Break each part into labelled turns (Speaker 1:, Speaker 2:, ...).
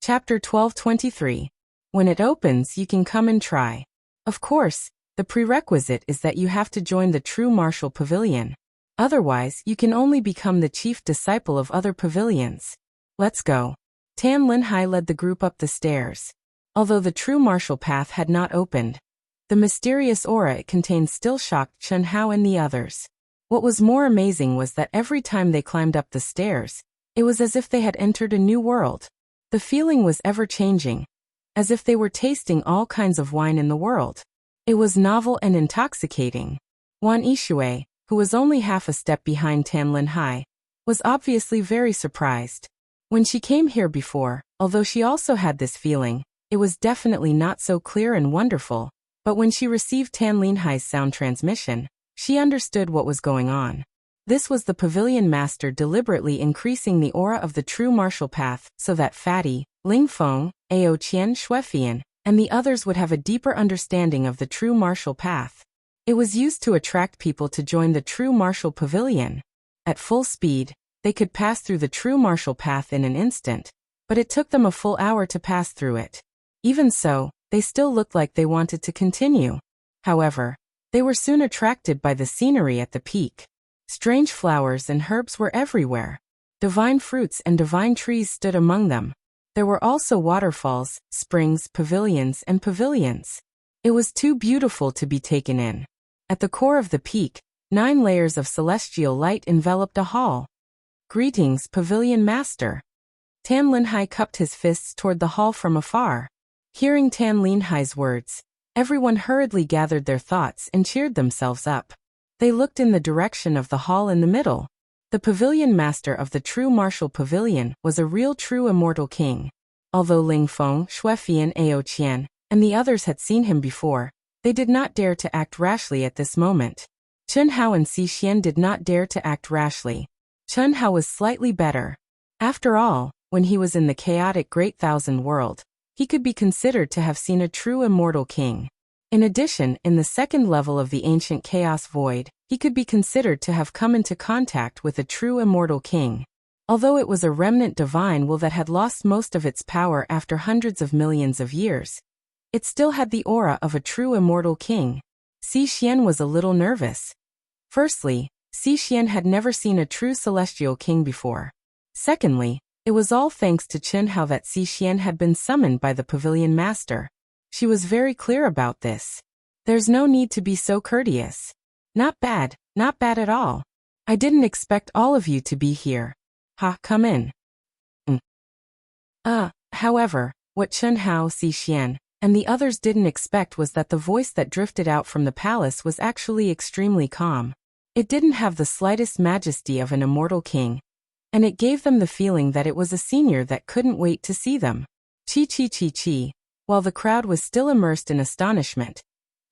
Speaker 1: Chapter 1223. When it opens, you can come and try. Of course, the prerequisite is that you have to join the true martial pavilion. Otherwise, you can only become the chief disciple of other pavilions. Let's go. Tan Linhai led the group up the stairs. Although the true martial path had not opened, the mysterious aura it contained still shocked Chen Hao and the others. What was more amazing was that every time they climbed up the stairs, it was as if they had entered a new world. The feeling was ever-changing, as if they were tasting all kinds of wine in the world. It was novel and intoxicating. Wan Yishui, who was only half a step behind Tan Linhai, was obviously very surprised. When she came here before, although she also had this feeling, it was definitely not so clear and wonderful, but when she received Tan Linhai's sound transmission, she understood what was going on. This was the pavilion master deliberately increasing the aura of the true martial path so that Fatty, Ling Feng, Ao Qian Xuefian, and the others would have a deeper understanding of the true martial path. It was used to attract people to join the true martial pavilion. At full speed, they could pass through the true martial path in an instant, but it took them a full hour to pass through it. Even so, they still looked like they wanted to continue. However, they were soon attracted by the scenery at the peak. Strange flowers and herbs were everywhere. Divine fruits and divine trees stood among them. There were also waterfalls, springs, pavilions, and pavilions. It was too beautiful to be taken in. At the core of the peak, 9 layers of celestial light enveloped a hall. Greetings, pavilion master. Tan Linhai cupped his fists toward the hall from afar. Hearing Tan Linhai's words, everyone hurriedly gathered their thoughts and cheered themselves up. They looked in the direction of the hall in the middle. The pavilion master of the true martial pavilion was a real true immortal king. Although Ling Feng, Xuefian, Ao Qian, and the others had seen him before, they did not dare to act rashly at this moment. Chen Hao and Si Xian did not dare to act rashly. Chen Hao was slightly better. After all, when he was in the chaotic Great Thousand World, he could be considered to have seen a true immortal king. In addition, in the second level of the ancient chaos void, he could be considered to have come into contact with a true immortal king. Although it was a remnant divine will that had lost most of its power after hundreds of millions of years, it still had the aura of a true immortal king. Si Xian was a little nervous. Firstly, Si Xian had never seen a true celestial king before. Secondly, it was all thanks to Chen Hao that Si Xian had been summoned by the pavilion master. She was very clear about this. There's no need to be so courteous. Not bad at all. I didn't expect all of you to be here. Come in. However, what Chen Hao, Si Xian, and the others didn't expect was that the voice that drifted out from the palace was actually extremely calm. It didn't have the slightest majesty of an immortal king, and it gave them the feeling that it was a senior that couldn't wait to see them. Chi. While the crowd was still immersed in astonishment,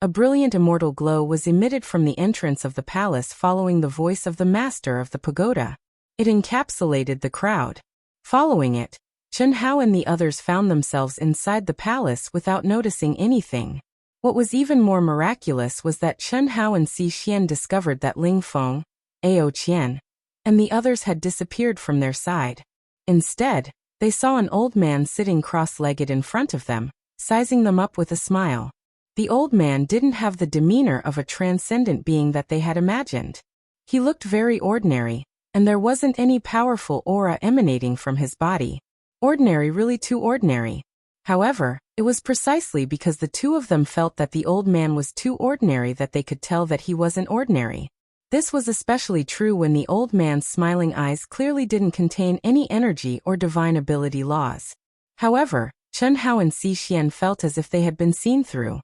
Speaker 1: a brilliant immortal glow was emitted from the entrance of the palace following the voice of the master of the pagoda. It encapsulated the crowd. Following it, Chen Hao and the others found themselves inside the palace without noticing anything. What was even more miraculous was that Chen Hao and Si Xian discovered that Ling Feng, Ao Qian, and the others had disappeared from their side. Instead, they saw an old man sitting cross-legged in front of them, sizing them up with a smile. The old man didn't have the demeanor of a transcendent being that they had imagined. He looked very ordinary, and there wasn't any powerful aura emanating from his body. Ordinary, really too ordinary. However, it was precisely because the two of them felt that the old man was too ordinary that they could tell that he wasn't ordinary. This was especially true when the old man's smiling eyes clearly didn't contain any energy or divine ability laws. However, Chen Hao and Si Xian felt as if they had been seen through.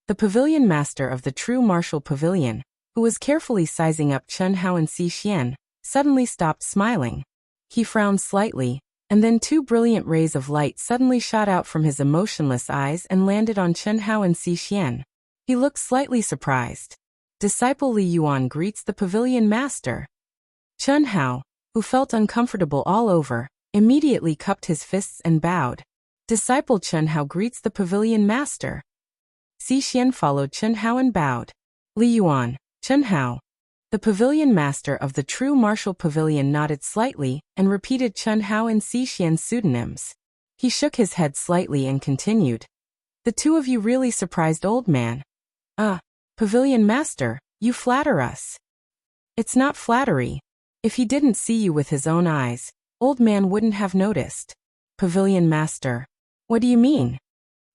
Speaker 1: The pavilion master of the true martial pavilion, who was carefully sizing up Chen Hao and Si Xian, suddenly stopped smiling. He frowned slightly, and then 2 brilliant rays of light suddenly shot out from his emotionless eyes and landed on Chen Hao and Si Xian. He looked slightly surprised. Disciple Li Yuan greets the pavilion master. Chen Hao, who felt uncomfortable all over, immediately cupped his fists and bowed. Disciple Chen Hao greets the pavilion master. Si Xian followed Chen Hao and bowed. Li Yuan, Chen Hao. The pavilion master of the true martial pavilion nodded slightly and repeated Chen Hao and Si Xian's pseudonyms. He shook his head slightly and continued. The two of you really surprised Old Man. Pavilion Master, you flatter us. It's not flattery. If he didn't see you with his own eyes, Old Man wouldn't have noticed. Pavilion Master. What do you mean?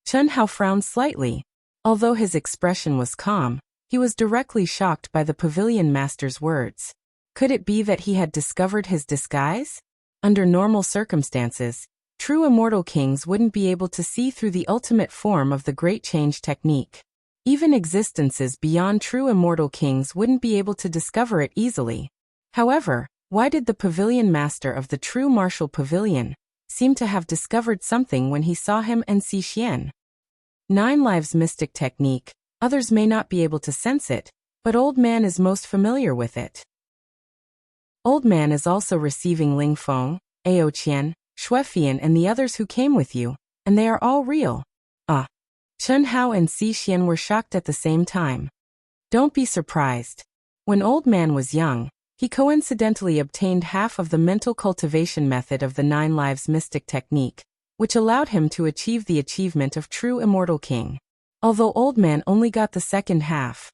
Speaker 1: Chen Hao frowned slightly. Although his expression was calm, he was directly shocked by the Pavilion Master's words. Could it be that he had discovered his disguise? Under normal circumstances, true immortal kings wouldn't be able to see through the ultimate form of the Great Change technique. Even existences beyond true immortal kings wouldn't be able to discover it easily. However, why did the Pavilion Master of the true martial pavilion seem to have discovered something when he saw him and Xixian? 9 Lives Mystic Technique. Others may not be able to sense it, but Old Man is most familiar with it. Old Man is also receiving Ling Feng, Ao Qian, Xuefian and the others who came with you, and they are all real. Chen Hao and Xixian were shocked at the same time. Don't be surprised. When Old Man was young, he coincidentally obtained half of the mental cultivation method of the 9 Lives Mystic Technique, which allowed him to achieve the achievement of true immortal king. Although Old Man only got the second half.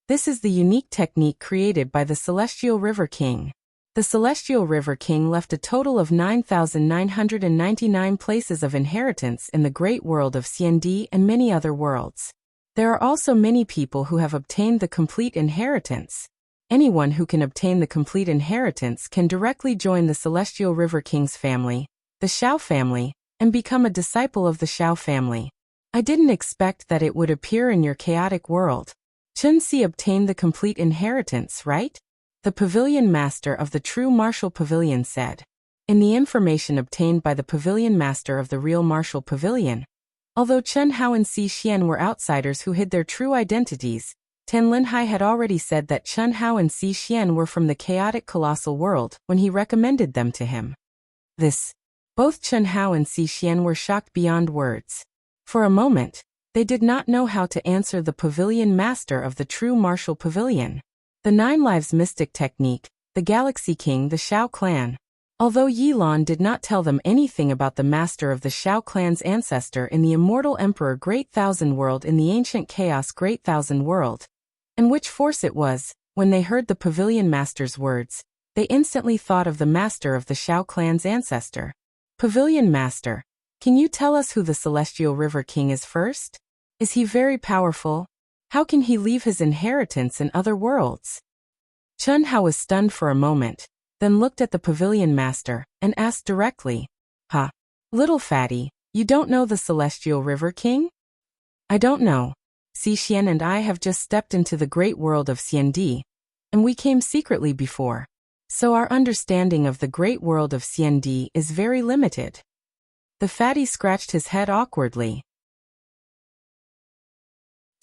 Speaker 1: This is the unique technique created by the Celestial River King. The Celestial River King left a total of 9,999 places of inheritance in the great world of Xiandi and many other worlds. There are also many people who have obtained the complete inheritance. Anyone who can obtain the complete inheritance can directly join the Celestial River King's family, the Xiao family, and become a disciple of the Xiao family. I didn't expect that it would appear in your chaotic world. Chen Si obtained the complete inheritance, right? The Pavilion Master of the true martial pavilion said. In the information obtained by the Pavilion Master of the real martial pavilion, although Chen Hao and Xixian were outsiders who hid their true identities, Tan Linhai had already said that Chen Hao and Xixian were from the chaotic colossal world when he recommended them to him. Both Chen Hao and Xixian were shocked beyond words. For a moment, they did not know how to answer the Pavilion Master of the true martial pavilion. The 9 Lives Mystic Technique, the Galaxy King, the Xiao clan. Although Yilan did not tell them anything about the master of the Xiao clan's ancestor in the Immortal Emperor Great Thousand World in the Ancient Chaos Great Thousand World, and which force it was, when they heard the Pavilion Master's words, they instantly thought of the master of the Xiao clan's ancestor. Pavilion Master, can you tell us who the Celestial River King is first? Is he very powerful? How can he leave his inheritance in other worlds? Chen Hao was stunned for a moment, then looked at the Pavilion Master, and asked directly, Little fatty, you don't know the Celestial River King? I don't know. Xixian and I have just stepped into the great world of Xiandi, and we came secretly before. So our understanding of the great world of Xiandi is very limited. The fatty scratched his head awkwardly.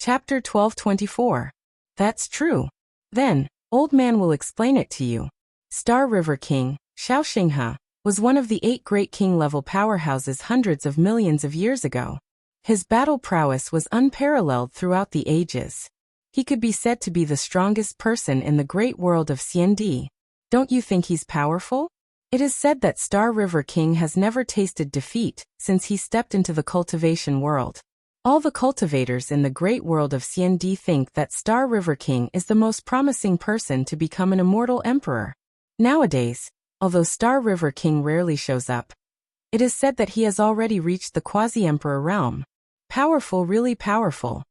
Speaker 1: Chapter 1224. That's true. Then, Old Man will explain it to you. Star River King, Xiaoxinghe, was one of the 8 great king-level powerhouses hundreds of millions of years ago. His battle prowess was unparalleled throughout the ages. He could be said to be the strongest person in the great world of Xiandi. Don't you think he's powerful? It is said that Star River King has never tasted defeat since he stepped into the cultivation world. All the cultivators in the great world of Xiandi think that Star River King is the most promising person to become an immortal emperor. Nowadays, although Star River King rarely shows up, it is said that he has already reached the quasi-emperor realm. Powerful, really powerful.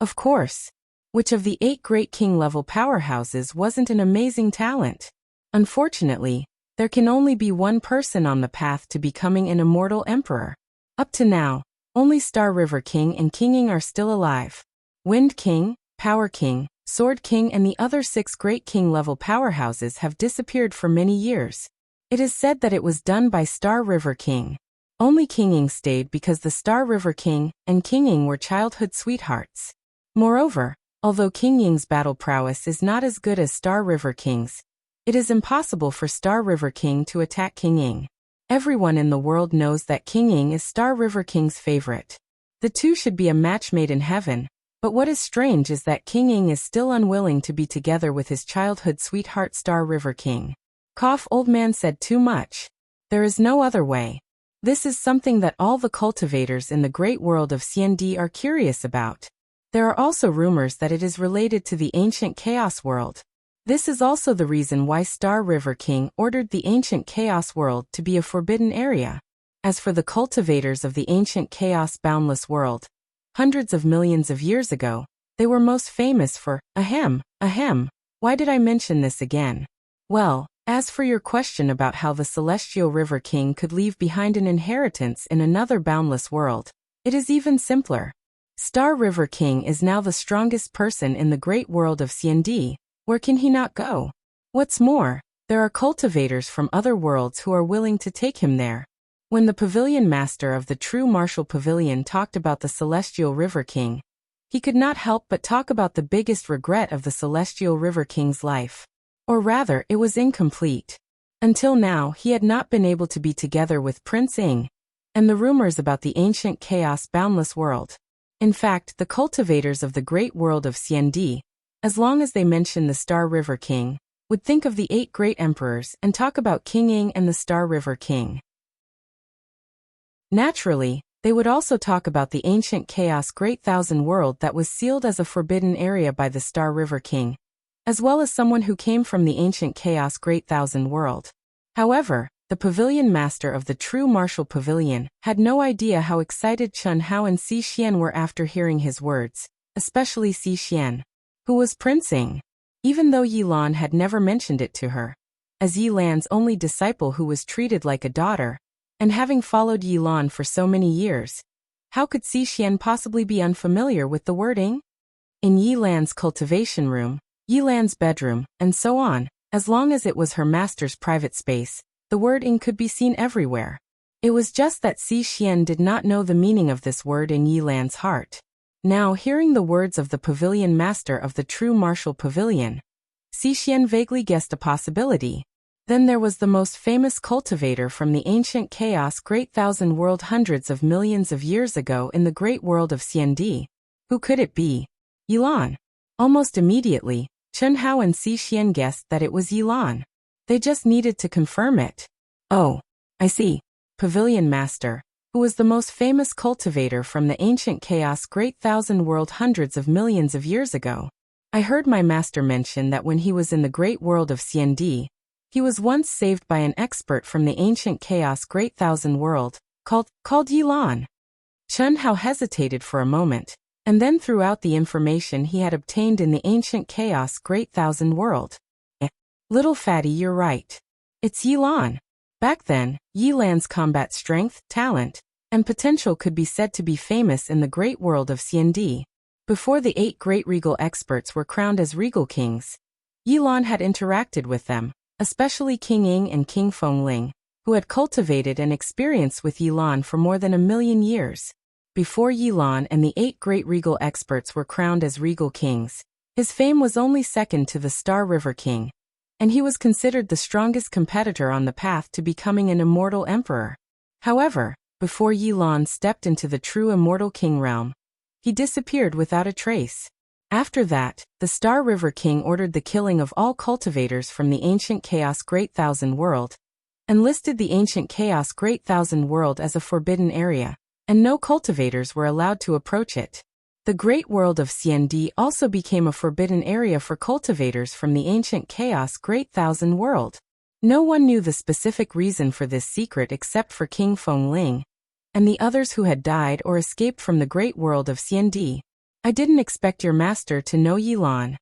Speaker 1: Of course, which of the 8 great king-level powerhouses wasn't an amazing talent? Unfortunately, there can only be one person on the path to becoming an immortal emperor. Up to now, only Star River King and Kinging are still alive. Wind King, Power King, Sword King and the other 6 great king-level powerhouses have disappeared for many years. It is said that it was done by Star River King. Only Kinging stayed because the Star River King and Kinging were childhood sweethearts. Moreover, although Kinging's battle prowess is not as good as Star River King's, it is impossible for Star River King to attack Kinging. Everyone in the world knows that Kinging is Star River King's favorite. The two should be a match made in heaven, but what is strange is that Kinging is still unwilling to be together with his childhood sweetheart Star River King. Old Man said too much. There is no other way. This is something that all the cultivators in the great world of CND are curious about. There are also rumors that it is related to the ancient Chaos world. This is also the reason why Star River King ordered the ancient Chaos world to be a forbidden area. As for the cultivators of the ancient Chaos boundless world, hundreds of millions of years ago, they were most famous for, ahem. Why did I mention this again? Well, as for your question about how the Celestial River King could leave behind an inheritance in another boundless world, it is even simpler. Star River King is now the strongest person in the great world of CND. Where can he not go? What's more, there are cultivators from other worlds who are willing to take him there. When the Pavilion Master of the True Martial Pavilion talked about the Celestial River King, he could not help but talk about the biggest regret of the Celestial River King's life. Or rather, it was incomplete. Until now, he had not been able to be together with Prince Ing, and the rumors about the ancient Chaos boundless world. In fact, the cultivators of the great world of CND, as long as they mention the Star River King, would think of the 8 great emperors and talk about King Ing and the Star River King. Naturally, they would also talk about the ancient Chaos Great Thousand World that was sealed as a forbidden area by the Star River King, as well as someone who came from the ancient Chaos Great Thousand World. However, the Pavilion Master of the True Martial Pavilion had no idea how excited Chun Hao and Si Xian were after hearing his words, especially Si Xian, who was Prince Ing, even though Yi Lan had never mentioned it to her. As Yi Lan's only disciple who was treated like a daughter, and having followed Yi Lan for so many years, how could Si Xian possibly be unfamiliar with the word Ing? In Yi Lan's cultivation room, Yi Lan's bedroom, and so on, as long as it was her master's private space, the word Ing could be seen everywhere. It was just that Si Xian did not know the meaning of this word in Yi Lan's heart. Now, hearing the words of the Pavilion Master of the True Martial Pavilion, Si Xian vaguely guessed a possibility. Then there was the most famous cultivator from the ancient Chaos Great Thousand World hundreds of millions of years ago in the great world of CND. Who could it be? Yi Lan. Almost immediately, Chun Hao and Si Xian guessed that it was Yi Lan. They just needed to confirm it. Oh, I see. Pavilion Master, who was the most famous cultivator from the ancient Chaos Great Thousand World hundreds of millions of years ago. I heard my master mention that when he was in the great world of CND, he was once saved by an expert from the ancient Chaos Great Thousand World, called Yi Lan. Chun Hao hesitated for a moment, and then threw out the information he had obtained in the ancient Chaos Great Thousand World. Little fatty, you're right. It's Yi Lan. Back then, Yi Lan's combat strength, talent, and potential could be said to be famous in the great world of CND. Before the 8 great regal experts were crowned as regal kings, Yi Lan had interacted with them, especially King Ing and King Fengling, who had cultivated an experience with Yi Lan for more than 1,000,000 years. Before Yi Lan and the 8 great regal experts were crowned as regal kings, his fame was only second to the Star River King, and he was considered the strongest competitor on the path to becoming an immortal emperor. However, before Yi Lan stepped into the true immortal king realm, he disappeared without a trace. After that, the Star River King ordered the killing of all cultivators from the ancient Chaos Great Thousand World, and listed the ancient Chaos Great Thousand World as a forbidden area, and no cultivators were allowed to approach it. The great world of CND also became a forbidden area for cultivators from the ancient Chaos Great Thousand World. No one knew the specific reason for this secret except for King Fengling, and the others who had died or escaped from the great world of CND. I didn't expect your master to know Yi Lan.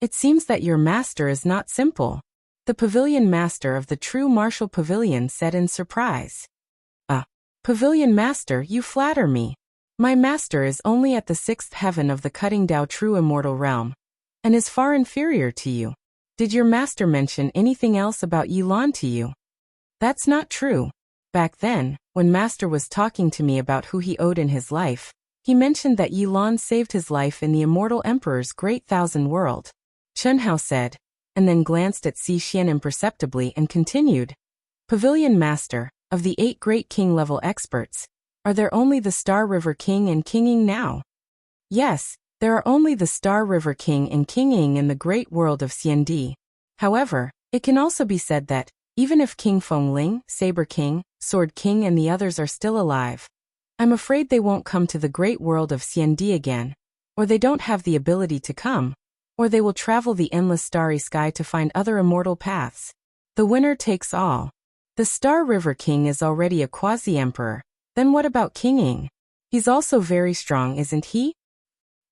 Speaker 1: It seems that your master is not simple, the Pavilion Master of the True Martial Pavilion said in surprise. Pavilion Master, you flatter me. My master is only at the 6th heaven of the Cutting Dao True Immortal Realm, and is far inferior to you. Did your master mention anything else about Yi Lan to you? That's not true. Back then, when master was talking to me about who he owed in his life, he mentioned that Yi Lan saved his life in the Immortal Emperor's Great Thousand World. Chun Hao said, and then glanced at Si Xian imperceptibly and continued. Pavilion Master, of the 8 great king-level experts, are there only the Star River King and King Ing now? Yes, there are only the Star River King and King Ing in the great world of CND. However, it can also be said that, even if King Fengling, Saber King, Sword King and the others are still alive. I'm afraid they won't come to the great world of Xiandi again, or they don't have the ability to come, or they will travel the endless starry sky to find other immortal paths. The winner takes all. The Star River King is already a quasi-emperor, then what about King Ying? He's also very strong, isn't he?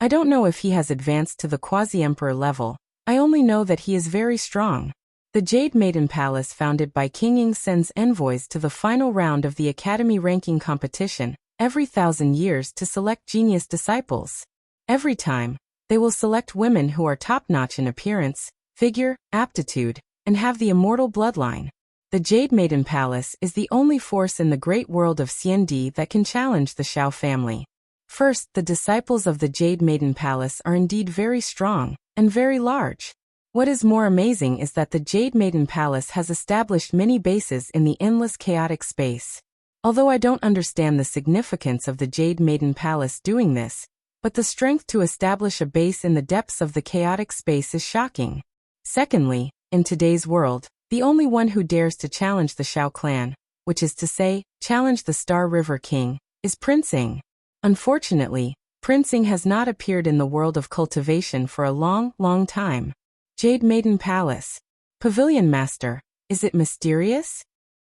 Speaker 1: I don't know if he has advanced to the quasi-emperor level, I only know that he is very strong. The Jade Maiden Palace founded by King Ying sends envoys to the final round of the Academy ranking competition, every 1,000 years to select genius disciples. Every time, they will select women who are top-notch in appearance, figure, aptitude, and have the immortal bloodline. The Jade Maiden Palace is the only force in the great world of Xiandi that can challenge the Shao family. First, the disciples of the Jade Maiden Palace are indeed very strong, and very large. What is more amazing is that the Jade Maiden Palace has established many bases in the endless chaotic space. Although I don't understand the significance of the Jade Maiden Palace doing this, but the strength to establish a base in the depths of the chaotic space is shocking. Secondly, in today's world, the only one who dares to challenge the Shao clan, which is to say, challenge the Star River King, is Prince Ying. Unfortunately, Prince Ying has not appeared in the world of cultivation for a long, long time. Jade Maiden Palace. Pavilion Master, is it mysterious?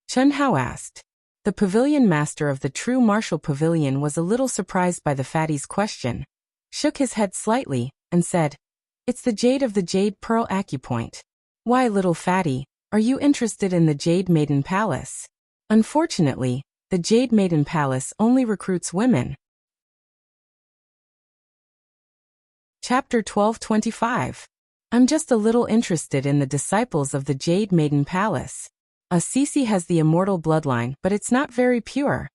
Speaker 1: Chen Hao asked. The Pavilion Master of the True Martial Pavilion was a little surprised by the fatty's question, shook his head slightly, and said, "It's the Jade of the Jade Pearl Acupoint." "Why, little fatty, are you interested in the Jade Maiden Palace?" "Unfortunately, the Jade Maiden Palace only recruits women." Chapter 1225. I'm just a little interested in the disciples of the Jade Maiden Palace. Assisi has the immortal bloodline, but it's not very pure.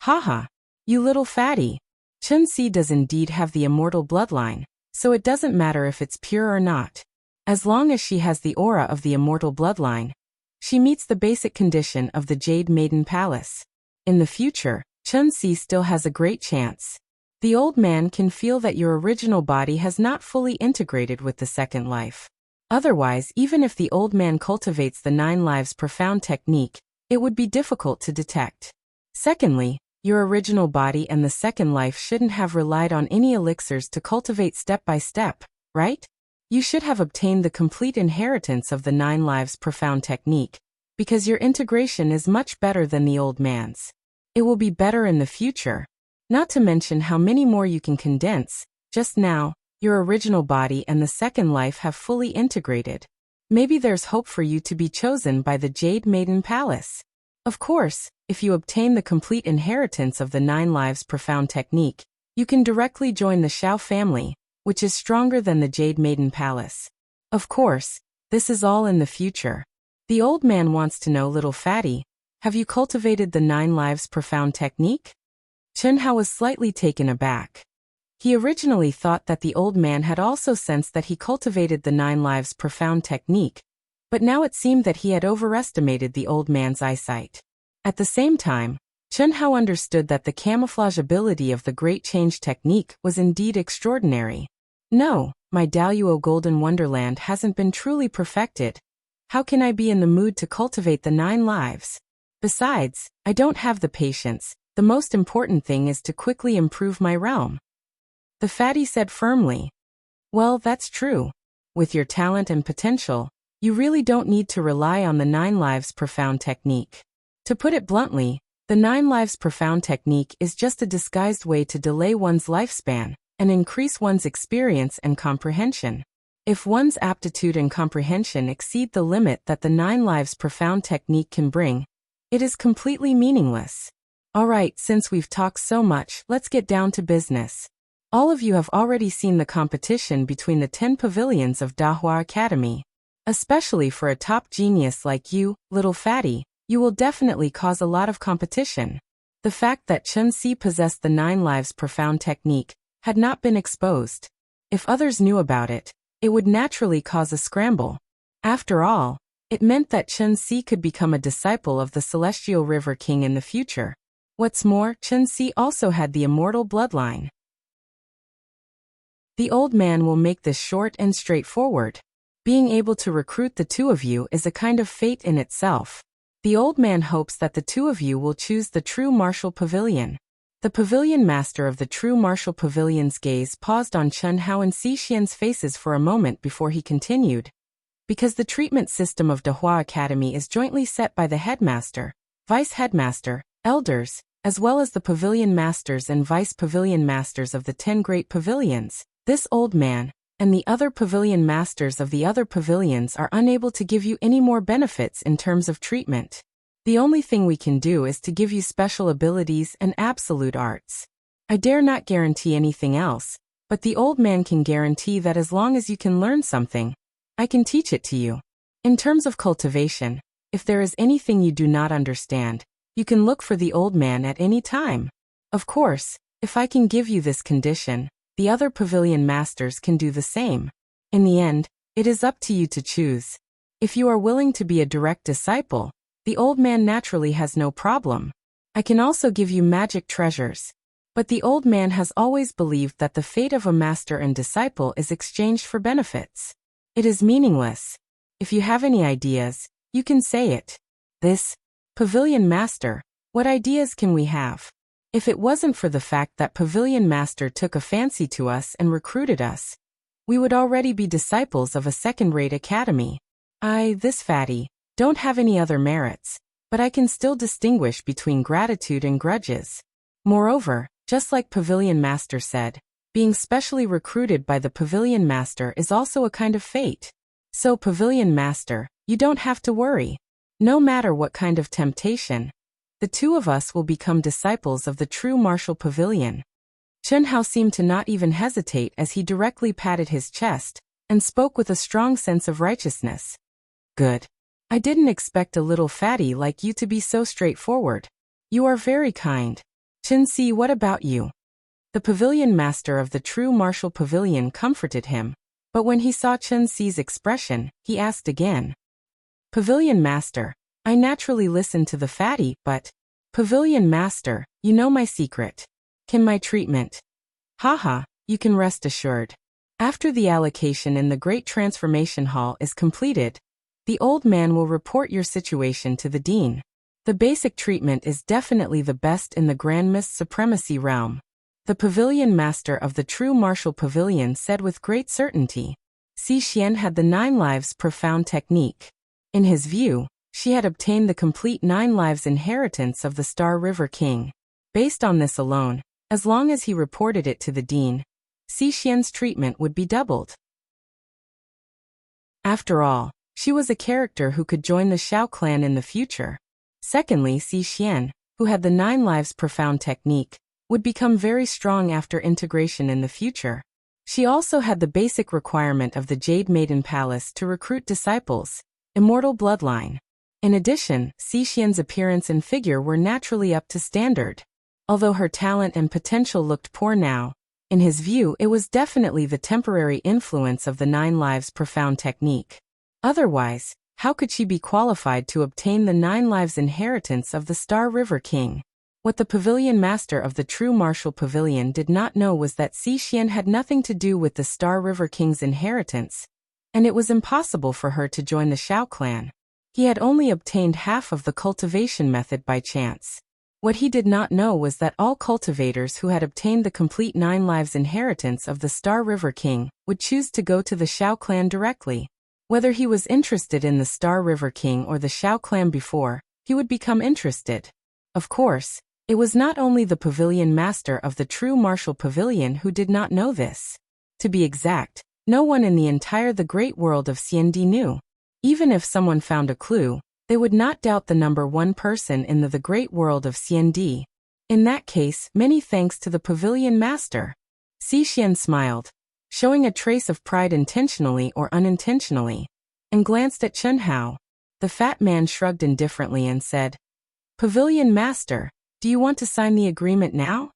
Speaker 1: Haha, you little fatty. Chun-Si does indeed have the immortal bloodline, so it doesn't matter if it's pure or not. As long as she has the aura of the immortal bloodline, she meets the basic condition of the Jade Maiden Palace. In the future, Chun-Si still has a great chance. The old man can feel that your original body has not fully integrated with the second life. Otherwise, even if the old man cultivates the 9 lives profound technique, it would be difficult to detect. Secondly, your original body and the second life shouldn't have relied on any elixirs to cultivate step by step, right? You should have obtained the complete inheritance of the 9 lives profound technique, because your integration is much better than the old man's. It will be better in the future. Not to mention how many more you can condense. Just now, your original body and the second life have fully integrated. Maybe there's hope for you to be chosen by the Jade Maiden Palace. Of course, if you obtain the complete inheritance of the 9 lives profound technique, you can directly join the Shao family, which is stronger than the Jade Maiden Palace. Of course, this is all in the future. The old man wants to know, little fatty, have you cultivated the 9 lives profound technique? Chen Hao was slightly taken aback. He originally thought that the old man had also sensed that he cultivated the 9 lives profound technique, but now it seemed that he had overestimated the old man's eyesight. At the same time, Chen Hao understood that the camouflage ability of the Great Change technique was indeed extraordinary. No, my Daluo Golden Wonderland hasn't been truly perfected. How can I be in the mood to cultivate the 9 lives? Besides, I don't have the patience. The most important thing is to quickly improve my realm. The fatty said firmly. Well, that's true. With your talent and potential, you really don't need to rely on the 9 lives profound technique. To put it bluntly, the 9 lives profound technique is just a disguised way to delay one's lifespan and increase one's experience and comprehension. If one's aptitude and comprehension exceed the limit that the 9 lives profound technique can bring, it is completely meaningless. Alright, since we've talked so much, let's get down to business. All of you have already seen the competition between the 10 pavilions of Dahua Academy. Especially for a top genius like you, little fatty, you will definitely cause a lot of competition. The fact that Chun-Si possessed the 9 lives profound technique had not been exposed. If others knew about it, it would naturally cause a scramble. After all, it meant that Chun-Si could become a disciple of the Celestial River King in the future. What's more, Chun-Si also had the immortal bloodline. The old man will make this short and straightforward. Being able to recruit the two of you is a kind of fate in itself. The old man hopes that the two of you will choose the true martial pavilion. The pavilion master of the true martial pavilion's gaze paused on Chen Hao and Si Xian's faces for a moment before he continued. Because the treatment system of Dehua Academy is jointly set by the headmaster, vice headmaster, elders, as well as the pavilion masters and vice pavilion masters of the 10 great pavilions, this old man and the other pavilion masters of the other pavilions are unable to give you any more benefits in terms of treatment. The only thing we can do is to give you special abilities and absolute arts. I dare not guarantee anything else, but the old man can guarantee that as long as you can learn something, I can teach it to you. In terms of cultivation, if there is anything you do not understand, you can look for the old man at any time. Of course, if I can give you this condition, the other pavilion masters can do the same. In the end, it is up to you to choose. If you are willing to be a direct disciple, the old man naturally has no problem. I can also give you magic treasures. But the old man has always believed that the fate of a master and disciple is exchanged for benefits. It is meaningless. If you have any ideas, you can say it. This pavilion master, what ideas can we have? If it wasn't for the fact that pavilion master took a fancy to us and recruited us, we would already be disciples of a second-rate academy. This fatty, don't have any other merits, but I can still distinguish between gratitude and grudges. Moreover, just like pavilion master said, being specially recruited by the pavilion master is also a kind of fate. So pavilion master, you don't have to worry. No matter what kind of temptation, the two of us will become disciples of the true martial pavilion. Chen Hao seemed to not even hesitate as he directly patted his chest and spoke with a strong sense of righteousness. Good. I didn't expect a little fatty like you to be so straightforward. You are very kind. Chen Si, what about you? The pavilion master of the true martial pavilion comforted him, but when he saw Chen Si's expression, he asked again. Pavilion master, I naturally listened to the fatty, but pavilion master, you know my secret. Can my treatment? Haha, you can rest assured. After the allocation in the Great Transformation Hall is completed, the old man will report your situation to the dean. The basic treatment is definitely the best in the Grand Mist Supremacy realm. The pavilion master of the true martial pavilion said with great certainty. Si Xian had the 9 lives profound technique. In his view, she had obtained the complete 9 lives inheritance of the Star River King. Based on this alone, as long as he reported it to the dean, Si Xian's treatment would be doubled. After all, she was a character who could join the Xiao clan in the future. Secondly, Si Xian, who had the 9 lives profound technique, would become very strong after integration in the future. She also had the basic requirement of the Jade Maiden Palace to recruit disciples, immortal bloodline. In addition, Si Xian's appearance and figure were naturally up to standard. Although her talent and potential looked poor now, in his view it was definitely the temporary influence of the 9 lives profound technique. Otherwise, how could she be qualified to obtain the 9 lives inheritance of the Star River King? What the pavilion master of the true martial pavilion did not know was that Si Xian had nothing to do with the Star River King's inheritance, and it was impossible for her to join the Xiao clan. He had only obtained half of the cultivation method by chance. What he did not know was that all cultivators who had obtained the complete 9 lives inheritance of the Star River King would choose to go to the Xiao clan directly. Whether he was interested in the Star River King or the Xiao clan before, he would become interested. Of course, it was not only the pavilion master of the true martial pavilion who did not know this. To be exact, no one in the entire the great world of Xiandi knew. Even if someone found a clue, they would not doubt the number 1 person in the great world of Xiandi. In that case, many thanks to the pavilion master. Si Xian smiled, showing a trace of pride intentionally or unintentionally, and glanced at Chen Hao. The fat man shrugged indifferently and said, Pavilion master, do you want to sign the agreement now?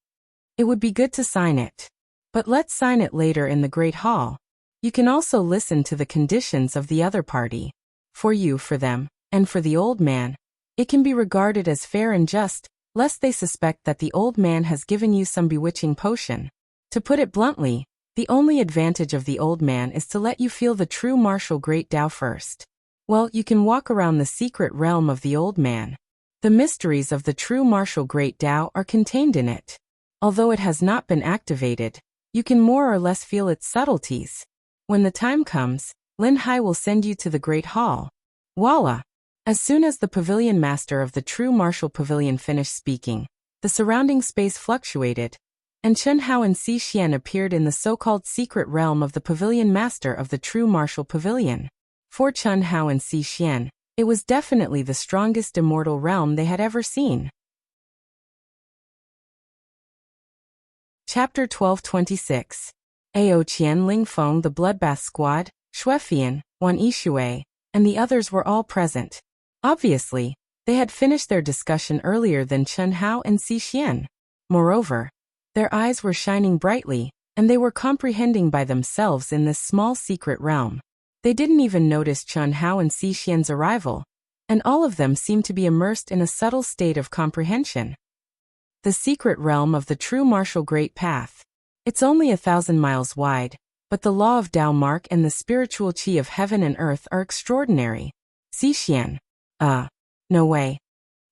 Speaker 1: It would be good to sign it. But let's sign it later in the Great Hall. You can also listen to the conditions of the other party. For you, for them, and for the old man, it can be regarded as fair and just, lest they suspect that the old man has given you some bewitching potion. To put it bluntly, the only advantage of the old man is to let you feel the true martial great Tao first. Well, you can walk around the secret realm of the old man. The mysteries of the true martial great Tao are contained in it. Although it has not been activated, you can more or less feel its subtleties. When the time comes, Lin Hai will send you to the Great Hall. Voila! As soon as the pavilion master of the true martial pavilion finished speaking, the surrounding space fluctuated, and Chen Hao and Xi Xian appeared in the so-called secret realm of the pavilion master of the true martial pavilion. For Chen Hao and Xi Xian, it was definitely the strongest immortal realm they had ever seen. Chapter 1226. Ao Qian Ling Feng, the Bloodbath Squad, Xuefian, Wan Yishui, and the others were all present. Obviously, they had finished their discussion earlier than Chen Hao and Xi Xian. Moreover, their eyes were shining brightly, and they were comprehending by themselves in this small secret realm. They didn't even notice Chen Hao and Xi Xian's arrival, and all of them seemed to be immersed in a subtle state of comprehension. The secret realm of the true martial great path. It's only 1,000 miles wide, but the law of Tao Mark and the spiritual qi of heaven and earth are extraordinary. Xi Xian. No way.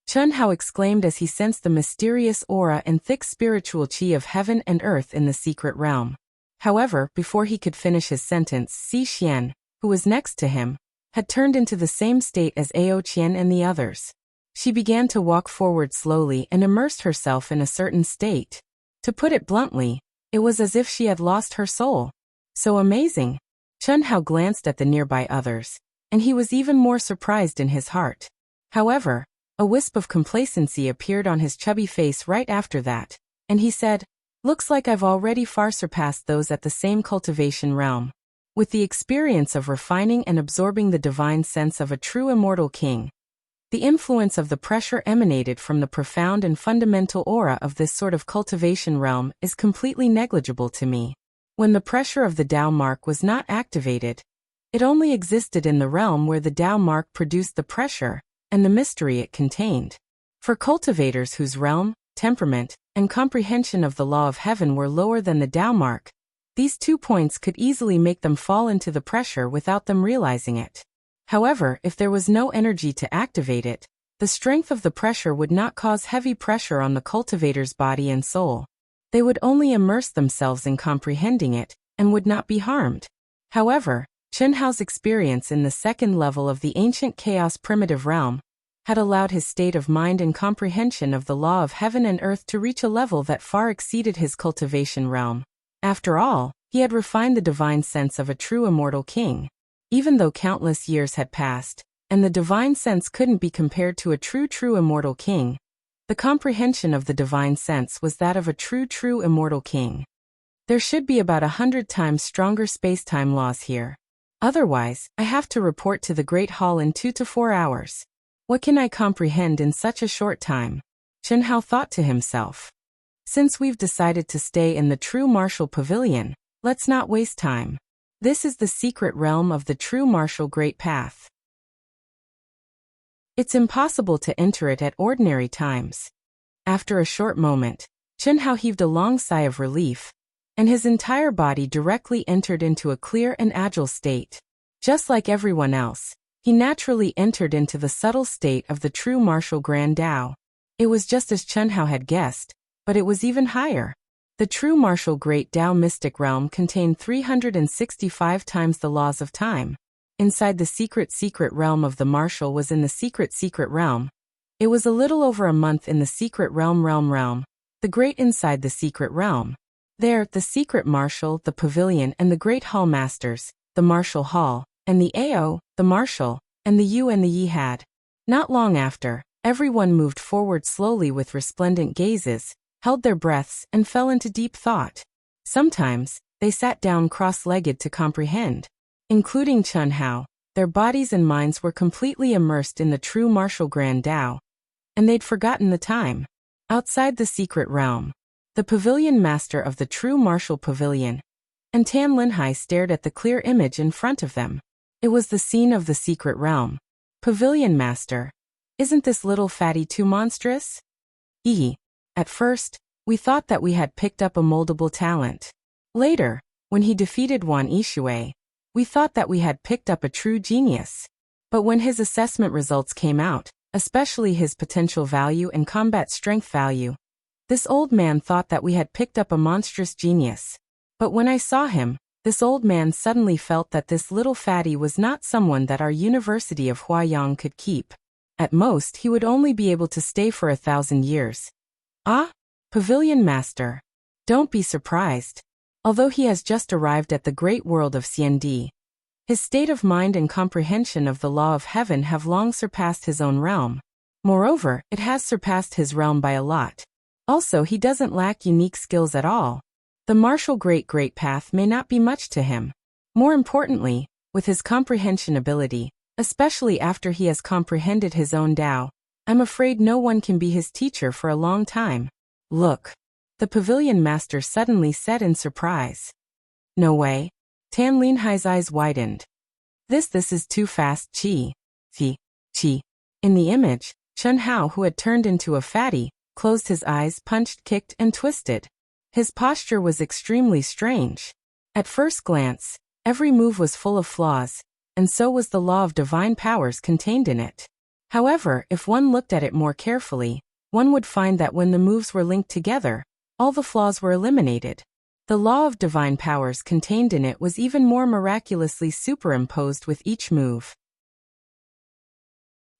Speaker 1: Chen Hao exclaimed as he sensed the mysterious aura and thick spiritual qi of heaven and earth in the secret realm. However, before he could finish his sentence, Xi Xian, who was next to him, had turned into the same state as Ao Qian and the others. She began to walk forward slowly and immersed herself in a certain state. To put it bluntly, it was as if she had lost her soul. So amazing. Chen Hao glanced at the nearby others, and he was even more surprised in his heart. However, a wisp of complacency appeared on his chubby face right after that, and he said, "Looks like I've already far surpassed those at the same cultivation realm. With the experience of refining and absorbing the divine sense of a true immortal king, the influence of the pressure emanated from the profound and fundamental aura of this sort of cultivation realm is completely negligible to me. When the pressure of the Tao Mark was not activated, it only existed in the realm where the Tao Mark produced the pressure and the mystery it contained. For cultivators whose realm, temperament, and comprehension of the law of heaven were lower than the Tao Mark, these 2 points could easily make them fall into the pressure without them realizing it. However, if there was no energy to activate it, the strength of the pressure would not cause heavy pressure on the cultivator's body and soul. They would only immerse themselves in comprehending it, and would not be harmed. However, Chen Hao's experience in the second level of the ancient chaos primitive realm had allowed his state of mind and comprehension of the law of heaven and earth to reach a level that far exceeded his cultivation realm. After all, he had refined the divine sense of a true immortal king. Even though countless years had passed, and the divine sense couldn't be compared to a true immortal king, the comprehension of the divine sense was that of a true immortal king. There should be about 100 times stronger space-time laws here. Otherwise, I have to report to the Great Hall in 2 to 4 hours. What can I comprehend in such a short time? Chen Hao thought to himself. Since we've decided to stay in the true martial pavilion, let's not waste time. This is the secret realm of the true martial great path. It's impossible to enter it at ordinary times. After a short moment, Chen Hao heaved a long sigh of relief, and his entire body directly entered into a clear and agile state. Just like everyone else, he naturally entered into the subtle state of the true martial grand Tao. It was just as Chen Hao had guessed, but it was even higher. The true martial great Tao mystic realm contained 365 times the laws of time. Inside the secret realm of the martial was in the secret realm. It was a little over a month in the secret realm. The great inside the secret realm. There, the secret martial, the pavilion, and the great hall masters, the martial hall, and the Ao, the martial, and the Yu and the Yi had. Not long after, everyone moved forward slowly with resplendent gazes, held their breaths, and fell into deep thought. Sometimes, they sat down cross-legged to comprehend. Including Chen Hao, their bodies and minds were completely immersed in the true martial grand Tao, and they'd forgotten the time. Outside the secret realm, the pavilion master of the true martial pavilion, and Tan Linhai stared at the clear image in front of them. It was the scene of the secret realm. Pavilion master, isn't this little fatty too monstrous? At first, we thought that we had picked up a moldable talent. Later, when he defeated Wan Yishui, we thought that we had picked up a true genius. But when his assessment results came out, especially his potential value and combat strength value, this old man thought that we had picked up a monstrous genius. But when I saw him, this old man suddenly felt that this little fatty was not someone that our University of Huayang could keep. At most, he would only be able to stay for 1,000 years. Ah? Pavilion Master. Don't be surprised. Although he has just arrived at the great world of Xiandi, his state of mind and comprehension of the law of heaven have long surpassed his own realm. Moreover, it has surpassed his realm by a lot. Also, he doesn't lack unique skills at all. The martial great path may not be much to him. More importantly, with his comprehension ability, especially after he has comprehended his own Tao, I'm afraid no one can be his teacher for a long time. Look. The Pavilion Master suddenly said in surprise. No way. Tan Linhai's eyes widened. This is too fast, Chi. Chi. In the image, Chen Hao, who had turned into a fatty, closed his eyes, punched, kicked, and twisted. His posture was extremely strange. At first glance, every move was full of flaws, and so was the law of divine powers contained in it. However, if one looked at it more carefully, one would find that when the moves were linked together, all the flaws were eliminated. The law of divine powers contained in it was even more miraculously superimposed with each move.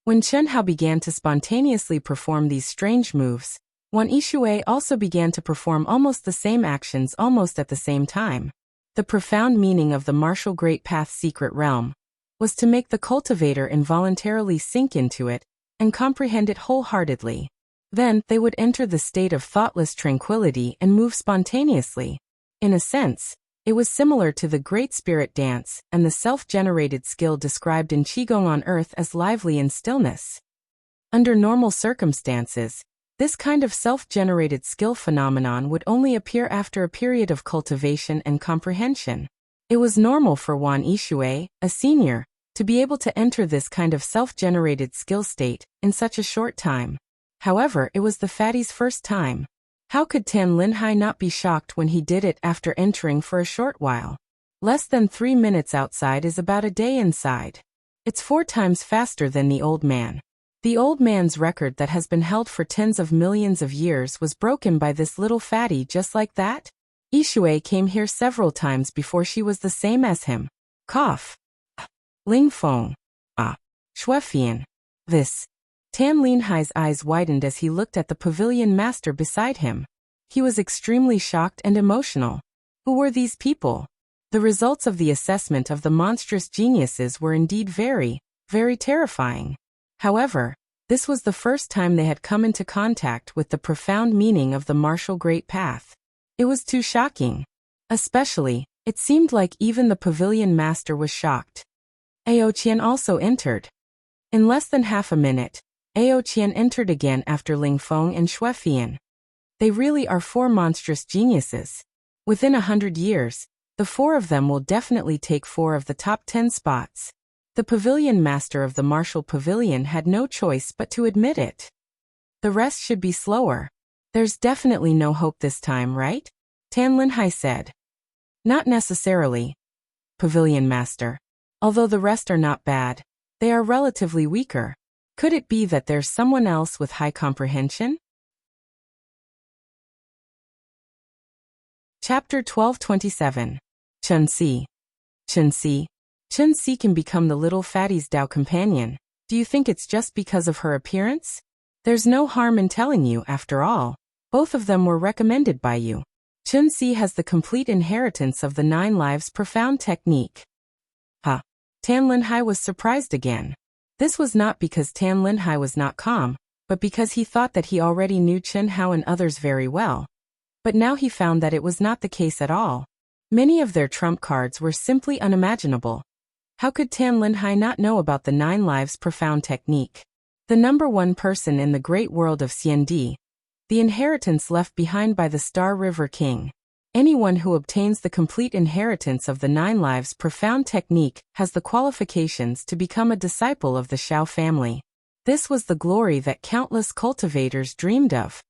Speaker 1: When Chen Hao began to spontaneously perform these strange moves, Wan Yishui also began to perform almost the same actions almost at the same time. The profound meaning of the martial great path's secret realm was to make the cultivator involuntarily sink into it and comprehend it wholeheartedly. Then, they would enter the state of thoughtless tranquility and move spontaneously. In a sense, it was similar to the Great Spirit Dance and the self-generated skill described in Qigong on Earth as lively in stillness. Under normal circumstances, this kind of self-generated skill phenomenon would only appear after a period of cultivation and comprehension. It was normal for Wan Yishui, a senior, to be able to enter this kind of self-generated skill state in such a short time. However, it was the fatty's first time. How could Tan Linhai not be shocked when he did it after entering for a short while? Less than 3 minutes outside is about a day inside. It's 4 times faster than the old man. The old man's record that has been held for tens of millions of years was broken by this little fatty just like that. Yishui came here several times before she was the same as him. Cough. Ling Feng. Shuefian. This. Tan Linhai's eyes widened as he looked at the Pavilion Master beside him. He was extremely shocked and emotional. Who were these people? The results of the assessment of the monstrous geniuses were indeed very, very terrifying. However, this was the first time they had come into contact with the profound meaning of the martial great path. It was too shocking. Especially, it seemed like even the Pavilion Master was shocked. Ao Qian also entered. In less than half a minute, Ao Qian entered again after Ling Feng and Shuefian. They really are 4 monstrous geniuses. Within 100 years, the 4 of them will definitely take 4 of the top 10 spots. The Pavilion Master of the Martial Pavilion had no choice but to admit it. The rest should be slower. There's definitely no hope this time, right? Tan Linhai said. Not necessarily, Pavilion Master. Although the rest are not bad, they are relatively weaker. Could it be that there's someone else with high comprehension? Chapter 1227. Chen Si. Chen Si. Chen Si can become the little fatty's Tao companion. Do you think it's just because of her appearance? There's no harm in telling you, after all. Both of them were recommended by you. Chen Si has the complete inheritance of the 9 lives profound technique. Tan Linhai was surprised again. This was not because Tan Linhai was not calm, but because he thought that he already knew Chen Hao and others very well. But now he found that it was not the case at all. Many of their trump cards were simply unimaginable. How could Tan Linhai not know about the 9 lives profound technique? The number 1 person in the great world of Xiandi, the inheritance left behind by the Star River King. Anyone who obtains the complete inheritance of the 9 lives profound technique has the qualifications to become a disciple of the Shao family. This was the glory that countless cultivators dreamed of.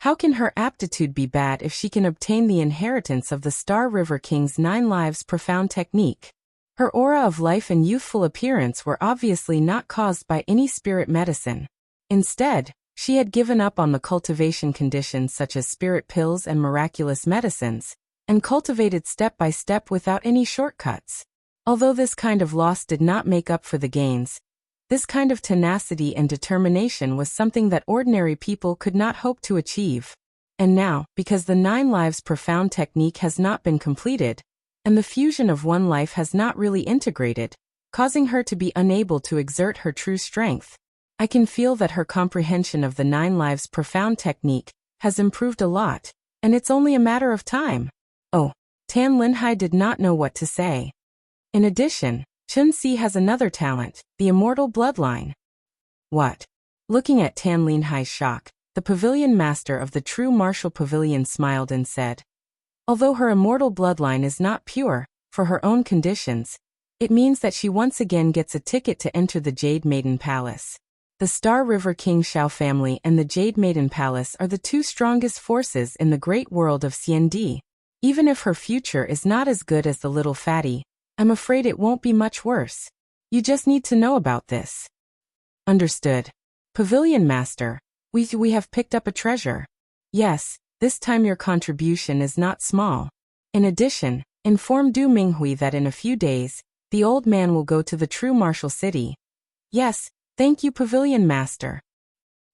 Speaker 1: How can her aptitude be bad if she can obtain the inheritance of the Star River King's 9 lives profound technique? Her aura of life and youthful appearance were obviously not caused by any spirit medicine. Instead, she had given up on the cultivation conditions such as spirit pills and miraculous medicines, and cultivated step by step without any shortcuts. Although this kind of loss did not make up for the gains, this kind of tenacity and determination was something that ordinary people could not hope to achieve. And now, because the 9 lives profound technique has not been completed, and the fusion of one life has not really integrated, causing her to be unable to exert her true strength, I can feel that her comprehension of the 9 lives profound technique has improved a lot, and it's only a matter of time. Oh, Tan Linhai did not know what to say. In addition, Chun-Si has another talent, the immortal bloodline. What? Looking at Tan Linhai's shock, the pavilion master of the true martial pavilion smiled and said, although her immortal bloodline is not pure, for her own conditions, it means that she once again gets a ticket to enter the Jade Maiden Palace. The Star River King Xiao family and the Jade Maiden Palace are the 2 strongest forces in the great world of CND. Even if her future is not as good as the little fatty, I'm afraid it won't be much worse. You just need to know about this. Understood. Pavilion Master, we have picked up a treasure. Yes, this time your contribution is not small. In addition, inform Du Minghui that in a few days, the old man will go to the true martial city. Yes, thank you, Pavilion Master.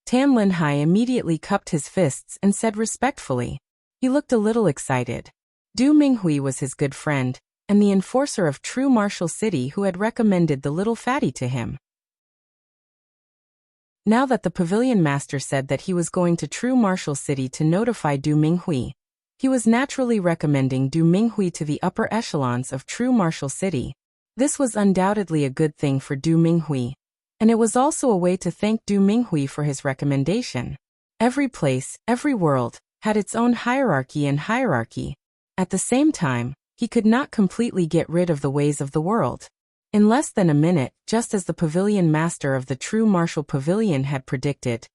Speaker 1: Tan Linhai immediately cupped his fists and said respectfully. He looked a little excited. Du Minghui was his good friend, and the enforcer of True Martial City who had recommended the little fatty to him. Now that the Pavilion Master said that he was going to True Martial City to notify Du Minghui, he was naturally recommending Du Minghui to the upper echelons of True Martial City. This was undoubtedly a good thing for Du Minghui, and it was also a way to thank Du Minghui for his recommendation. Every place, every world, had its own hierarchy and hierarchy. At the same time, he could not completely get rid of the ways of the world. In less than a minute, just as the Pavilion Master of the True Martial Pavilion had predicted,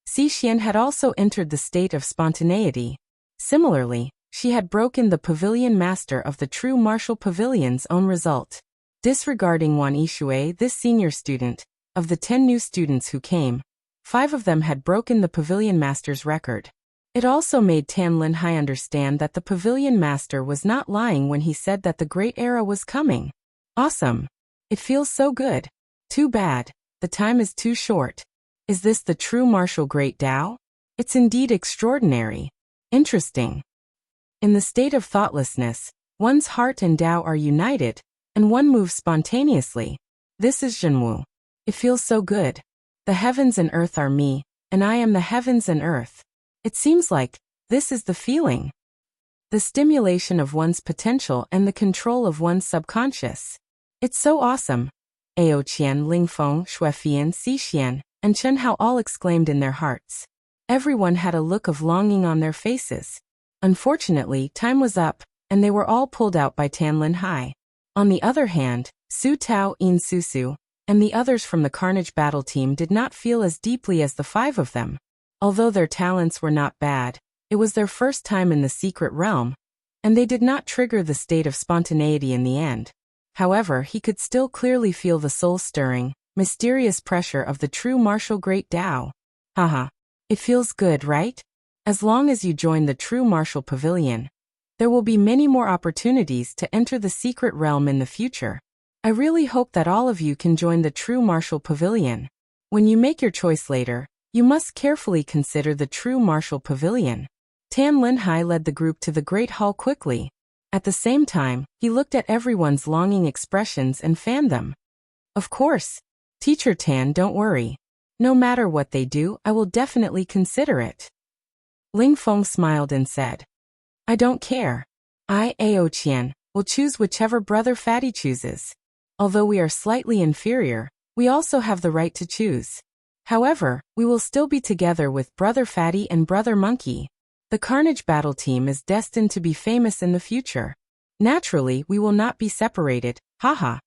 Speaker 1: Xixian had also entered the state of spontaneity. Similarly, she had broken the Pavilion Master of the True Martial Pavilion's own result. Disregarding Wan Yishui, this senior student, of the 10 new students who came, 5 of them had broken the Pavilion Master's record. It also made Tan Linhai understand that the Pavilion Master was not lying when he said that the Great Era was coming. Awesome. It feels so good. Too bad, the time is too short. Is this the true martial Great Tao? It's indeed extraordinary. Interesting. In the state of thoughtlessness, one's heart and Tao are united, and one moves spontaneously. This is Zhenwu. It feels so good. The heavens and earth are me, and I am the heavens and earth. It seems like this is the feeling. The stimulation of one's potential and the control of one's subconscious. It's so awesome. Ao Qian, Ling Feng, Xuefian, Xixian, and Chen Hao all exclaimed in their hearts. Everyone had a look of longing on their faces. Unfortunately, time was up, and they were all pulled out by Tan Linhai. On the other hand, Su Tao, In Susu, and the others from the Carnage Battle Team did not feel as deeply as the 5 of them. Although their talents were not bad, it was their first time in the secret realm, and they did not trigger the state of spontaneity in the end. However, he could still clearly feel the soul-stirring, mysterious pressure of the true martial Great Tao. Haha. It feels good, right? As long as you join the True Martial Pavilion, there will be many more opportunities to enter the secret realm in the future. I really hope that all of you can join the True Martial Pavilion. When you make your choice later, you must carefully consider the True Martial Pavilion. Tan Linhai led the group to the Great Hall quickly. At the same time, he looked at everyone's longing expressions and fanned them. Of course. Teacher Tan, don't worry. No matter what they do, I will definitely consider it. Ling Feng smiled and said, I don't care. I, Ao Qian, will choose whichever Brother Fatty chooses. Although we are slightly inferior, we also have the right to choose. However, we will still be together with Brother Fatty and Brother Monkey. The Carnage Battle Team is destined to be famous in the future. Naturally, we will not be separated, haha.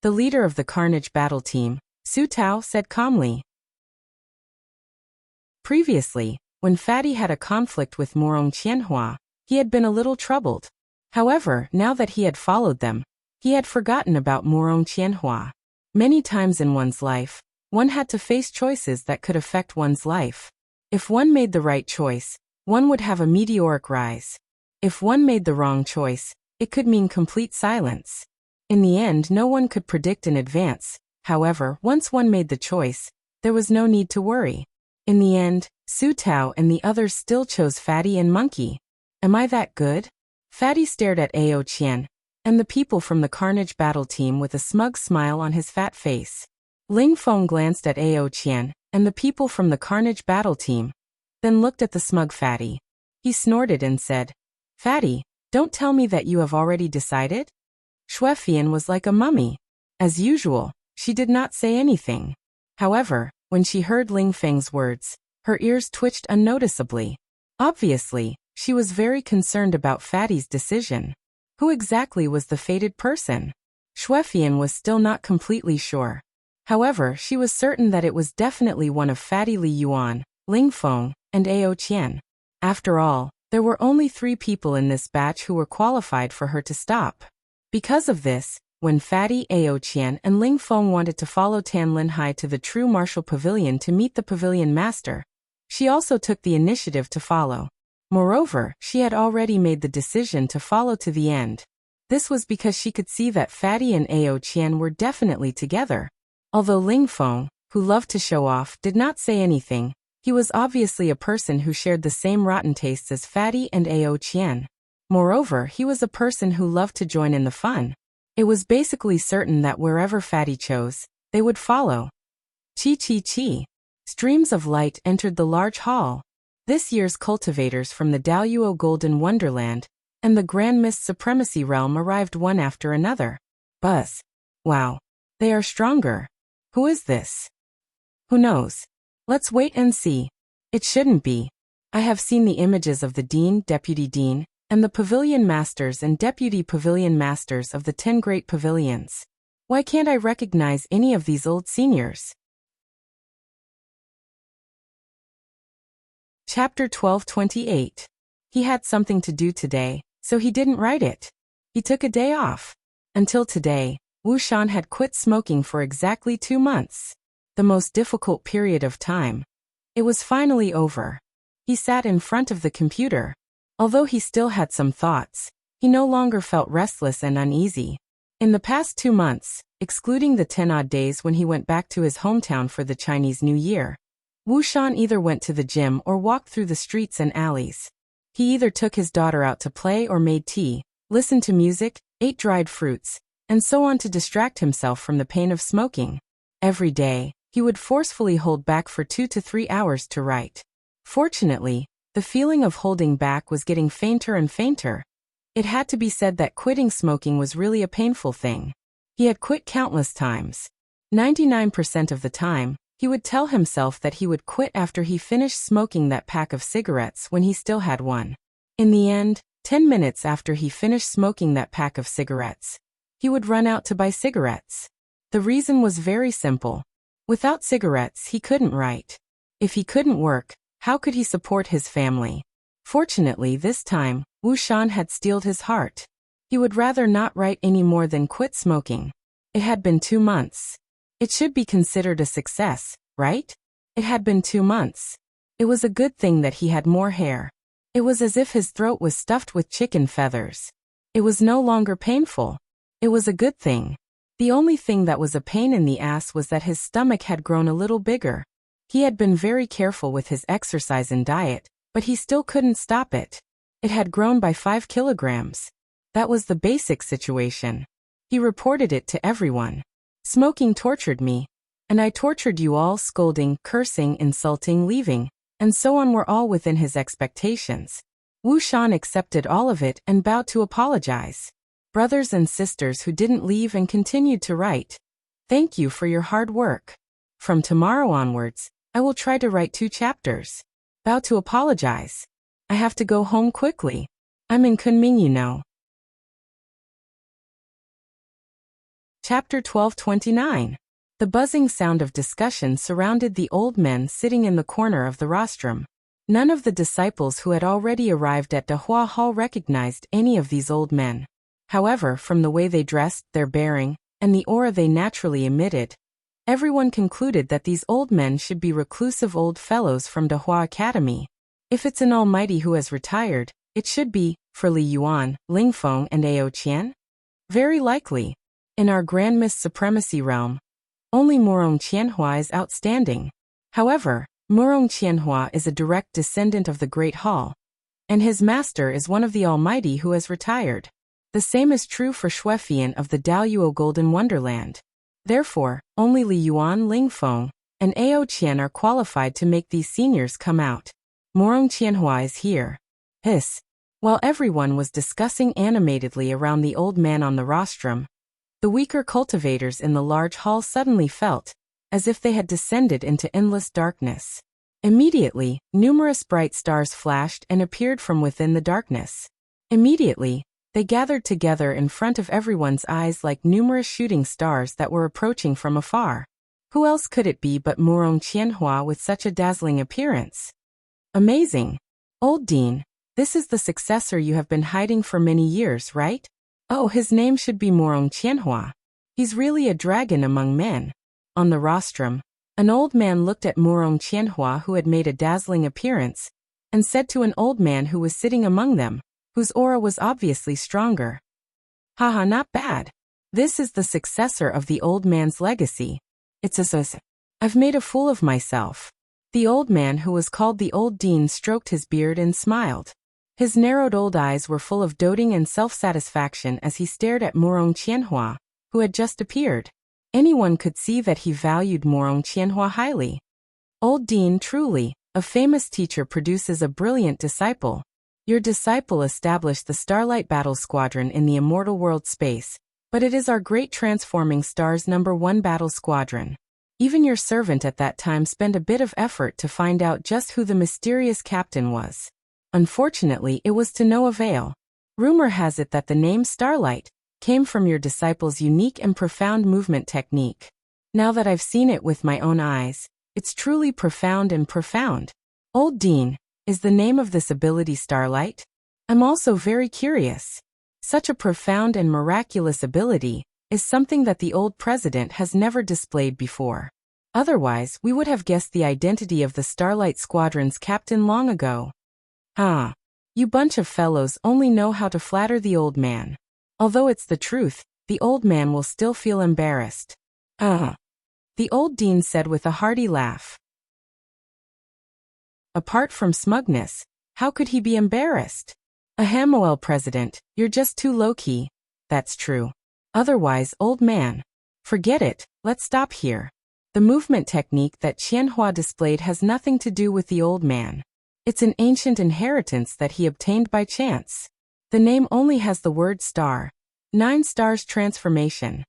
Speaker 1: The leader of the Carnage Battle Team, Su Tao, said calmly. Previously, when Fatty had a conflict with Morong Qianhua, he had been a little troubled. However, now that he had followed them, He had forgotten about Murong Qianhua. Many times in one's life, one had to face choices that could affect one's life. If one made the right choice, one would have a meteoric rise. If one made the wrong choice, it could mean complete silence. In the end, no one could predict in advance. However, once one made the choice, there was no need to worry. In the end, Su Tao and the others still chose Fatty and Monkey. Am I that good? Fatty stared at Ao Qian and the people from the Carnage battle team with a smug smile on his fat face. Ling Feng glanced at Ao Qian and the people from the Carnage battle team, then looked at the smug Fatty. He snorted and said, "Fatty, don't tell me that you have already decided?" Xuefian was like a mummy. As usual, she did not say anything. However, when she heard Ling Feng's words, her ears twitched unnoticeably. Obviously, she was very concerned about Fatty's decision. Who exactly was the fated person? Xuefian was still not completely sure. However, she was certain that it was definitely one of Fatty Li Yuan, Ling Feng, and Ao Qian. After all, there were only 3 people in this batch who were qualified for her to stop. Because of this, when Fatty, Ao Qian, and Ling Feng wanted to follow Tan Linhai to the true martial pavilion to meet the pavilion master, she also took the initiative to follow. Moreover, she had already made the decision to follow to the end. This was because she could see that Fatty and Ao Qian were definitely together. Although Ling Feng, who loved to show off, did not say anything, he was obviously a person who shared the same rotten tastes as Fatty and Ao Qian. Moreover, he was a person who loved to join in the fun. It was basically certain that wherever Fatty chose, they would follow. Chi chi chi. Streams of light entered the large hall. This year's cultivators from the Daluo Golden Wonderland and the Grand Mist Supremacy Realm arrived one after another. Buzz. Wow. They are stronger. Who is this? Who knows? Let's wait and see. It shouldn't be. I have seen the images of the Dean, Deputy Dean, and the Pavilion Masters and Deputy Pavilion Masters of the 10 Great Pavilions. Why can't I recognize any of these old seniors? Chapter 1228. He had something to do today, so he didn't write it. He took a day off. Until today, Wuxian had quit smoking for exactly 2 months. The most difficult period of time. It was finally over. He sat in front of the computer. Although he still had some thoughts, he no longer felt restless and uneasy. In the past 2 months, excluding the 10-odd days when he went back to his hometown for the Chinese New Year, Wuxian either went to the gym or walked through the streets and alleys. He either took his daughter out to play or made tea, listened to music, ate dried fruits, and so on to distract himself from the pain of smoking. Every day, he would forcefully hold back for 2 to 3 hours to write. Fortunately, the feeling of holding back was getting fainter and fainter. It had to be said that quitting smoking was really a painful thing. He had quit countless times. 99% of the time, he would tell himself that he would quit after he finished smoking that pack of cigarettes when he still had one. In the end, 10 minutes after he finished smoking that pack of cigarettes, he would run out to buy cigarettes. The reason was very simple. Without cigarettes, he couldn't write. If he couldn't work, how could he support his family? Fortunately, this time, Wuxian had steeled his heart. He would rather not write any more than quit smoking. It had been 2 months. It should be considered a success, right? It had been 2 months. It was a good thing that he had more hair. It was as if his throat was stuffed with chicken feathers. It was no longer painful. It was a good thing. The only thing that was a pain in the ass was that his stomach had grown a little bigger. He had been very careful with his exercise and diet, but he still couldn't stop it. It had grown by 5 kilograms. That was the basic situation. He reported it to everyone. Smoking tortured me. And I tortured you all. Scolding, cursing, insulting, leaving, and so on were all within his expectations. Wuxian accepted all of it and bowed to apologize. Brothers and sisters who didn't leave and continued to write, thank you for your hard work. From tomorrow onwards, I will try to write 2 chapters. Bow to apologize. I have to go home quickly. I'm in Kunming, you know. Chapter 1229. The buzzing sound of discussion surrounded the old men sitting in the corner of the rostrum. None of the disciples who had already arrived at Dahua Hall recognized any of these old men. However, from the way they dressed, their bearing, and the aura they naturally emitted, everyone concluded that these old men should be reclusive old fellows from Dehua Academy. If it's an almighty who has retired, it should be, for Li Yuan, Ling Feng and Ao Qian? Very likely. In our Grand Mist Supremacy realm, only Murong Qianhua is outstanding. However, Murong Qianhua is a direct descendant of the Great Hall, and his master is one of the almighty who has retired. The same is true for Shuefian of the Daluo Golden Wonderland. Therefore, only Li Yuan, Ling Feng, and Ao Qian are qualified to make these seniors come out. Murong Qianhua is here. Hiss. While everyone was discussing animatedly around the old man on the rostrum, the weaker cultivators in the large hall suddenly felt as if they had descended into endless darkness. Immediately, numerous bright stars flashed and appeared from within the darkness. Immediately, they gathered together in front of everyone's eyes like numerous shooting stars that were approaching from afar. Who else could it be but Murong Qianhua with such a dazzling appearance? Amazing! Old Dean, this is the successor you have been hiding for many years, right? Oh, his name should be Murong Qianhua. He's really a dragon among men. On the rostrum, an old man looked at Murong Qianhua who had made a dazzling appearance, and said to an old man who was sitting among them, whose aura was obviously stronger. Haha, not bad. This is the successor of the old man's legacy. It's a I've made a fool of myself. The old man who was called the Old Dean stroked his beard and smiled. His narrowed old eyes were full of doting and self-satisfaction as he stared at Murong Qianhua, who had just appeared. Anyone could see that he valued Murong Qianhua highly. Old Dean, truly, a famous teacher produces a brilliant disciple. Your disciple established the Starlight Battle Squadron in the immortal world space, but it is our great transforming stars #1 battle squadron. Even your servant at that time spent a bit of effort to find out just who the mysterious captain was. Unfortunately, it was to no avail. Rumor has it that the name Starlight came from your disciple's unique and profound movement technique. Now that I've seen it with my own eyes, it's truly profound and profound. Old Dean, is the name of this ability Starlight? I'm also very curious. Such a profound and miraculous ability is something that the old president has never displayed before. Otherwise, we would have guessed the identity of the Starlight Squadron's captain long ago. You bunch of fellows only know how to flatter the old man. Although it's the truth, the old man will still feel embarrassed. The old dean said with a hearty laugh. Apart from smugness, how could he be embarrassed? Ahamoel president, you're just too low-key. That's true. Otherwise, old man. Forget it, let's stop here. The movement technique that Qianhua displayed has nothing to do with the old man. It's an ancient inheritance that he obtained by chance. The name only has the word star. 9 stars transformation.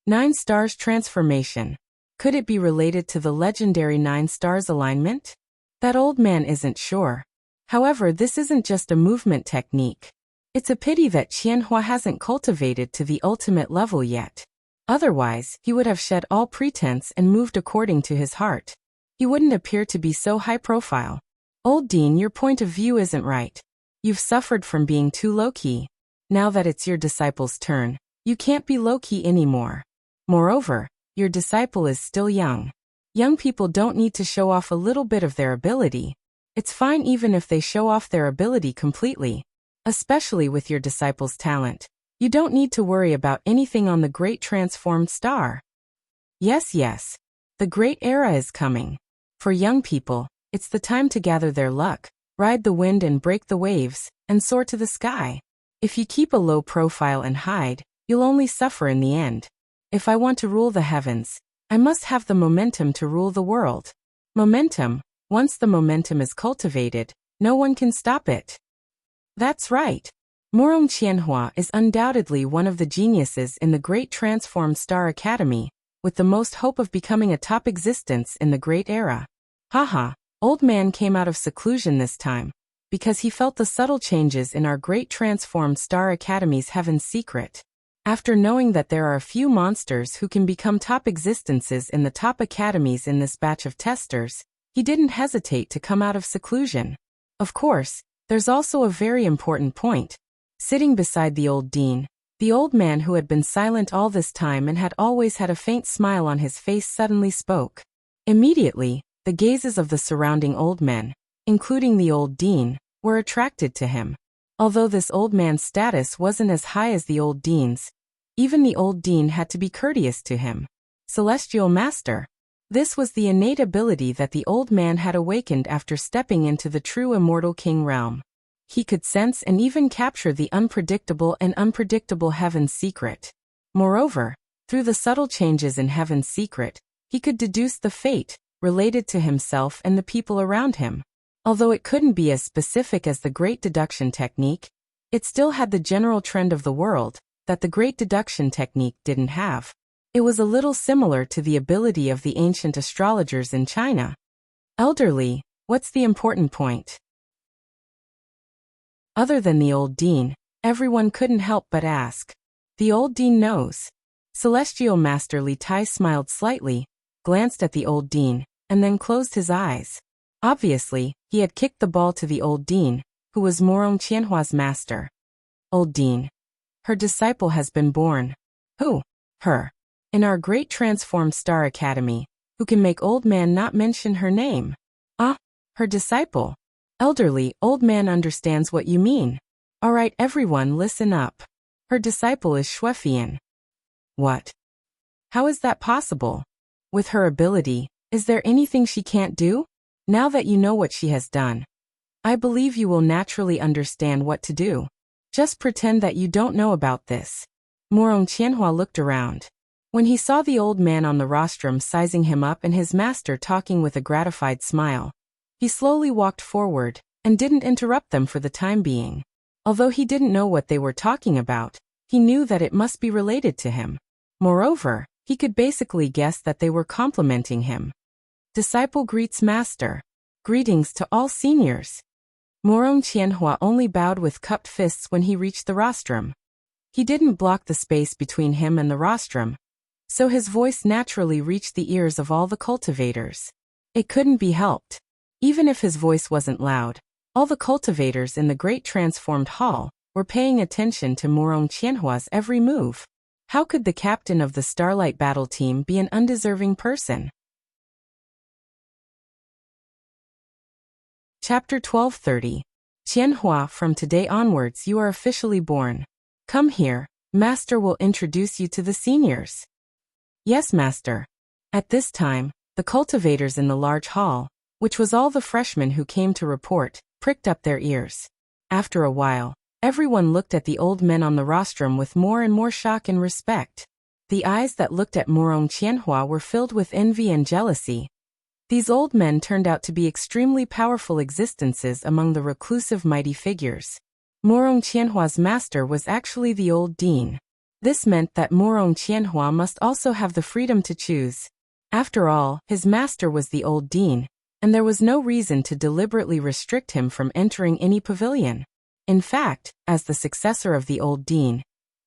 Speaker 1: 9 stars transformation. Could it be related to the legendary 9 stars alignment? That old man isn't sure. However, this isn't just a movement technique. It's a pity that Qianhua hasn't cultivated to the ultimate level yet. Otherwise, he would have shed all pretense and moved according to his heart. He wouldn't appear to be so high profile. Old Dean, your point of view isn't right. You've suffered from being too low-key. Now that it's your disciple's turn, you can't be low-key anymore. Moreover, your disciple is still young. Young people don't need to show off a little bit of their ability. It's fine even if they show off their ability completely. Especially with your disciple's talent. You don't need to worry about anything on the great transformed star. Yes. The great era is coming. For young people, it's the time to gather their luck, ride the wind and break the waves, and soar to the sky. If you keep a low profile and hide, you'll only suffer in the end. If I want to rule the heavens, I must have the momentum to rule the world. Momentum, once the momentum is cultivated, no one can stop it. That's right. Murong Qianhua is undoubtedly one of the geniuses in the Great Transformed Star Academy, with the most hope of becoming a top existence in the Great Era. Haha, old man came out of seclusion this time, because he felt the subtle changes in our Great Transformed Star Academy's heaven's secret. After knowing that there are a few monsters who can become top existences in the top academies in this batch of testers, he didn't hesitate to come out of seclusion. Of course, there's also a very important point. Sitting beside the old dean, The old man who had been silent all this time and had always had a faint smile on his face suddenly spoke. Immediately, the gazes of the surrounding old men, including the old dean, were attracted to him. Although this old man's status wasn't as high as the old dean's, even the old dean had to be courteous to him. Celestial Master. This was the innate ability that the old man had awakened after stepping into the true immortal king realm. He could sense and even capture the unpredictable and unpredictable heaven's secret. Moreover, through the subtle changes in heaven's secret, he could deduce the fate related to himself and the people around him. Although it couldn't be as specific as the Great Deduction Technique, it still had the general trend of the world that the Great Deduction Technique didn't have. It was a little similar to the ability of the ancient astrologers in China. Elderly, what's the important point? Other than the old dean, everyone couldn't help but ask. The old dean knows. Celestial Master Li Tai smiled slightly, glanced at the old dean, and then closed his eyes. Obviously, he had kicked the ball to the old dean, who was Morong Qianhua's master. Old dean. Her disciple has been born. Who? Her. In our great transformed star academy, who can make old man not mention her name? Ah, her disciple. Elderly, old man understands what you mean. Alright everyone listen up. Her disciple is Shuefian. What? How is that possible? With her ability, is there anything she can't do? Now that you know what she has done, I believe you will naturally understand what to do. Just pretend that you don't know about this. Morong Qianhua looked around. When he saw the old man on the rostrum sizing him up and his master talking with a gratified smile, he slowly walked forward and didn't interrupt them for the time being. Although he didn't know what they were talking about, he knew that it must be related to him. Moreover, he could basically guess that they were complimenting him. Disciple greets master. Greetings to all seniors. Morong Qianhua only bowed with cupped fists when he reached the rostrum. He didn't block the space between him and the rostrum, so his voice naturally reached the ears of all the cultivators. It couldn't be helped. Even if his voice wasn't loud, all the cultivators in the great transformed hall were paying attention to Morong Qianhua's every move. How could the captain of the Starlight Battle Team be an undeserving person? Chapter 1230. Qianhua, from today onwards you are officially born. Come here, Master will introduce you to the seniors. Yes, Master. At this time, the cultivators in the large hall, which was all the freshmen who came to report, pricked up their ears. After a while, everyone looked at the old men on the rostrum with more and more shock and respect. The eyes that looked at Morong Qianhua were filled with envy and jealousy. These old men turned out to be extremely powerful existences among the reclusive mighty figures. Morong Qianhua's master was actually the old dean. This meant that Morong Qianhua must also have the freedom to choose. After all, his master was the old dean, and there was no reason to deliberately restrict him from entering any pavilion. In fact, as the successor of the old dean,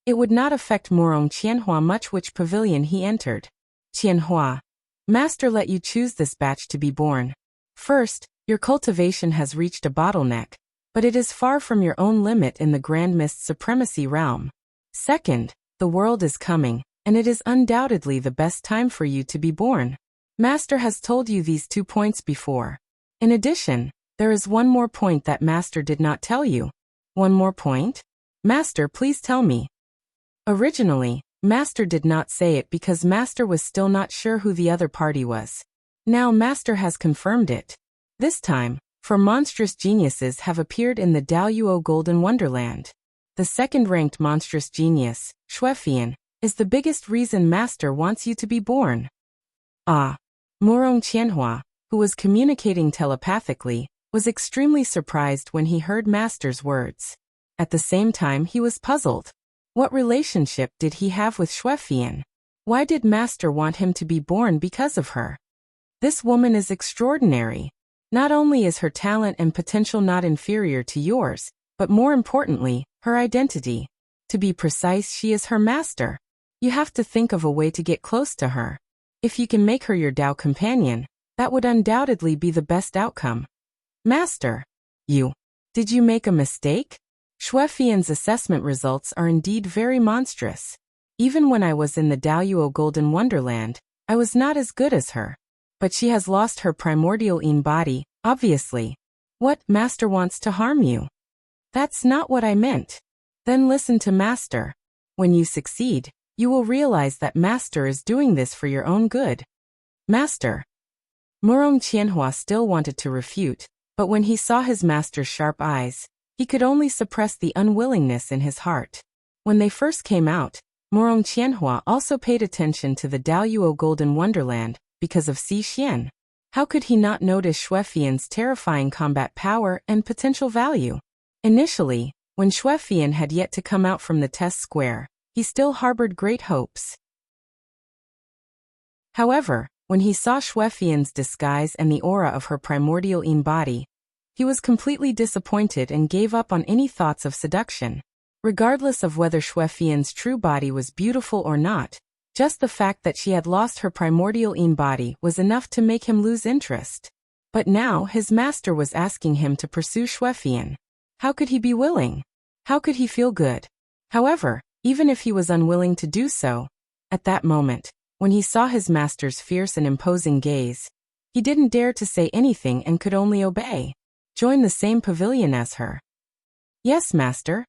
Speaker 1: it would not affect Morong Qianhua much which pavilion he entered. Qianhua, Master let you choose this batch to be born. First, your cultivation has reached a bottleneck, but it is far from your own limit in the Grand Mist Supremacy realm. Second, the world is coming, and it is undoubtedly the best time for you to be born. Master has told you these 2 points before. In addition, there is one more point that Master did not tell you. One more point? Master, please tell me. Originally, Master did not say it because Master was still not sure who the other party was. Now Master has confirmed it. This time, 4 monstrous geniuses have appeared in the Daoyuo Golden Wonderland. The second-ranked monstrous genius, Shuefian, is the biggest reason Master wants you to be born. Ah. Morong Qianhua, who was communicating telepathically, was extremely surprised when he heard Master's words. At the same time he was puzzled. What relationship did he have with Shuefian? Why did Master want him to be born because of her? This woman is extraordinary. Not only is her talent and potential not inferior to yours, but more importantly, her identity. To be precise, she is her master. You have to think of a way to get close to her. If you can make her your Dao companion, that would undoubtedly be the best outcome. Master, did you make a mistake? Xuefian's assessment results are indeed very monstrous. Even when I was in the Daoyuo Golden Wonderland, I was not as good as her. But she has lost her primordial Yin body, obviously. What, Master wants to harm you? That's not what I meant. Then listen to Master. When you succeed, you will realize that Master is doing this for your own good. Master. Murong Qianhua still wanted to refute, but when he saw his master's sharp eyes, he could only suppress the unwillingness in his heart. When they first came out, Murong Qianhua also paid attention to the Daoyuo Golden Wonderland because of Xi Xian. How could he not notice Xuefian's terrifying combat power and potential value? Initially, when Xuefian had yet to come out from the test square, he still harbored great hopes. However, when he saw Xuefian's disguise and the aura of her primordial Yin body, he was completely disappointed and gave up on any thoughts of seduction. Regardless of whether Xuefian's true body was beautiful or not, just the fact that she had lost her primordial Yin body was enough to make him lose interest. But now his master was asking him to pursue Xuefian. How could he be willing? How could he feel good? However, even if he was unwilling to do so, at that moment, when he saw his master's fierce and imposing gaze, he didn't dare to say anything and could only obey. Join the same pavilion as her. Yes, master.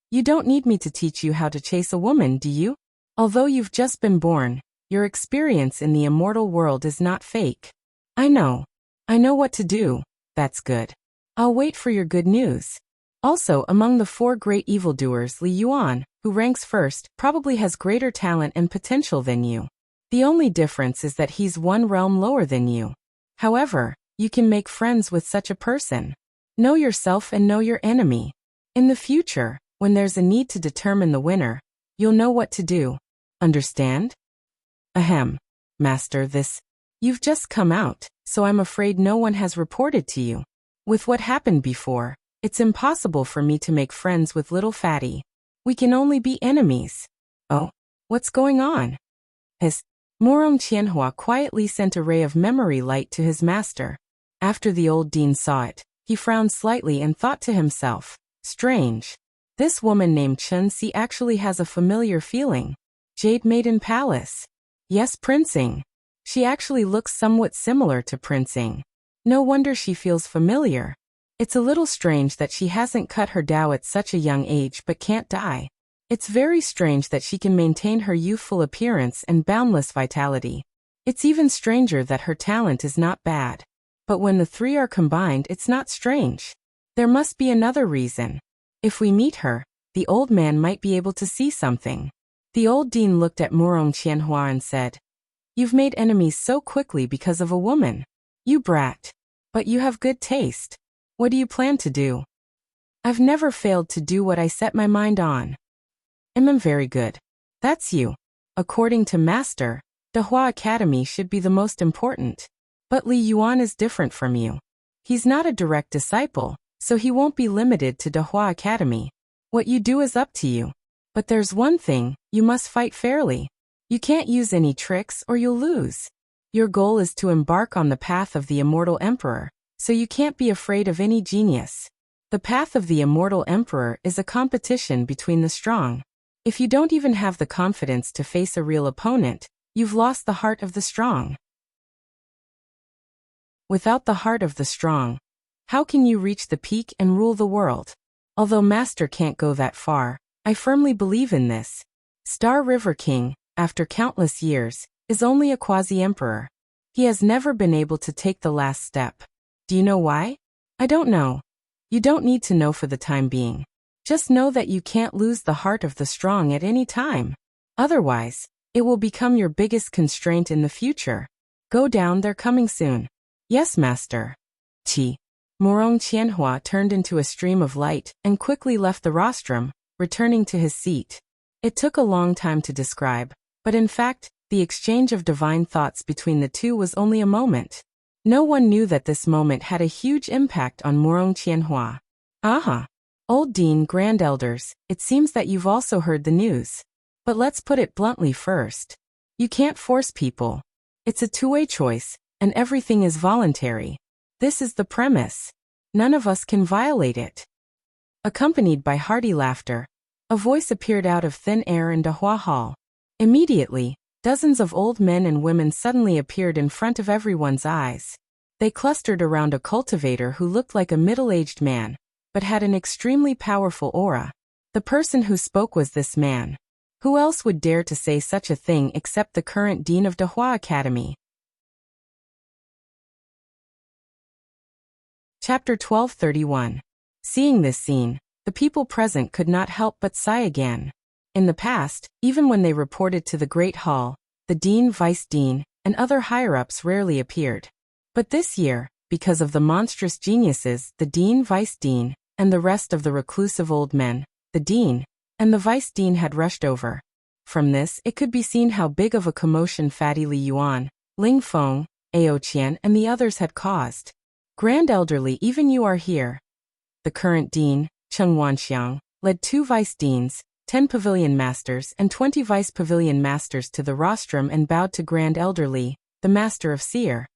Speaker 1: You don't need me to teach you how to chase a woman, do you? Although you've just been born, your experience in the immortal world is not fake. I know. I know what to do. That's good. I'll wait for your good news. Also, among the 4 great evildoers, Li Yuan, who ranks first, probably has greater talent and potential than you. The only difference is that he's 1 realm lower than you. However, you can make friends with such a person. Know yourself and know your enemy. In the future, when there's a need to determine the winner, you'll know what to do. Understand? Ahem. Master, you've just come out, so I'm afraid no one has reported to you. With what happened before, it's impossible for me to make friends with little fatty. We can only be enemies. Oh, what's going on? Murong Qianhua quietly sent a ray of memory light to his master. After the old dean saw it, he frowned slightly and thought to himself, strange. This woman named Chen Si actually has a familiar feeling. Jade Maiden Palace. Yes, Princing. She actually looks somewhat similar to Princing. No wonder she feels familiar. It's a little strange that she hasn't cut her Dao at such a young age but can't die. It's very strange that she can maintain her youthful appearance and boundless vitality. It's even stranger that her talent is not bad. But when the 3 are combined, it's not strange. There must be another reason. If we meet her, the old man might be able to see something. The old dean looked at Murong Qianhua and said, You've made enemies so quickly because of a woman. You brat. But you have good taste. What do you plan to do? I've never failed to do what I set my mind on. Very good. That's you. According to Master, Dehua Academy should be the most important. But Li Yuan is different from you. He's not a direct disciple, so he won't be limited to Dehua Academy. What you do is up to you. But there's one thing, you must fight fairly. You can't use any tricks or you'll lose. Your goal is to embark on the path of the Immortal Emperor, so you can't be afraid of any genius. The path of the Immortal Emperor is a competition between the strong. If you don't even have the confidence to face a real opponent, you've lost the heart of the strong. Without the heart of the strong, how can you reach the peak and rule the world? Although Master can't go that far, I firmly believe in this. Star River King, after countless years, is only a quasi-emperor. He has never been able to take the last step. Do you know why? I don't know. You don't need to know for the time being. Just know that you can't lose the heart of the strong at any time. Otherwise, it will become your biggest constraint in the future. Go down, they're coming soon. Yes, Master. Murong Qianhua turned into a stream of light and quickly left the rostrum, returning to his seat. It took a long time to describe, but in fact, the exchange of divine thoughts between the two was only a moment. No one knew that this moment had a huge impact on Murong Qianhua. Aha! Old Dean, Grand Elders, it seems that you've also heard the news. But let's put it bluntly first. You can't force people. It's a two-way choice, and everything is voluntary. This is the premise. None of us can violate it. accompanied by hearty laughter. A voice appeared out of thin air in Dahua Hall. Immediately, dozens of old men and women suddenly appeared in front of everyone's eyes. They clustered around a cultivator who looked like a middle-aged man, but had an extremely powerful aura. The person who spoke was this man. Who else would dare to say such a thing except the current dean of Dahua Academy? Chapter 1231. Seeing this scene, the people present could not help but sigh again. In the past, even when they reported to the Great Hall, the dean, vice dean, and other higher-ups rarely appeared. But this year, because of the monstrous geniuses, the dean, vice dean, and the rest of the reclusive old men, the dean and the vice dean had rushed over. From this, it could be seen how big of a commotion Fatty Li Yuan, Ling Feng, Ao Qian, and the others had caused. Grand Elderly, even you are here. The current dean, Cheng Wanxiang, led 2 vice deans, 10 pavilion masters, and 20 vice pavilion masters to the rostrum and bowed to Grand Elderly, the master of seer.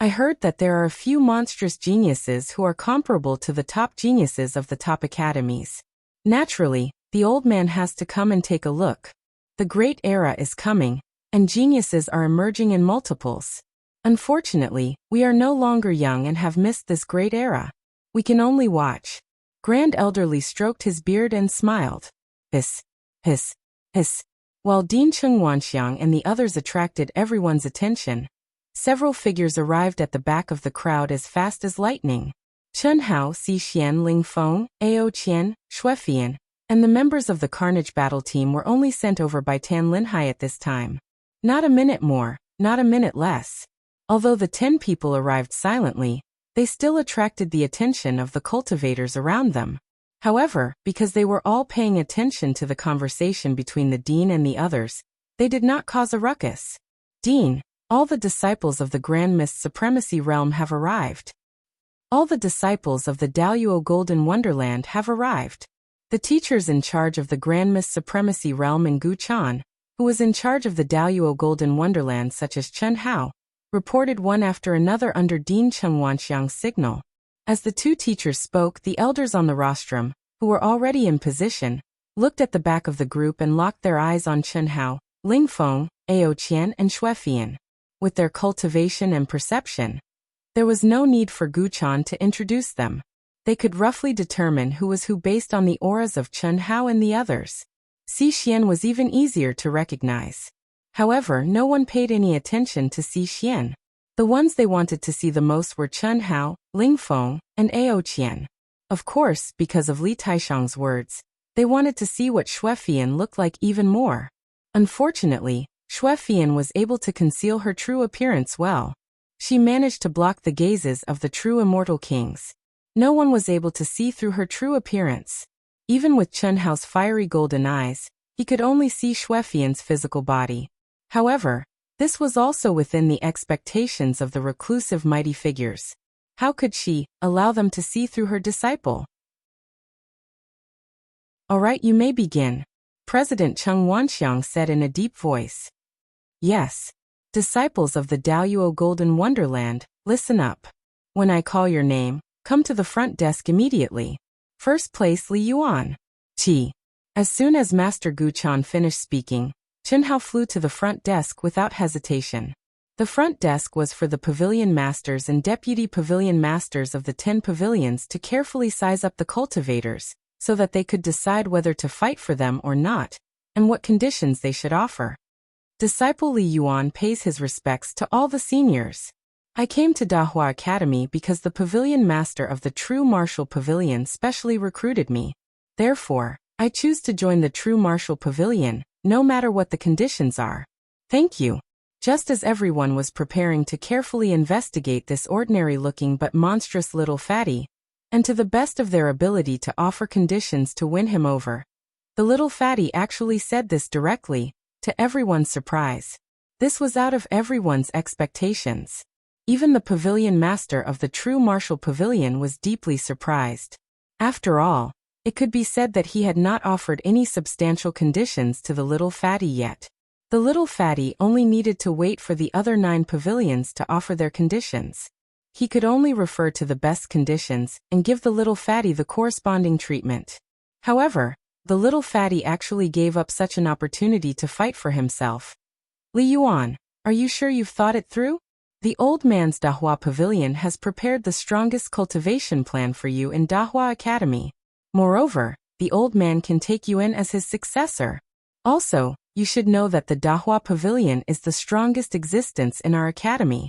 Speaker 1: I heard that there are a few monstrous geniuses who are comparable to the top geniuses of the top academies. Naturally, the old man has to come and take a look. The great era is coming, and geniuses are emerging in multiples. Unfortunately, we are no longer young and have missed this great era. We can only watch. Grand Elderly stroked his beard and smiled. Hiss, hiss, hiss. While Dean Cheng Wanxiang and the others attracted everyone's attention, several figures arrived at the back of the crowd as fast as lightning. Chen Hao, Si Xian, Ling Feng, Ao Qian, Xuefian, and the members of the Carnage battle team were only sent over by Tan Linhai at this time. Not a minute more, not a minute less. Although the 10 people arrived silently, they still attracted the attention of the cultivators around them. However, because they were all paying attention to the conversation between the dean and the others, they did not cause a ruckus. Dean, all the disciples of the Grand Mist Supremacy Realm have arrived. All the disciples of the Daluo Golden Wonderland have arrived. The teachers in charge of the Grand Mist Supremacy Realm and Gu Chan, who was in charge of the Daluo Golden Wonderland such as Chen Hao, reported one after another under Dean Cheng Wanxiang's signal. As the 2 teachers spoke, the elders on the rostrum, who were already in position, looked at the back of the group and locked their eyes on Chen Hao, Ling Feng, Ao Qian, and Xuefian. With their cultivation and perception, there was no need for Gu Chan to introduce them. They could roughly determine who was who based on the auras of Chen Hao and the others. Si Xian was even easier to recognize. However, no one paid any attention to Si Xian. The ones they wanted to see the most were Chen Hao, Ling Feng, and Ao Qian. Of course, because of Li Taishang's words, they wanted to see what Xuefian looked like even more. Unfortunately, Xuefian was able to conceal her true appearance well. She managed to block the gazes of the true immortal kings. No one was able to see through her true appearance. Even with Chen Hao's fiery golden eyes, he could only see Xuefian's physical body. However, this was also within the expectations of the reclusive mighty figures. How could she allow them to see through her disciple? All right, you may begin, President Cheng Wanxiang said in a deep voice. Yes. Disciples of the Daluo Golden Wonderland, listen up. When I call your name, come to the front desk immediately. First place Li Yuan. T. As soon as Master Gu Chan finished speaking, Chen Hao flew to the front desk without hesitation. The front desk was for the pavilion masters and deputy pavilion masters of the 10 pavilions to carefully size up the cultivators, so that they could decide whether to fight for them or not, and what conditions they should offer. Disciple Li Yuan pays his respects to all the seniors. I came to Dahua Academy because the pavilion master of the True Martial Pavilion specially recruited me. Therefore, I choose to join the True Martial Pavilion, no matter what the conditions are. Thank you. Just as everyone was preparing to carefully investigate this ordinary-looking but monstrous little fatty, and to the best of their ability to offer conditions to win him over, the little fatty actually said this directly, to everyone's surprise. This was out of everyone's expectations. Even the pavilion master of the True Martial Pavilion was deeply surprised. After all, it could be said that he had not offered any substantial conditions to the little fatty yet. The little fatty only needed to wait for the other 9 pavilions to offer their conditions. He could only refer to the best conditions and give the little fatty the corresponding treatment. However, the little fatty actually gave up such an opportunity to fight for himself. Li Yuan, are you sure you've thought it through? The old man's Dahua Pavilion has prepared the strongest cultivation plan for you in Dahua Academy. Moreover, the old man can take you in as his successor. Also, you should know that the Dahua Pavilion is the strongest existence in our academy.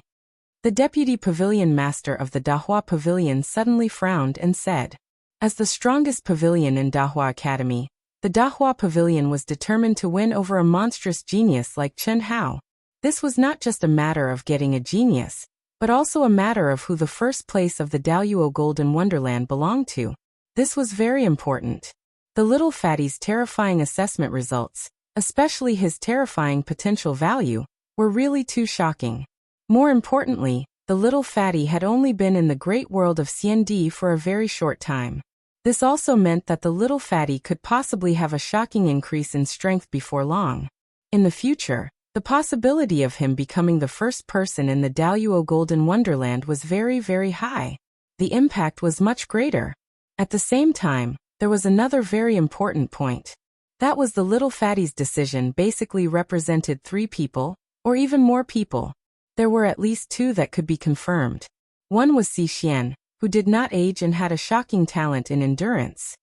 Speaker 1: The deputy pavilion master of the Dahua Pavilion suddenly frowned and said, as the strongest pavilion in Dahua Academy, the Dahua Pavilion was determined to win over a monstrous genius like Chen Hao. This was not just a matter of getting a genius, but also a matter of who the first place of the Daoyuo Golden Wonderland belonged to. This was very important. The little fatty's terrifying assessment results, especially his terrifying potential value, were really too shocking. More importantly, the little fatty had only been in the great world of CND for a very short time. This also meant that the little fatty could possibly have a shocking increase in strength before long. In the future, the possibility of him becoming the first person in the Daoyuo Golden Wonderland was very, very high. The impact was much greater. At the same time, there was another very important point. That was the little fatty's decision basically represented 3 people, or even more people. There were at least 2 that could be confirmed. One was Si Xian, who did not age and had a shocking talent in endurance.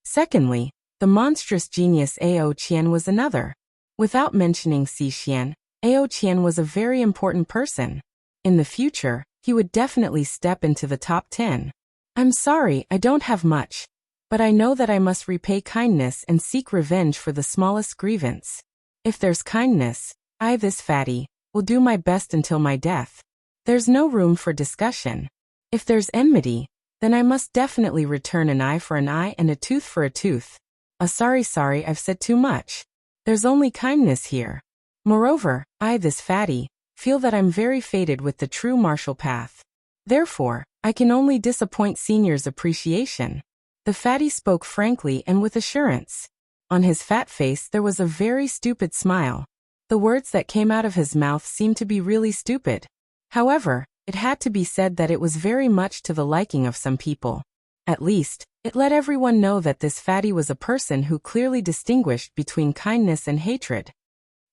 Speaker 1: Secondly, the monstrous genius Ao Qian was another. Without mentioning Si Xian, Ao Qian was a very important person. In the future, he would definitely step into the top 10. I'm sorry, I don't have much, but I know that I must repay kindness and seek revenge for the smallest grievance. If there's kindness, I, this fatty, will do my best until my death. There's no room for discussion. If there's enmity, then I must definitely return an eye for an eye and a tooth for a tooth. Sorry, I've said too much. There's only kindness here. Moreover, I, this fatty, feel that I'm very fated with the true martial path. Therefore, I can only disappoint seniors' appreciation. The fatty spoke frankly and with assurance. On his fat face there was a very stupid smile. The words that came out of his mouth seemed to be really stupid. However, it had to be said that it was very much to the liking of some people. At least, it let everyone know that this fatty was a person who clearly distinguished between kindness and hatred.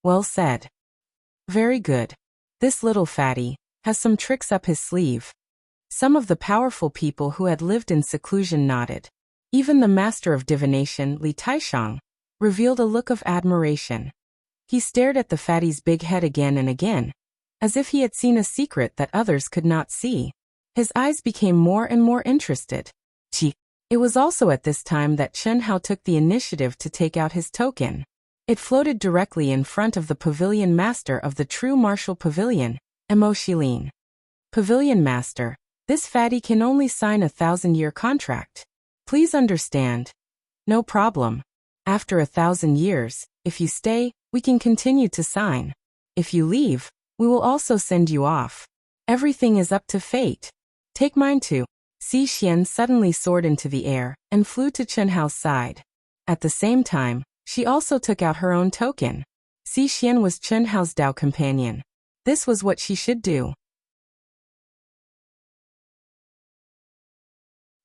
Speaker 1: Well said. Very good. This little fatty has some tricks up his sleeve. Some of the powerful people who had lived in seclusion nodded. Even the master of divination, Li Taishang, revealed a look of admiration. He stared at the fatty's big head again and again, as if he had seen a secret that others could not see. His eyes became more and more interested. It was also at this time that Chen Hao took the initiative to take out his token. It floated directly in front of the pavilion master of the true martial pavilion, Mo Shilin. Pavilion master, this fatty can only sign a 1,000-year contract. Please understand. No problem. After 1,000 years, if you stay, we can continue to sign. If you leave, we will also send you off. Everything is up to fate. Take mine too. Si Xian suddenly soared into the air and flew to Chen Hao's side. At the same time, she also took out her own token. Si Xian was Chen Hao's Dao companion. This was what she should do.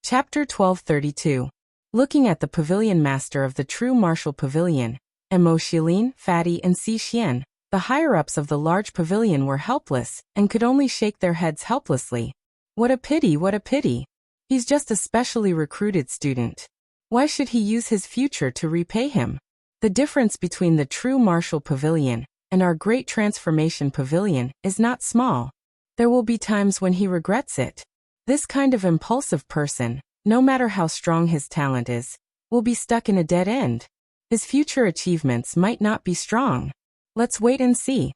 Speaker 1: Chapter 1232. Looking at the pavilion master of the true martial pavilion, Mo Shilin, Fatty and Si Xian, the higher-ups of the large pavilion were helpless and could only shake their heads helplessly. What a pity, what a pity. He's just a specially recruited student. Why should he use his future to repay him? The difference between the true martial pavilion and our great transformation pavilion is not small. There will be times when he regrets it. This kind of impulsive person, no matter how strong his talent is, will be stuck in a dead end. His future achievements might not be strong. Let's wait and see.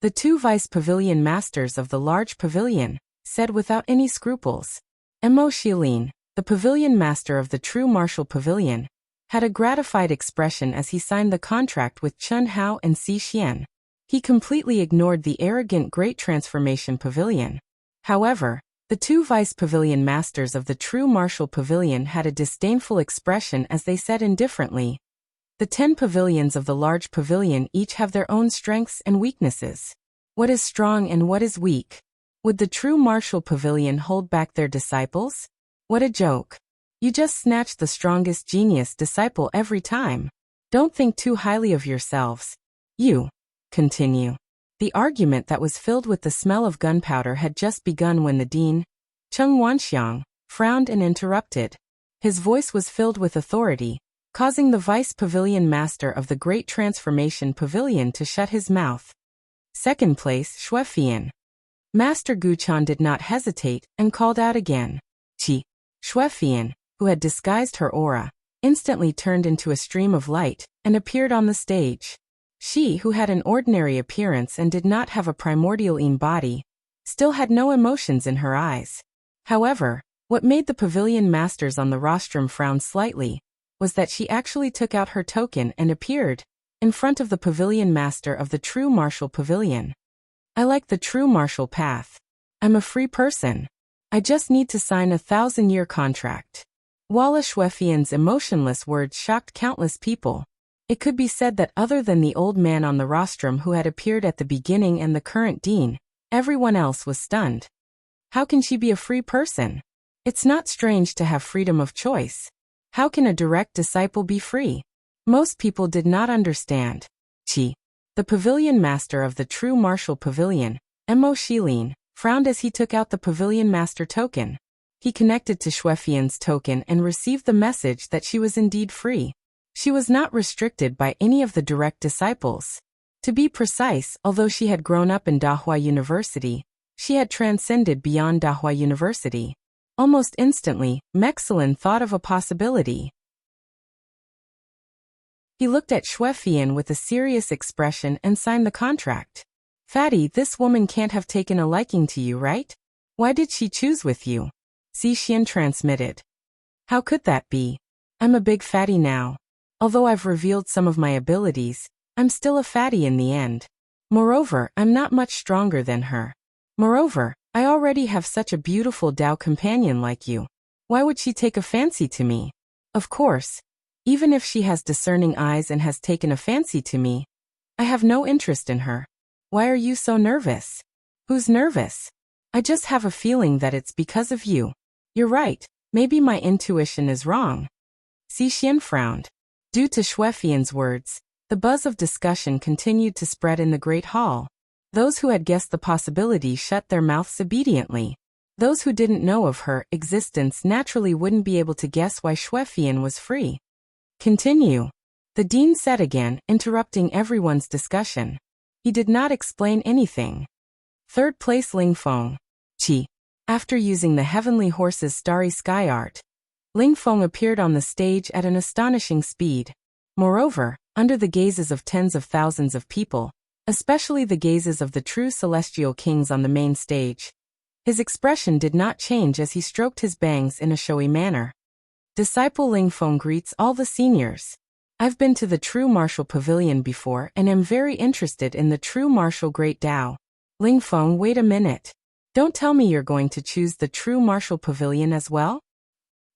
Speaker 1: The 2 vice pavilion masters of the large pavilion said without any scruples. Mo Shilin, the pavilion master of the true martial pavilion, had a gratified expression as he signed the contract with Chen Hao and Si Xian. He completely ignored the arrogant great transformation pavilion. However, the 2 vice pavilion masters of the true martial pavilion had a disdainful expression as they said indifferently, the 10 pavilions of the large pavilion each have their own strengths and weaknesses. What is strong and what is weak? Would the true martial pavilion hold back their disciples? What a joke. You just snatch the strongest genius disciple every time. Don't think too highly of yourselves. You. Continue. The argument that was filled with the smell of gunpowder had just begun when the dean, Cheng Wanxiang, frowned and interrupted. His voice was filled with authority, causing the vice pavilion master of the Great Transformation Pavilion to shut his mouth. Second place, Xuefian. Master Guchan did not hesitate and called out again. Qi. Xuefian, who had disguised her aura, instantly turned into a stream of light and appeared on the stage. She, who had an ordinary appearance and did not have a primordial body, still had no emotions in her eyes. However, what made the pavilion masters on the rostrum frown slightly was that she actually took out her token and appeared in front of the pavilion master of the true martial pavilion. I like the true martial path. I'm a free person. I just need to sign a 1,000-year contract. While Xuefian's emotionless words shocked countless people, it could be said that other than the old man on the rostrum who had appeared at the beginning and the current dean, everyone else was stunned. How can she be a free person? It's not strange to have freedom of choice. How can a direct disciple be free? Most people did not understand. Qi. The pavilion master of the true martial pavilion, Mo Shilin, frowned as he took out the pavilion master token. He connected to Xuefian's token and received the message that she was indeed free. She was not restricted by any of the direct disciples. To be precise, although she had grown up in Dahua University, she had transcended beyond Dahua University. Almost instantly, Mexilin thought of a possibility. He looked at Xuefian with a serious expression and signed the contract. Fatty, this woman can't have taken a liking to you, right? Why did she choose with you? Xixian transmitted. How could that be? I'm a big fatty now. Although I've revealed some of my abilities, I'm still a fatty in the end. Moreover, I'm not much stronger than her. Moreover, I already have such a beautiful Dao companion like you. Why would she take a fancy to me? Of course, even if she has discerning eyes and has taken a fancy to me, I have no interest in her. Why are you so nervous? Who's nervous? I just have a feeling that it's because of you. You're right, maybe my intuition is wrong. Xixian frowned. Due to Xuefian's words, the buzz of discussion continued to spread in the great hall. Those who had guessed the possibility shut their mouths obediently. Those who didn't know of her existence naturally wouldn't be able to guess why Xuefian was free. Continue. The dean said again, interrupting everyone's discussion. He did not explain anything. Third place Ling Feng. Qi. After using the Heavenly Horse's starry sky art, Ling Feng appeared on the stage at an astonishing speed. Moreover, under the gazes of tens of thousands of people, especially the gazes of the true celestial kings on the main stage, his expression did not change as he stroked his bangs in a showy manner. Disciple Ling Feng greets all the seniors. I've been to the True Martial Pavilion before and am very interested in the True Martial Great Dao. Ling Feng, wait a minute. Don't tell me you're going to choose the True Martial Pavilion as well?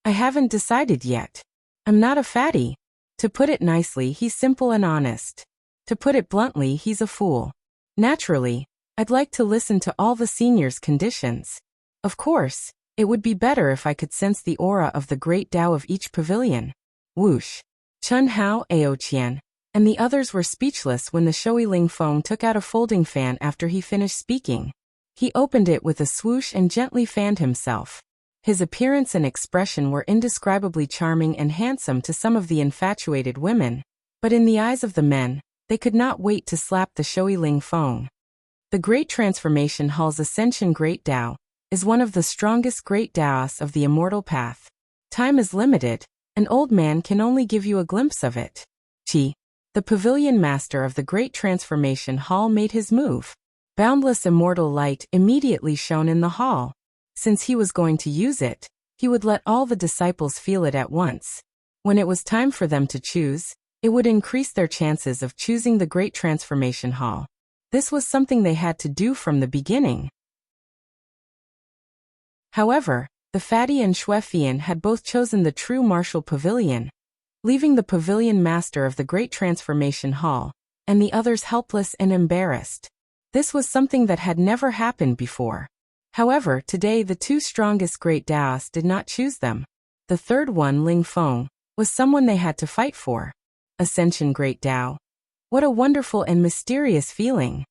Speaker 1: I haven't decided yet. I'm not a fatty. To put it nicely, he's simple and honest. To put it bluntly, he's a fool. Naturally, I'd like to listen to all the seniors' conditions. Of course, it would be better if I could sense the aura of the great Tao of each pavilion. Whoosh. Chun Hao, Ao Qian, and the others were speechless when the showy Ling Feng took out a folding fan after he finished speaking. He opened it with a swoosh and gently fanned himself. His appearance and expression were indescribably charming and handsome to some of the infatuated women, but in the eyes of the men, they could not wait to slap the showy Ling Feng. The Great Transformation Hall's Ascension Great Tao is one of the strongest Great Taos of the Immortal Path. Time is limited. An old man can only give you a glimpse of it. Qi. The pavilion master of the Great Transformation Hall made his move. Boundless immortal light immediately shone in the hall. Since he was going to use it, he would let all the disciples feel it at once. When it was time for them to choose, it would increase their chances of choosing the Great Transformation Hall. This was something they had to do from the beginning. However, the Fatty and Xuefian had both chosen the True Martial Pavilion, leaving the pavilion master of the Great Transformation Hall, and the others helpless and embarrassed. This was something that had never happened before. However, today the two strongest great Taoists did not choose them. The third one, Ling Feng, was someone they had to fight for. Ascension Great Tao. What a wonderful and mysterious feeling.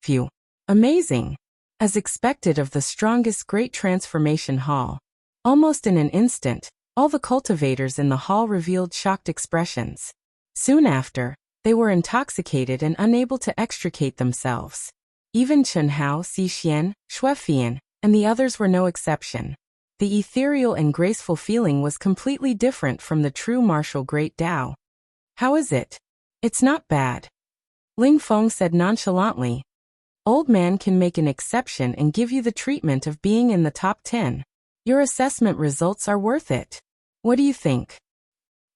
Speaker 1: Phew. Amazing. As expected of the strongest Great Transformation Hall. Almost in an instant, all the cultivators in the hall revealed shocked expressions. Soon after, they were intoxicated and unable to extricate themselves. Even Chen Hao, Si Xian, Xue Fian, and the others were no exception. The ethereal and graceful feeling was completely different from the true martial Great Tao. How is it? It's not bad. Ling Feng said nonchalantly. Old man can make an exception and give you the treatment of being in the top 10. Your assessment results are worth it. What do you think?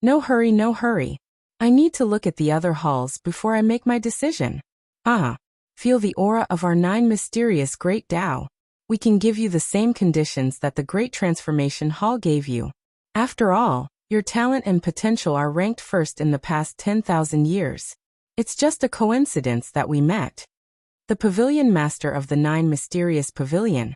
Speaker 1: No hurry, no hurry. I need to look at the other halls before I make my decision. Ah. Feel the aura of our 9 mysterious Great Tao. We can give you the same conditions that the Great Transformation Hall gave you. After all, your talent and potential are ranked first in the past 10,000 years. It's just a coincidence that we met. The pavilion master of the 9 mysterious pavilion,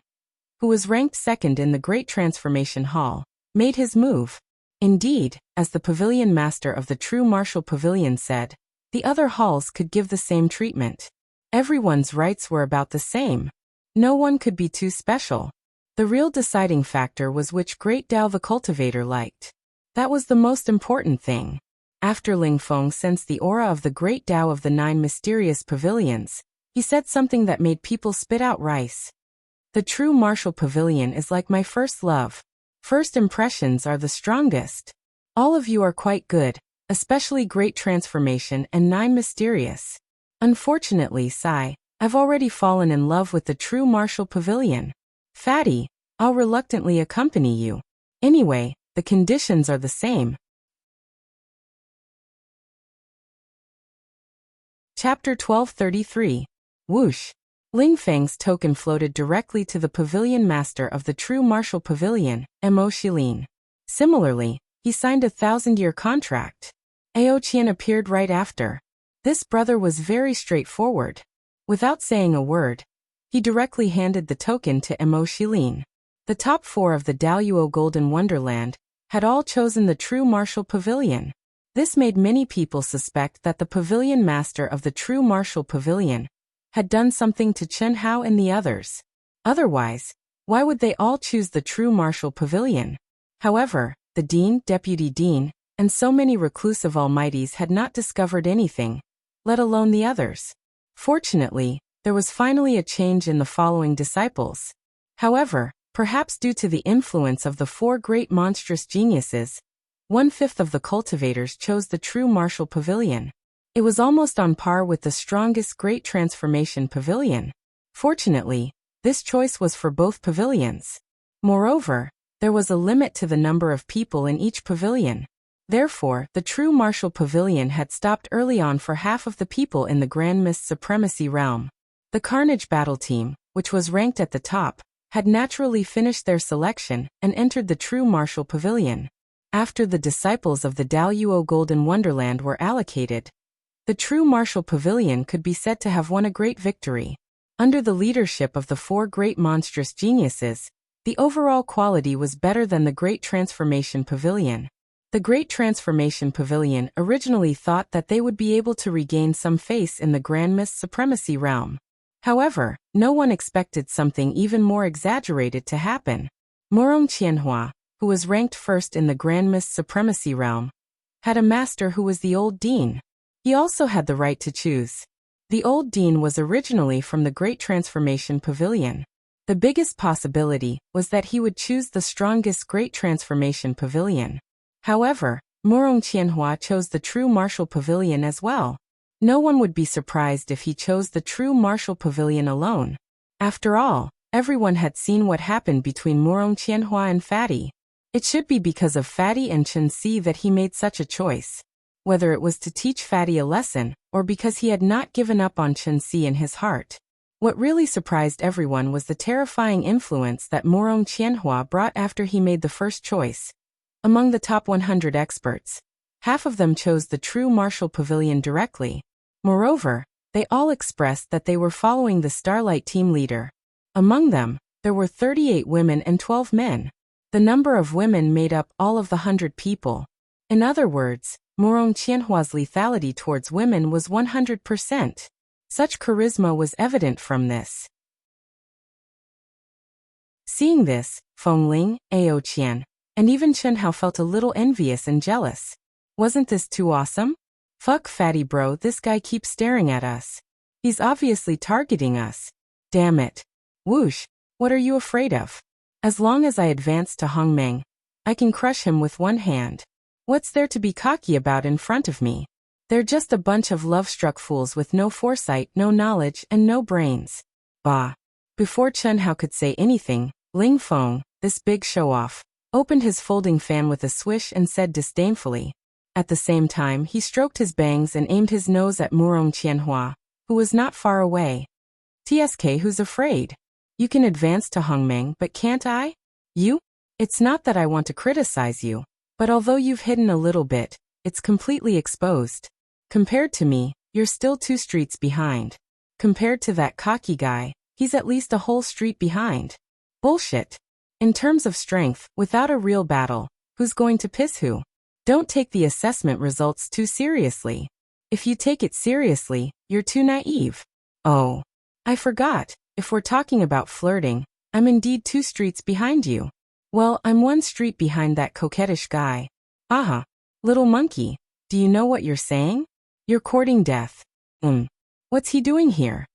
Speaker 1: who was ranked second in the Great Transformation Hall, made his move. Indeed, as the pavilion master of the true martial pavilion said, the other halls could give the same treatment. Everyone's rights were about the same. No one could be too special. The real deciding factor was which Great Tao the cultivator liked. That was the most important thing. After Ling Feng sensed the aura of the Great Tao of the 9 mysterious pavilions, he said something that made people spit out rice. The true martial pavilion is like my first love. First impressions are the strongest. All of you are quite good, especially Great Transformation and 9 mysterious. Unfortunately, Sai, I've already fallen in love with the true martial pavilion. Fatty, I'll reluctantly accompany you. Anyway, the conditions are the same. Chapter 1233. Whoosh. Ling Feng's token floated directly to the pavilion master of the true martial pavilion, Mo Shilin. Similarly, he signed a 1,000-year contract. Ao Qian appeared right after. This brother was very straightforward. Without saying a word, he directly handed the token to Mo Shilin. The top 4 of the Daluo Golden Wonderland had all chosen the true martial pavilion. This made many people suspect that the pavilion master of the true martial pavilion had done something to Chen Hao and the others. Otherwise, why would they all choose the true martial pavilion? However, the dean, deputy dean, and so many reclusive almighties had not discovered anything, let alone the others. Fortunately, there was finally a change in the following disciples. However, perhaps due to the influence of the 4 great monstrous geniuses, 1/5 of the cultivators chose the true martial pavilion. It was almost on par with the strongest Great Transformation pavilion. Fortunately, this choice was for both pavilions. Moreover, there was a limit to the number of people in each pavilion. Therefore, the true martial pavilion had stopped early on for half of the people in the Grand Mist Supremacy realm. The Carnage battle team, which was ranked at the top, had naturally finished their selection and entered the true martial pavilion. After the disciples of the Daluo Golden Wonderland were allocated, the true martial pavilion could be said to have won a great victory. Under the leadership of the 4 great monstrous geniuses, the overall quality was better than the Great Transformation Pavilion. The Great Transformation Pavilion originally thought that they would be able to regain some face in the Grand Mist Supremacy realm. However, no one expected something even more exaggerated to happen. Murong Qianhua, who was ranked first in the Grand Mist Supremacy realm, had a master who was the old dean. He also had the right to choose. The old dean was originally from the Great Transformation Pavilion. The biggest possibility was that he would choose the strongest Great Transformation Pavilion. However, Murong Qianhua chose the true martial pavilion as well. No one would be surprised if he chose the true martial pavilion alone. After all, everyone had seen what happened between Murong Qianhua and Fatty. It should be because of Fatty and Chen Si that he made such a choice. Whether it was to teach Fatty a lesson, or because he had not given up on Chen Si in his heart. What really surprised everyone was the terrifying influence that Murong Qianhua brought after he made the first choice. Among the top 100 experts, half of them chose the true martial pavilion directly. Moreover, they all expressed that they were following the Starlight team leader. Among them, There were 38 women and 12 men. The number of women made up all of the 100 people. In other words, Murong Qianhua's lethality towards women was 100%. Such charisma was evident from this. Seeing this, Fengling, Ao Qian, and even Chen Hao felt a little envious and jealous. Wasn't this too awesome? Fuck fatty bro, this guy keeps staring at us. He's obviously targeting us. Damn it. Whoosh, what are you afraid of? As long as I advance to Hongmeng, I can crush him with one hand. What's there to be cocky about in front of me? They're just a bunch of love-struck fools with no foresight, no knowledge, and no brains. Bah. Before Chen Hao could say anything, Ling Feng, this big show-off, opened his folding fan with a swish and said disdainfully. At the same time, he stroked his bangs and aimed his nose at Murong Qianhua, who was not far away. TSK, who's afraid? You can advance to Hongmeng, but can't I? You? It's not that I want to criticize you, but although you've hidden a little bit, it's completely exposed. Compared to me, you're still 2 streets behind. Compared to that cocky guy, he's at least a whole street behind. Bullshit. In terms of strength, without a real battle, who's going to piss who? Don't take the assessment results too seriously. If you take it seriously, you're too naive. Oh. I forgot, if we're talking about flirting, I'm indeed 2 streets behind you. Well, I'm 1 street behind that coquettish guy. Aha. Little monkey, do you know what you're saying? You're courting death. What's he doing here?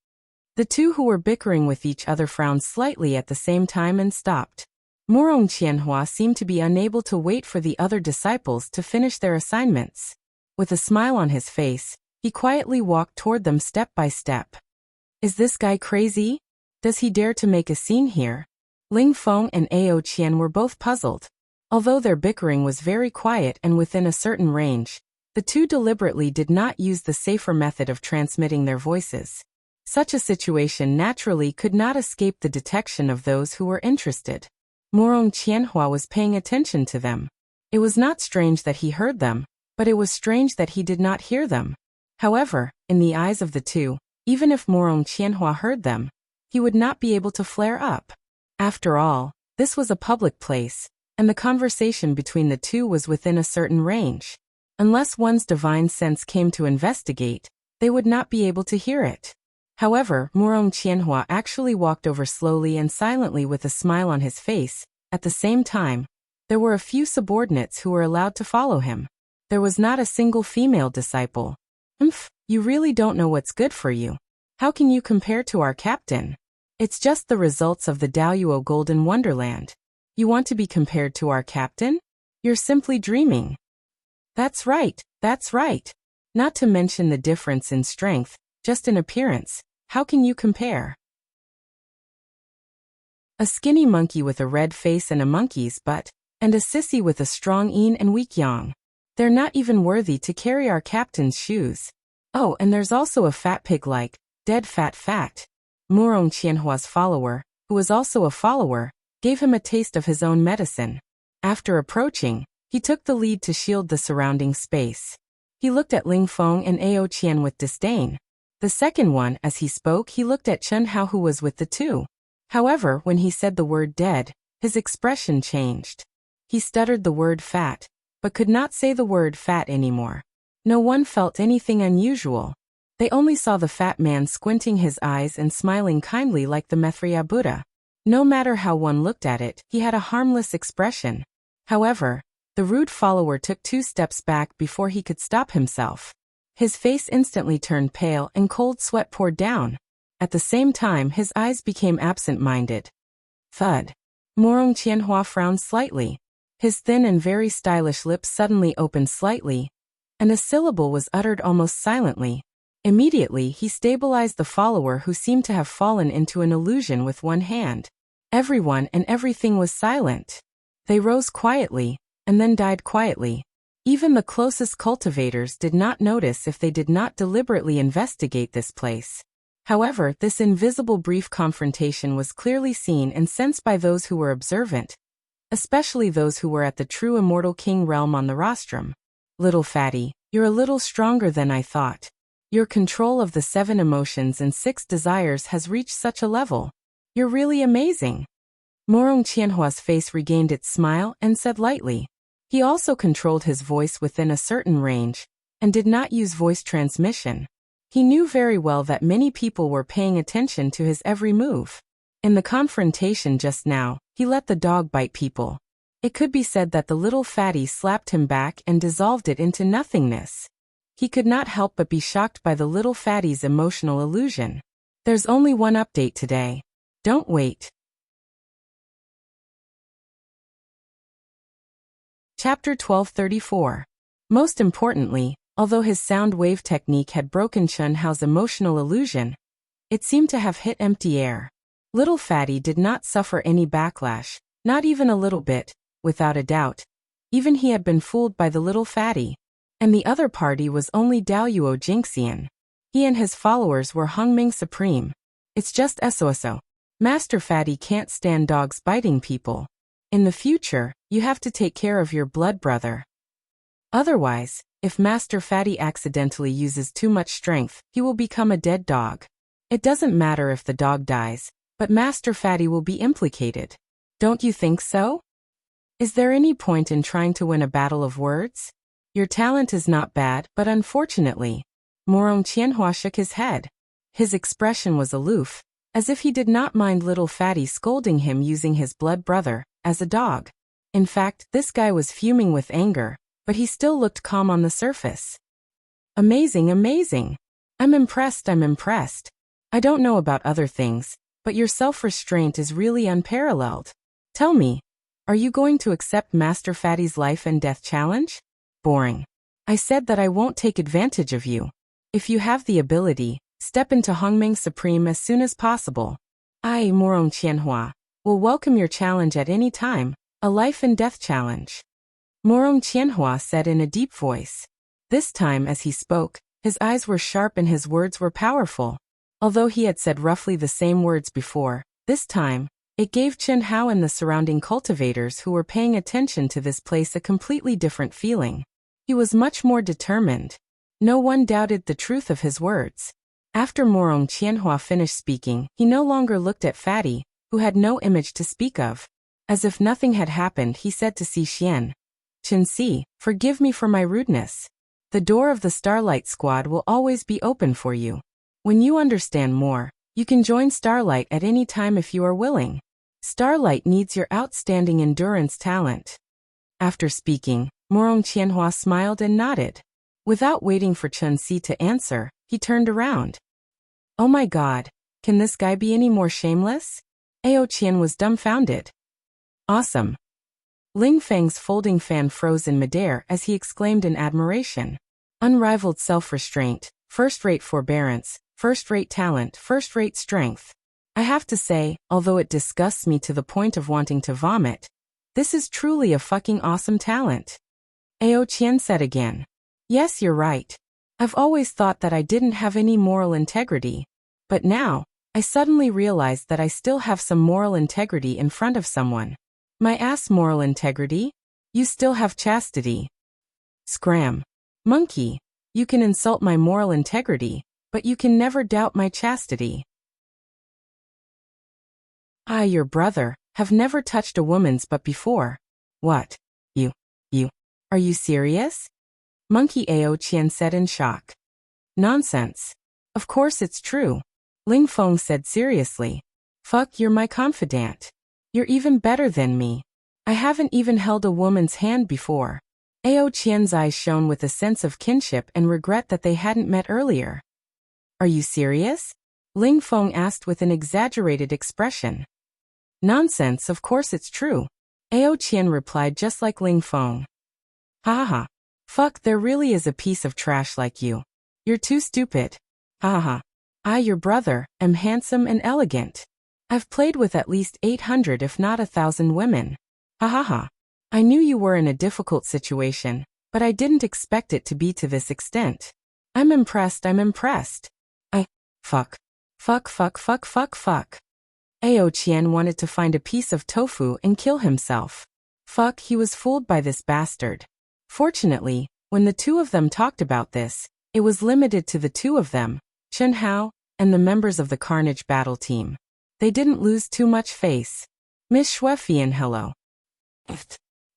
Speaker 1: The 2 who were bickering with each other frowned slightly at the same time and stopped. Murong Qianhua seemed to be unable to wait for the other disciples to finish their assignments. With a smile on his face, he quietly walked toward them step by step. Is this guy crazy? Does he dare to make a scene here? Ling Feng and Ao Qian were both puzzled. Although their bickering was very quiet and within a certain range, the 2 deliberately did not use the safer method of transmitting their voices. Such a situation naturally could not escape the detection of those who were interested. Murong Qianhua was paying attention to them. It was not strange that he heard them, but it was strange that he did not hear them. However, in the eyes of the 2, even if Murong Qianhua heard them, he would not be able to flare up. After all, this was a public place, and the conversation between the 2 was within a certain range. Unless one's divine sense came to investigate, they would not be able to hear it. However, Murong Qianhua actually walked over slowly and silently with a smile on his face. At the same time, there were a few subordinates who were allowed to follow him. There was not a single female disciple. You really don't know what's good for you. How can you compare to our captain? It's just the results of the Daoyuo Golden Wonderland. You want to be compared to our captain? You're simply dreaming. That's right, that's right. Not to mention the difference in strength, just in appearance. How can you compare? A skinny monkey with a red face and a monkey's butt, and a sissy with a strong yin and weak yang. They're not even worthy to carry our captain's shoes. Oh, and there's also a fat pig like, dead fat. Murong Qianhua's follower, who was also a follower, gave him a taste of his own medicine. After approaching, he took the lead to shield the surrounding space. He looked at Ling Feng and Ao Qian with disdain. The second one, as he spoke, he looked at Chen Hao, who was with the 2. However, when he said the word dead, his expression changed. He stuttered the word fat, but could not say the word fat anymore. No one felt anything unusual. They only saw the fat man squinting his eyes and smiling kindly like the Maitreya Buddha. No matter how one looked at it, he had a harmless expression. However, the rude follower took 2 steps back before he could stop himself. His face instantly turned pale and cold sweat poured down. At the same time, his eyes became absent-minded. Thud. Murong Qianhua frowned slightly. His thin and very stylish lips suddenly opened slightly, and a syllable was uttered almost silently. Immediately, he stabilized the follower, who seemed to have fallen into an illusion with one hand. Everyone and everything was silent. They rose quietly, and then died quietly. Even the closest cultivators did not notice if they did not deliberately investigate this place. However, this invisible brief confrontation was clearly seen and sensed by those who were observant, especially those who were at the true immortal king realm on the rostrum. Little fatty, you're a little stronger than I thought. Your control of the 7 emotions and 6 desires has reached such a level. You're really amazing. Morong Qianhua's face regained its smile and said lightly. He also controlled his voice within a certain range, and did not use voice transmission. He knew very well that many people were paying attention to his every move. In the confrontation just now, he let the dog bite people. It could be said that the little fatty slapped him back and dissolved it into nothingness. He could not help but be shocked by the little fatty's emotional illusion. There's only one update today. Don't wait. Chapter 1234. Most importantly, although his sound wave technique had broken Chun Hao's emotional illusion, it seemed to have hit empty air. Little fatty did not suffer any backlash, not even a little bit, without a doubt. Even he had been fooled by the little fatty. And the other party was only Daoyuo Jingxian. He and his followers were Hongming Supreme. It's just SOSO. Master Fatty can't stand dogs biting people. In the future, you have to take care of your blood brother. Otherwise, if Master Fatty accidentally uses too much strength, he will become a dead dog. It doesn't matter if the dog dies, but Master Fatty will be implicated. Don't you think so? Is there any point in trying to win a battle of words? Your talent is not bad, but unfortunately. Morong Qianhua shook his head. His expression was aloof, as if he did not mind little fatty scolding him using his blood brother as a dog. In fact, this guy was fuming with anger, but he still looked calm on the surface. Amazing, amazing. I'm impressed. I don't know about other things, but your self-restraint is really unparalleled. Tell me, are you going to accept Master Fatty's life and death challenge? Boring. I said that I won't take advantage of you. If you have the ability, step into Hongming Supreme as soon as possible. I, Morong Qianhua, will welcome your challenge at any time, a life and death challenge. Morong Qianhua said in a deep voice. This time as he spoke, his eyes were sharp and his words were powerful. Although he had said roughly the same words before, this time, it gave Chen Hao and the surrounding cultivators who were paying attention to this place a completely different feeling. He was much more determined. No one doubted the truth of his words. After Morong Qianhua finished speaking, he no longer looked at Fatty, who had no image to speak of. As if nothing had happened, he said to Si Xian, Chen Si, forgive me for my rudeness. The door of the Starlight Squad will always be open for you. When you understand more, you can join Starlight at any time if you are willing. Starlight needs your outstanding endurance talent. After speaking, Morong Qianhua smiled and nodded. Without waiting for Chen Si to answer, he turned around. Oh my god, can this guy be any more shameless? Ao Qian was dumbfounded. Awesome. Ling Feng's folding fan froze in midair as he exclaimed in admiration. Unrivaled self-restraint, first-rate forbearance, first-rate talent, first-rate strength. I have to say, although it disgusts me to the point of wanting to vomit, this is truly a fucking awesome talent. Ao Qian said again. Yes, you're right. I've always thought that I didn't have any moral integrity. But now, I suddenly realized that I still have some moral integrity in front of someone. My ass moral integrity? You still have chastity. Scram. Monkey, you can insult my moral integrity, but you can never doubt my chastity. I, your brother, have never touched a woman's butt before. What? You. Are you serious? Monkey Ao Qian said in shock. Nonsense. Of course it's true. Ling Feng said seriously. Fuck, you're my confidant. You're even better than me. I haven't even held a woman's hand before. Ao Qian's eyes shone with a sense of kinship and regret that they hadn't met earlier. Are you serious? Ling Feng asked with an exaggerated expression. Nonsense, of course it's true. Ao Qian replied just like Ling Feng. Ha ha ha. Fuck, there really is a piece of trash like you. You're too stupid. Ha ha ha. I, your brother, am handsome and elegant. I've played with at least 800 if not 1,000 women. Ha ha ha. I knew you were in a difficult situation, but I didn't expect it to be to this extent. I'm impressed. Fuck. Ao Qian wanted to find a piece of tofu and kill himself. Fuck, he was fooled by this bastard. Fortunately, when the two of them talked about this, it was limited to the two of them, Chen Hao, and the members of the Carnage battle team. They didn't lose too much face. Miss Xuefian, hello.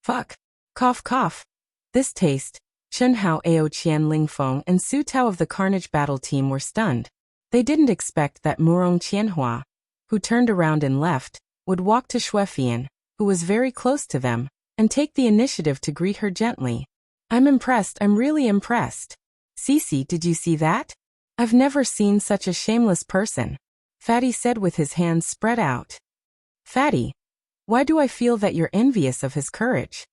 Speaker 1: Fuck. Cough cough. This taste. Chen Hao, Ao Qian, Ling Feng, and Su Tao of the Carnage battle team were stunned. They didn't expect that Murong Qianhua, who turned around and left, would walk to Xuefian, who was very close to them, and take the initiative to greet her gently. I'm impressed, I'm really impressed. Cece, did you see that? I've never seen such a shameless person, Fatty said with his hands spread out. Fatty, why do I feel that you're envious of his courage?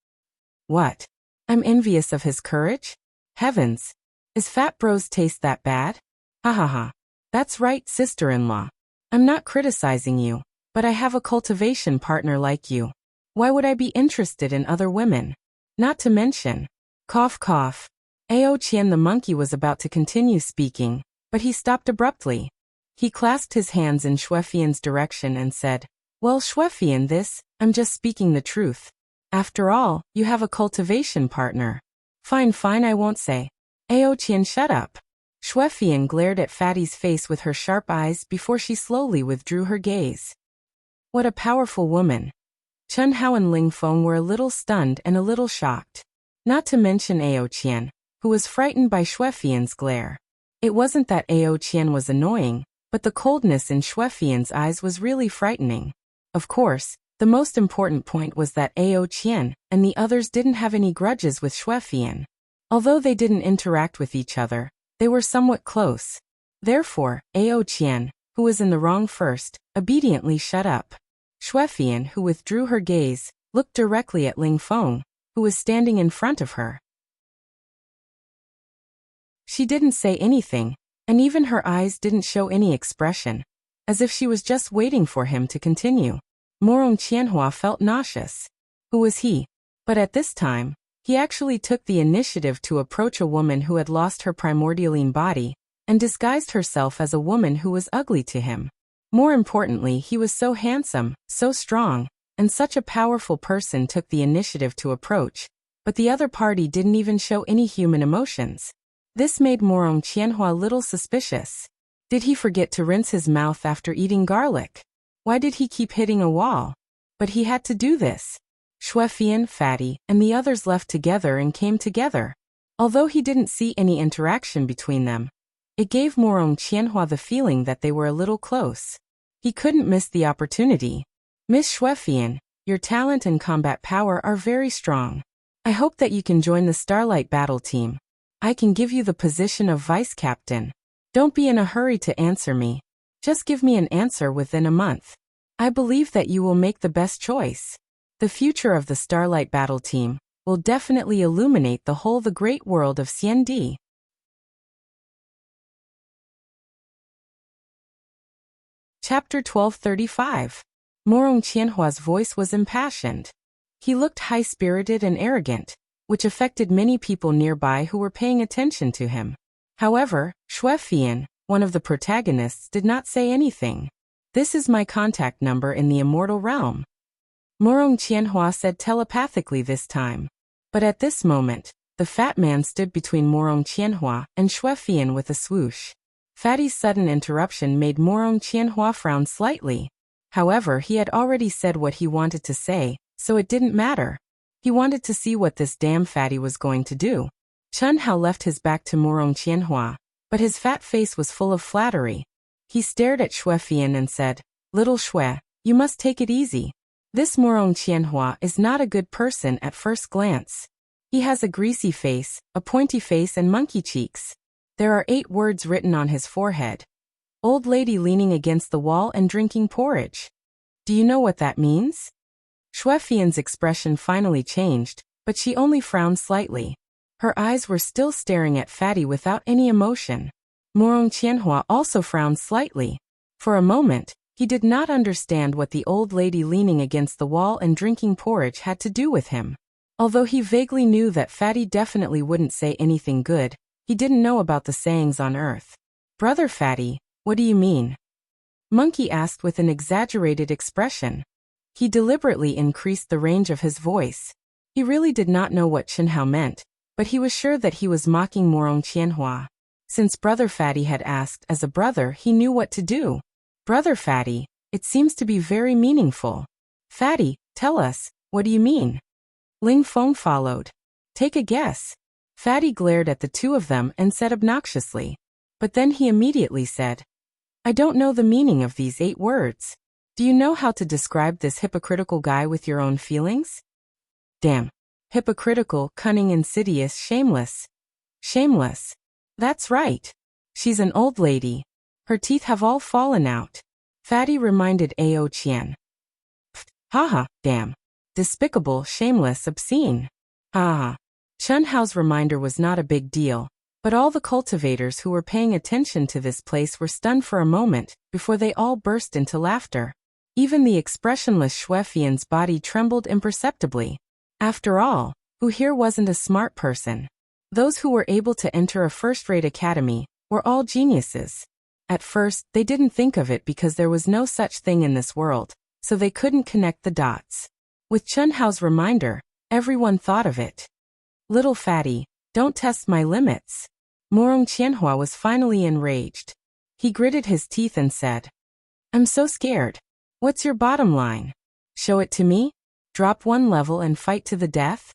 Speaker 1: What? I'm envious of his courage? Heavens! Is Fat Bro's taste that bad? Ha ha ha. That's right, sister-in-law. I'm not criticizing you, but I have a cultivation partner like you. Why would I be interested in other women? Not to mention. Cough cough. Ao Qian the monkey was about to continue speaking, but he stopped abruptly. He clasped his hands in Xuefian's direction and said, Well, Xuefian, I'm just speaking the truth. After all, you have a cultivation partner. Fine, I won't say. Ao Qian, shut up. Xuefian glared at Fatty's face with her sharp eyes before she slowly withdrew her gaze. What a powerful woman. Chen Hao and Ling Feng were a little stunned and a little shocked. Not to mention Ao Qian, who was frightened by Xuefian's glare. It wasn't that Ao Qian was annoying, but the coldness in Xuefian's eyes was really frightening. Of course, the most important point was that Ao Qian and the others didn't have any grudges with Xuefian. Although they didn't interact with each other, they were somewhat close. Therefore, Ao Qian, who was in the wrong first, obediently shut up. Xuefian, who withdrew her gaze, looked directly at Ling Feng, who was standing in front of her. She didn't say anything, and even her eyes didn't show any expression, as if she was just waiting for him to continue. Murong Qianhua felt nauseous. Who was he? But at this time, he actually took the initiative to approach a woman who had lost her primordialine body, and disguised herself as a woman who was ugly to him. More importantly, he was so handsome, so strong, and such a powerful person took the initiative to approach, but the other party didn't even show any human emotions. This made Murong Qianhua a little suspicious. Did he forget to rinse his mouth after eating garlic? Why did he keep hitting a wall? But he had to do this. Xuefian, Fatty, and the others left together and came together. Although he didn't see any interaction between them, it gave Murong Qianhua the feeling that they were a little close. He couldn't miss the opportunity. Miss Xuefian, your talent and combat power are very strong. I hope that you can join the Starlight Battle Team. I can give you the position of Vice Captain. Don't be in a hurry to answer me. Just give me an answer within a month. I believe that you will make the best choice. The future of the Starlight Battle Team will definitely illuminate the great world of CND. Chapter 1235. Murong Qianhua's voice was impassioned. He looked high-spirited and arrogant, which affected many people nearby who were paying attention to him. However, Xuefian, one of the protagonists, did not say anything. This is my contact number in the immortal realm. Murong Qianhua said telepathically this time. But at this moment, the fat man stood between Murong Qianhua and Xuefian with a swoosh. Fatty's sudden interruption made Murong Qianhua frown slightly. However, he had already said what he wanted to say, so it didn't matter. He wanted to see what this damn fatty was going to do. Chen Hao left his back to Murong Qianhua, but his fat face was full of flattery. He stared at Xuefian and said, Little Xue, you must take it easy. This Murong Qianhua is not a good person at first glance. He has a greasy face, a pointy face and monkey cheeks. There are 8 words written on his forehead. Old lady leaning against the wall and drinking porridge. Do you know what that means? Xuefian's expression finally changed, but she only frowned slightly. Her eyes were still staring at Fatty without any emotion. Murong Qianhua also frowned slightly. For a moment, he did not understand what the old lady leaning against the wall and drinking porridge had to do with him. Although he vaguely knew that Fatty definitely wouldn't say anything good, he didn't know about the sayings on Earth. Brother Fatty, what do you mean? Monkey asked with an exaggerated expression. He deliberately increased the range of his voice. He really did not know what Chen Hao meant, but he was sure that he was mocking Murong Qianhua. Since Brother Fatty had asked as a brother, he knew what to do. Brother Fatty, it seems to be very meaningful. Fatty, tell us, what do you mean? Ling Feng followed. Take a guess. Fatty glared at the two of them and said obnoxiously. But then he immediately said, I don't know the meaning of these 8 words. Do you know how to describe this hypocritical guy with your own feelings? Damn. Hypocritical, cunning, insidious, shameless. Shameless. That's right. She's an old lady. Her teeth have all fallen out. Fatty reminded Ao Qian. Haha, damn. Despicable, shameless, obscene. Haha. Chun Hao's reminder was not a big deal, but all the cultivators who were paying attention to this place were stunned for a moment before they all burst into laughter. Even the expressionless Xuefian's body trembled imperceptibly. After all, who here wasn't a smart person? Those who were able to enter a first-rate academy were all geniuses. At first, they didn't think of it because there was no such thing in this world, so they couldn't connect the dots. With Chun Hao's reminder, everyone thought of it. Little fatty, don't test my limits. Morong Qianhua was finally enraged. He gritted his teeth and said, I'm so scared. What's your bottom line? Show it to me? Drop 1 level and fight to the death?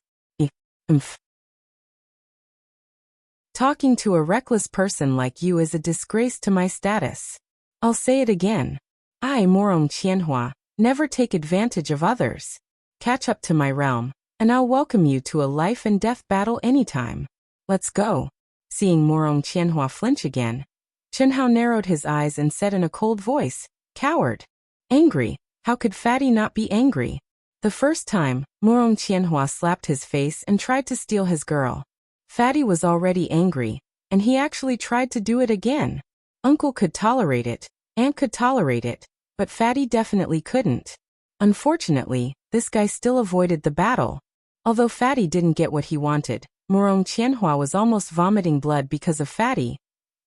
Speaker 1: Talking to a reckless person like you is a disgrace to my status. I'll say it again. I, Morong Qianhua, never take advantage of others. Catch up to my realm, and I'll welcome you to a life and death battle anytime. Let's go. Seeing Morong Qianhua flinch again, Chun Hao narrowed his eyes and said in a cold voice, Coward. Angry. How could Fatty not be angry? The first time, Morong Qianhua slapped his face and tried to steal his girl. Fatty was already angry, and he actually tried to do it again. Uncle could tolerate it, Aunt could tolerate it, but Fatty definitely couldn't. Unfortunately, this guy still avoided the battle. Although Fatty didn't get what he wanted, Morong Qianhua was almost vomiting blood because of Fatty.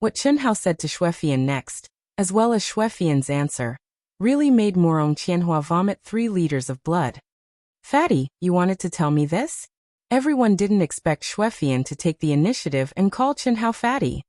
Speaker 1: What Chun Hao said to Xuefian next, as well as Xuefian's answer, really made Morong Qianhua vomit 3 liters of blood. Fatty, you wanted to tell me this? Everyone didn't expect Xuefian to take the initiative and call Chun Hao fatty.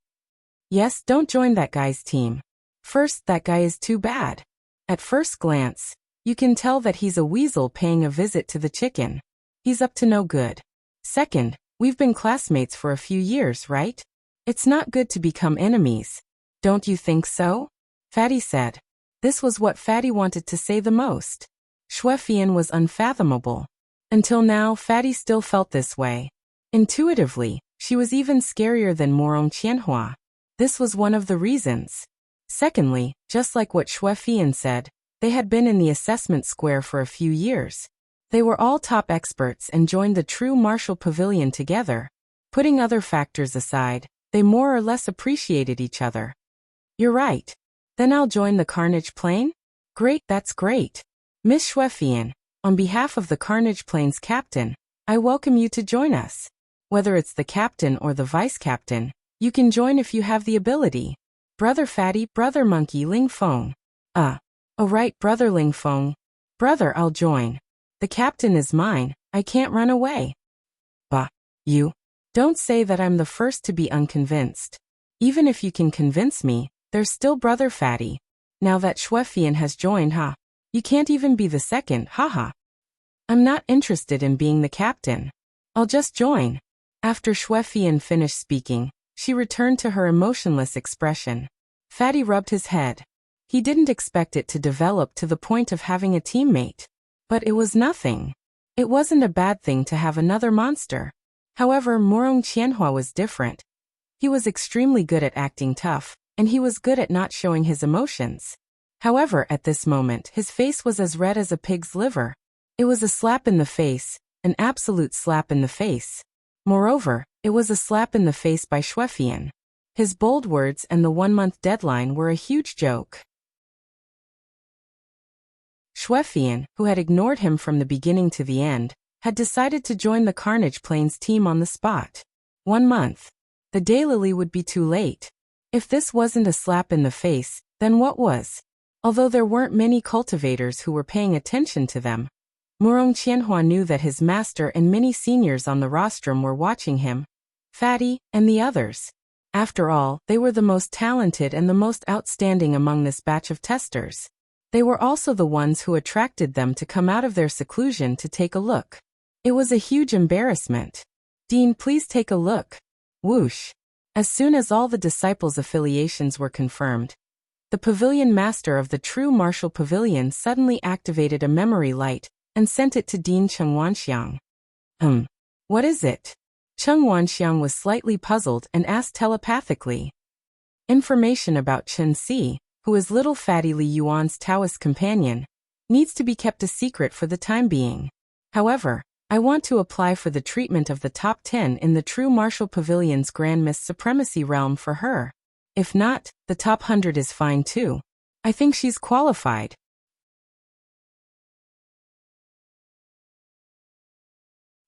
Speaker 1: Yes, don't join that guy's team. First, that guy is too bad. At first glance, you can tell that he's a weasel paying a visit to the chicken. He's up to no good. Second, we've been classmates for a few years, right? It's not good to become enemies. Don't you think so? Fatty said. This was what Fatty wanted to say the most. Xuefian was unfathomable. Until now, Fatty still felt this way. Intuitively, she was even scarier than Morong Qianhua. This was one of the reasons. Secondly, just like what Xuefian said, they had been in the assessment square for a few years. They were all top experts and joined the true martial pavilion together. Putting other factors aside, they more or less appreciated each other. You're right. Then I'll join the Carnage Plane? Great, that's great. Miss Xuefian, on behalf of the Carnage Plane's captain, I welcome you to join us. Whether it's the captain or the vice captain, you can join if you have the ability. Brother Fatty, Brother Monkey Ling Feng. Oh right, Brother Ling Feng. Brother, I'll join. The captain is mine, I can't run away. Bah, you. Don't say that I'm the first to be unconvinced. Even if you can convince me, there's still Brother Fatty. Now that Xuefian has joined, you can't even be the second, haha. I'm not interested in being the captain. I'll just join. After Xuefian finished speaking, she returned to her emotionless expression. Fatty rubbed his head. He didn't expect it to develop to the point of having a teammate. But it was nothing. It wasn't a bad thing to have another monster. However, Morong Qianhua was different. He was extremely good at acting tough, and he was good at not showing his emotions. However, at this moment, his face was as red as a pig's liver. It was a slap in the face, an absolute slap in the face. Moreover, it was a slap in the face by Xuefian. His bold words and the 1-month deadline were a huge joke. Xuefian, who had ignored him from the beginning to the end, had decided to join the Carnage Plains team on the spot. 1 month. The daylily would be too late. If this wasn't a slap in the face, then what was? Although there weren't many cultivators who were paying attention to them, Morong Qianhua knew that his master and many seniors on the rostrum were watching him, Fatty, and the others. After all, they were the most talented and the most outstanding among this batch of testers. They were also the ones who attracted them to come out of their seclusion to take a look. It was a huge embarrassment. Dean, please take a look. Whoosh. As soon as all the disciples' affiliations were confirmed, the pavilion master of the true martial pavilion suddenly activated a memory light and sent it to Dean Cheng Wanxiang. What is it? Cheng Wanxiang was slightly puzzled and asked telepathically. Information about Chen Si, who is little fatty Li Yuan's Taoist companion, needs to be kept a secret for the time being. However, I want to apply for the treatment of the top 10 in the true martial pavilion's Grand Miss Supremacy realm for her. If not, the top 100 is fine too. I think she's qualified.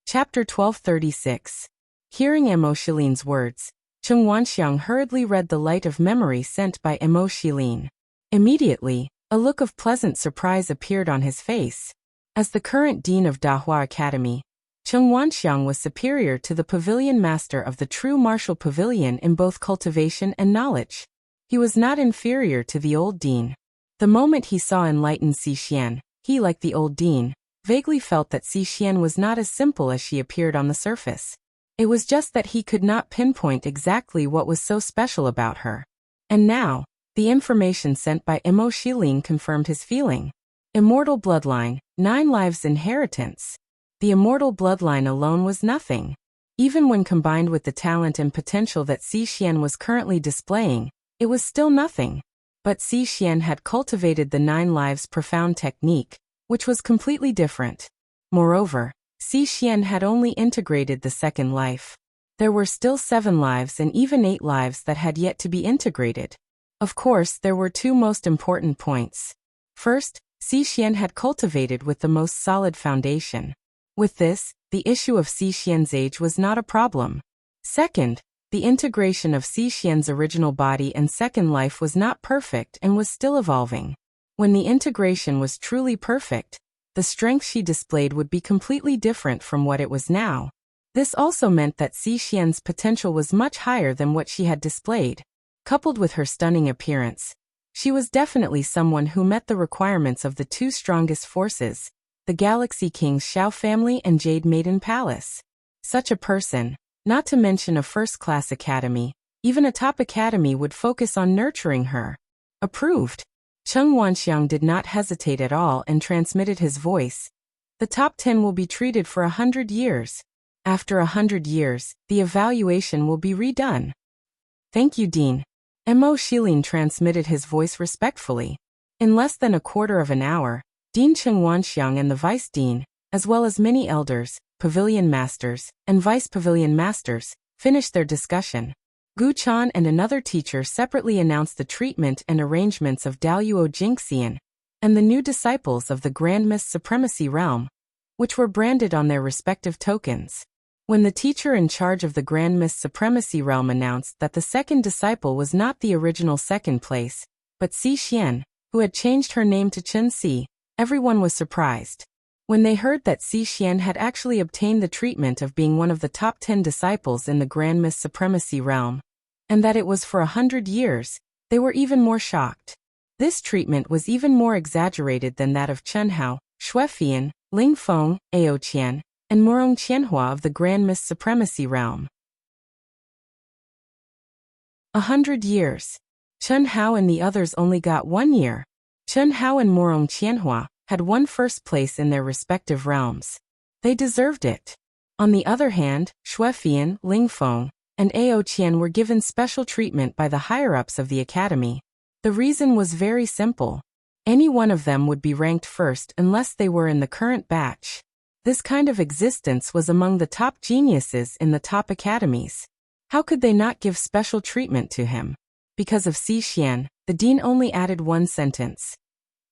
Speaker 1: Chapter 1236. Hearing Emo Shilin's words, Cheng Wanxiang hurriedly read the light of memory sent by Emo Shilin. Immediately, a look of pleasant surprise appeared on his face. As the current dean of Dahua Academy, Cheng Wanxiang was superior to the pavilion master of the true martial pavilion in both cultivation and knowledge. He was not inferior to the old dean. The moment he saw enlightened Xixian, he, like the old dean, vaguely felt that Xixian was not as simple as she appeared on the surface. It was just that he could not pinpoint exactly what was so special about her. And now, the information sent by Emo Shilin confirmed his feeling. Immortal bloodline, 9 lives inheritance. The immortal bloodline alone was nothing. Even when combined with the talent and potential that Xixian was currently displaying, it was still nothing. But Xixian had cultivated the 9 lives profound technique, which was completely different. Moreover, Xixian had only integrated the second life. There were still 7 lives and even 8 lives that had yet to be integrated. Of course, there were 2 most important points. First, Xixian had cultivated with the most solid foundation. With this, the issue of Xixian's age was not a problem. Second, the integration of Xixian's original body and second life was not perfect and was still evolving. When the integration was truly perfect, the strength she displayed would be completely different from what it was now. This also meant that Xixian's potential was much higher than what she had displayed. Coupled with her stunning appearance, she was definitely someone who met the requirements of the 2 strongest forces, the Galaxy King's Xiao family and Jade Maiden Palace. Such a person, not to mention a first-class academy, even a top academy would focus on nurturing her. Approved. Cheng Wanxiang did not hesitate at all and transmitted his voice. The top 10 will be treated for 100 years. After 100 years, the evaluation will be redone. Thank you, Dean. Emo Shilin transmitted his voice respectfully. In less than a quarter of an hour, Dean Cheng Wanxiang and the Vice Dean, as well as many elders, pavilion masters, and vice pavilion masters, finished their discussion. Gu Chan and another teacher separately announced the treatment and arrangements of Daluo Jingxian and the new disciples of the Grand Miss Supremacy Realm, which were branded on their respective tokens. When the teacher in charge of the Grand Miss Supremacy Realm announced that the second disciple was not the original second place, but Xixian, who had changed her name to Chen Si, everyone was surprised. When they heard that Xixian had actually obtained the treatment of being one of the top 10 disciples in the Grand Miss Supremacy Realm, and that it was for 100 years, they were even more shocked. This treatment was even more exaggerated than that of Chen Hao, Xuefian, Ling Feng, Ao Qian, and Murong Qianhua of the Grand Miss Supremacy Realm. 100 years. Chen Hao and the others only got 1 year. Chen Hao and Murong Qianhua had won first place in their respective realms. They deserved it. On the other hand, Xuefian, Ling Feng, and Ao Qian were given special treatment by the higher-ups of the academy. The reason was very simple. Any one of them would be ranked first unless they were in the current batch. This kind of existence was among the top geniuses in the top academies. How could they not give special treatment to him? Because of Xixian, the dean only added 1 sentence.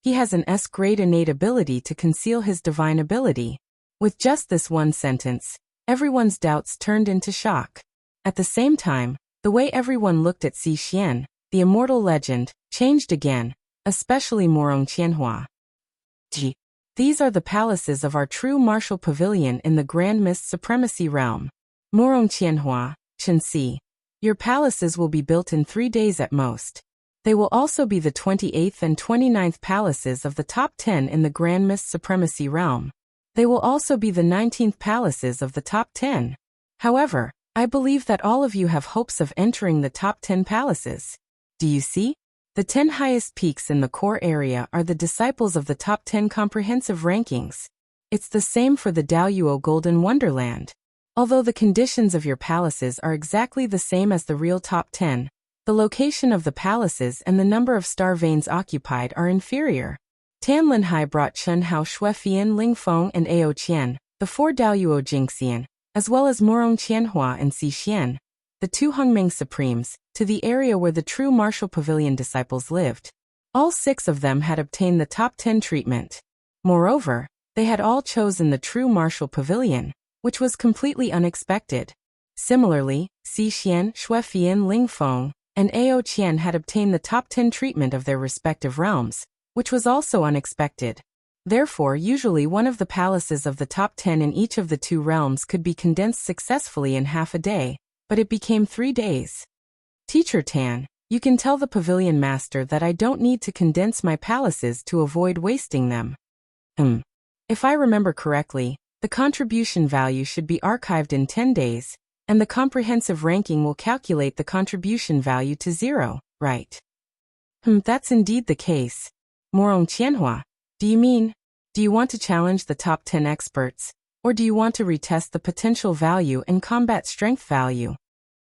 Speaker 1: He has an S-grade innate ability to conceal his divine ability. With just this 1 sentence, everyone's doubts turned into shock. At the same time, the way everyone looked at Xixian, the immortal legend, changed again, especially Murong Qianhua. These are the palaces of our true martial pavilion in the Grand Miss Supremacy Realm. Murong Qianhua, Chen Si. Your palaces will be built in 3 days at most. They will also be the 28th and 29th palaces of the top 10 in the Grand Mist Supremacy realm. They will also be the 19th palaces of the top 10. However, I believe that all of you have hopes of entering the top 10 palaces. Do you see? The 10 highest peaks in the core area are the disciples of the top 10 comprehensive rankings. It's the same for the Daoyuo Golden Wonderland. Although the conditions of your palaces are exactly the same as the real top 10, the location of the palaces and the number of star veins occupied are inferior. Tanlinhai brought Chunhao Shuefian, Lingfeng, and Ao Qian, the 4 Daoyuo Jingxian, as well as Murong Qianhua and Xixian, the 2 Hongming Supremes, to the area where the true martial pavilion disciples lived. All 6 of them had obtained the top 10 treatment. Moreover, they had all chosen the true martial pavilion, which was completely unexpected. Similarly, Xixian, Shuefian, Lingfeng, and Ao Qian had obtained the top 10 treatment of their respective realms, which was also unexpected. Therefore, usually one of the palaces of the top 10 in each of the 2 realms could be condensed successfully in half a day, but it became 3 days. Teacher Tan, you can tell the pavilion master that I don't need to condense my palaces to avoid wasting them. If I remember correctly, the contribution value should be archived in 10 days, and the comprehensive ranking will calculate the contribution value to 0, right? That's indeed the case. Morong Qianhua, do you want to challenge the top 10 experts, or do you want to retest the potential value and combat strength value?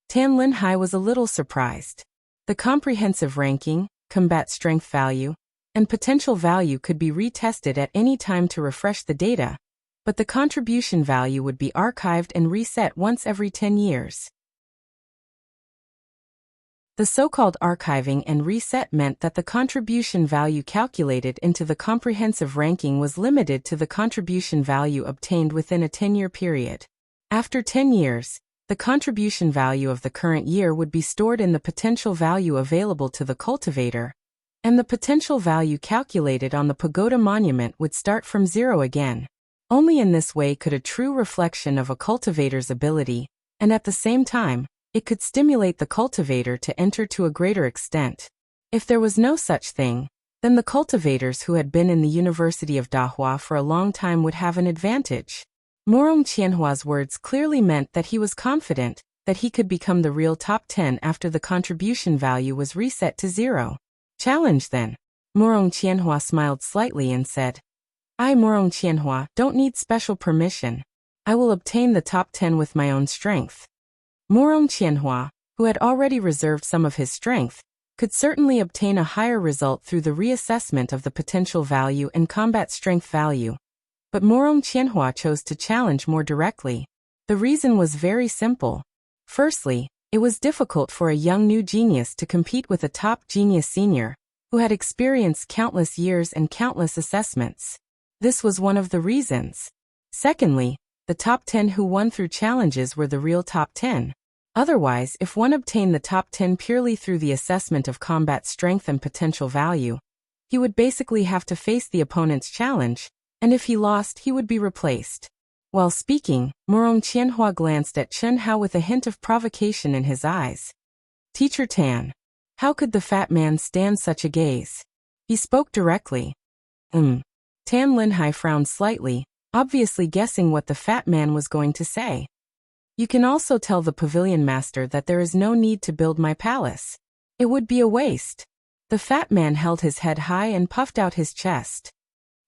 Speaker 1: Tan Linhai was a little surprised. The comprehensive ranking, combat strength value, and potential value could be retested at any time to refresh the data, but the contribution value would be archived and reset once every 10 years. The so-called archiving and reset meant that the contribution value calculated into the comprehensive ranking was limited to the contribution value obtained within a 10-year period. After 10 years, the contribution value of the current year would be stored in the potential value available to the cultivator, and the potential value calculated on the pagoda monument would start from 0 again. Only in this way could a true reflection of a cultivator's ability, and at the same time, it could stimulate the cultivator to enter to a greater extent. If there was no such thing, then the cultivators who had been in the University of Dahua for a long time would have an advantage. Morong Qianhua's words clearly meant that he was confident that he could become the real top 10 after the contribution value was reset to 0. Challenge then. Morong Qianhua smiled slightly and said, I, Morong Qianhua, don't need special permission. I will obtain the top 10 with my own strength. Morong Qianhua, who had already reserved some of his strength, could certainly obtain a higher result through the reassessment of the potential value and combat strength value. But Morong Qianhua chose to challenge more directly. The reason was very simple. Firstly, it was difficult for a young new genius to compete with a top genius senior, who had experienced countless years and countless assessments. This was one of the reasons. Secondly, the top 10 who won through challenges were the real top 10. Otherwise, if one obtained the top 10 purely through the assessment of combat strength and potential value, he would basically have to face the opponent's challenge, and if he lost, he would be replaced. While speaking, Morong Qianhua glanced at Chen Hao with a hint of provocation in his eyes. Teacher Tan, how could the fat man stand such a gaze? He spoke directly. Tan Linhai frowned slightly, obviously guessing what the fat man was going to say. You can also tell the pavilion master that there is no need to build my palace. It would be a waste. The fat man held his head high and puffed out his chest.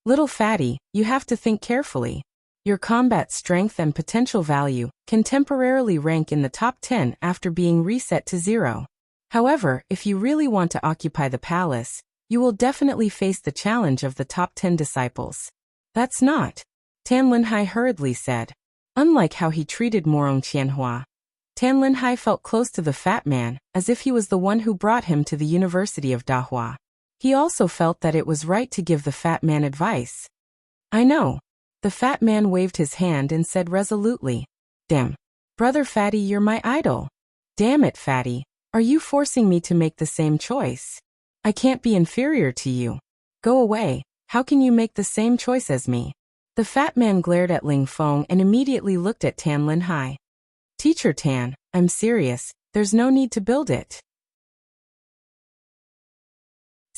Speaker 1: Little fatty, you have to think carefully. Your combat strength and potential value can temporarily rank in the top 10 after being reset to 0. However, if you really want to occupy the palace, you will definitely face the challenge of the top 10 disciples. That's not, Tan Linhai hurriedly said. Unlike how he treated Morong Qianhua, Tan Linhai felt close to the fat man, as if he was the one who brought him to the University of Dahua. He also felt that it was right to give the fat man advice. I know. The fat man waved his hand and said resolutely, Damn. Brother Fatty, you're my idol. Damn it, Fatty. Are you forcing me to make the same choice? I can't be inferior to you. Go away. How can you make the same choice as me? The fat man glared at Ling Feng and immediately looked at Tan Linhai. Teacher Tan, I'm serious. There's no need to build it.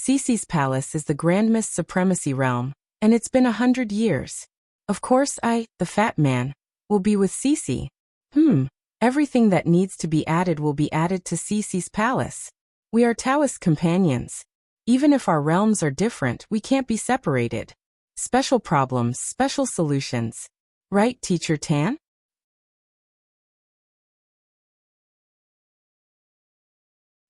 Speaker 1: Cece's palace is the Grandmist Supremacy realm, and it's been 100 years. Of course the fat man, will be with Cece. Everything that needs to be added will be added to Cece's palace. We are Taoist companions. Even if our realms are different, we can't be separated. Special problems, special solutions. Right, Teacher Tan?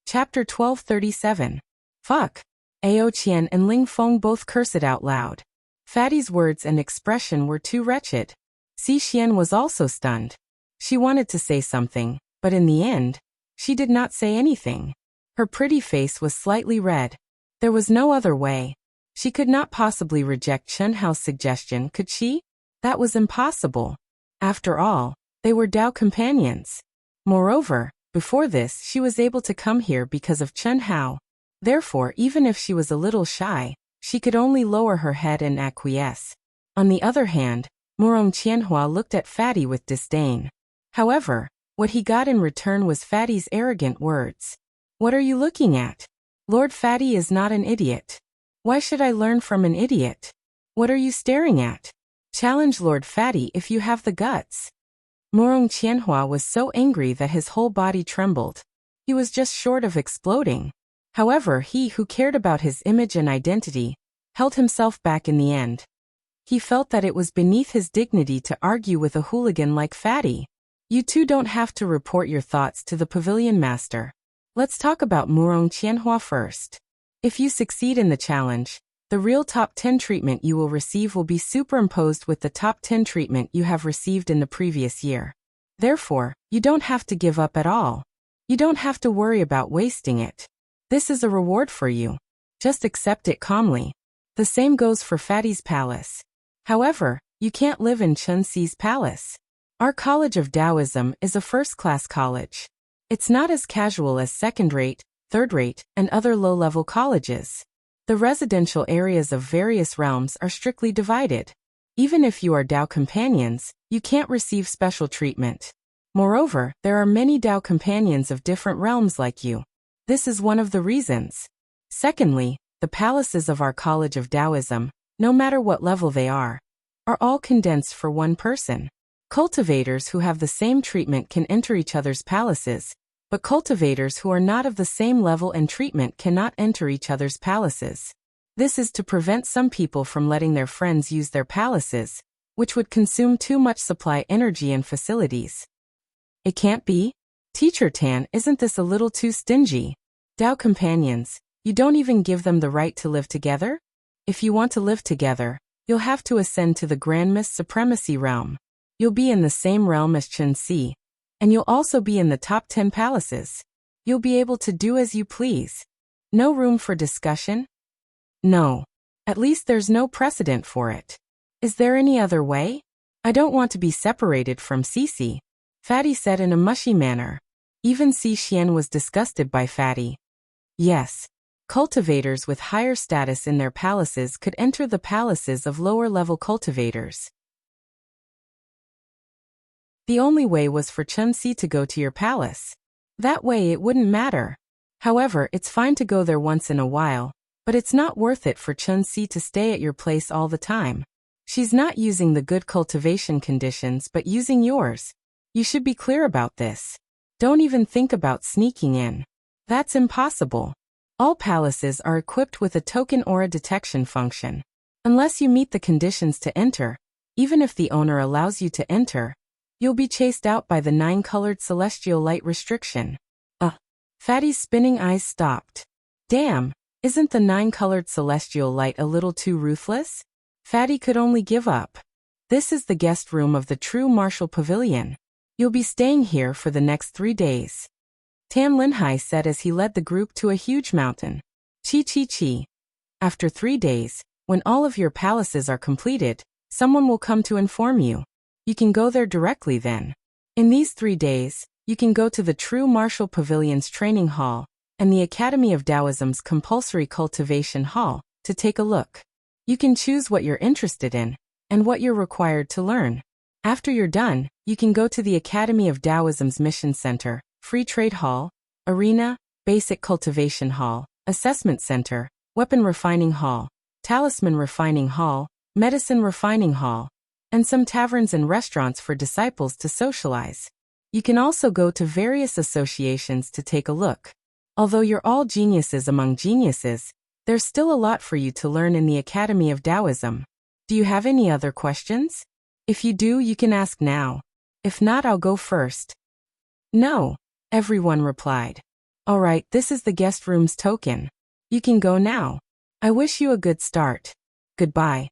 Speaker 1: Chapter 1237. Fuck. Ao Qian and Ling Feng both cursed out loud. Fatty's words and expression were too wretched. Si Xian was also stunned. She wanted to say something, but in the end, she did not say anything. Her pretty face was slightly red. There was no other way. She could not possibly reject Chen Hao's suggestion, could she? That was impossible. After all, they were Dao companions. Moreover, before this she was able to come here because of Chen Hao. Therefore, even if she was a little shy, she could only lower her head and acquiesce. On the other hand, Murong Qianhua looked at Fatty with disdain. However, what he got in return was Fatty's arrogant words. What are you looking at? Lord Fatty is not an idiot. Why should I learn from an idiot? What are you staring at? Challenge Lord Fatty if you have the guts. Murong Qianhua was so angry that his whole body trembled. He was just short of exploding. However, he who cared about his image and identity held himself back in the end. He felt that it was beneath his dignity to argue with a hooligan like Fatty. You two don't have to report your thoughts to the pavilion master. Let's talk about Murong Qianhua first. If you succeed in the challenge, the real top 10 treatment you will receive will be superimposed with the top 10 treatment you have received in the previous year. Therefore, you don't have to give up at all. You don't have to worry about wasting it. This is a reward for you. Just accept it calmly. The same goes for Fatty's palace. However, you can't live in Chen Xi's palace. Our College of Taoism is a first-class college. It's not as casual as second-rate, third-rate, and other low-level colleges. The residential areas of various realms are strictly divided. Even if you are Dao companions, you can't receive special treatment. Moreover, there are many Dao companions of different realms like you. This is one of the reasons. Secondly, the palaces of our College of Taoism, no matter what level they are all condensed for one person. Cultivators who have the same treatment can enter each other's palaces, but cultivators who are not of the same level and treatment cannot enter each other's palaces. This is to prevent some people from letting their friends use their palaces, which would consume too much supply energy and facilities. It can't be? Teacher Tan, isn't this a little too stingy? Dao companions, you don't even give them the right to live together? If you want to live together, you'll have to ascend to the Grandmist Supremacy realm. You'll be in the same realm as Chen Xi, and you'll also be in the top 10 palaces. You'll be able to do as you please. No room for discussion? No. At least there's no precedent for it. Is there any other way? I don't want to be separated from Cece, Fatty said in a mushy manner. Even Si Xian was disgusted by Fatty. Yes. Cultivators with higher status in their palaces could enter the palaces of lower-level cultivators. The only way was for Chen Xi to go to your palace. That way it wouldn't matter. However, it's fine to go there once in a while, but it's not worth it for Chen Xi to stay at your place all the time. She's not using the good cultivation conditions but using yours. You should be clear about this. Don't even think about sneaking in. That's impossible. All palaces are equipped with a token aura detection function. Unless you meet the conditions to enter, even if the owner allows you to enter, you'll be chased out by the 9-colored celestial light restriction. Fatty's spinning eyes stopped. Damn, isn't the 9-colored celestial light a little too ruthless? Fatty could only give up. This is the guest room of the true martial pavilion. You'll be staying here for the next 3 days. Tan Linhai said as he led the group to a huge mountain. Chi. After 3 days, when all of your palaces are completed, someone will come to inform you. You can go there directly then. In these 3 days, you can go to the True Martial Pavilion's training hall and the Academy of Taoism's compulsory cultivation hall to take a look. You can choose what you're interested in and what you're required to learn. After you're done, you can go to the Academy of Taoism's Mission Center, Free Trade Hall, Arena, Basic Cultivation Hall, Assessment Center, weapon refining hall, talisman refining hall, medicine refining hall, and some taverns and restaurants for disciples to socialize. You can also go to various associations to take a look. Although you're all geniuses among geniuses, there's still a lot for you to learn in the Academy of Taoism. Do you have any other questions? If you do, you can ask now. If not, I'll go first. No, everyone replied. All right, this is the guest room's token. You can go now. I wish you a good start. Goodbye.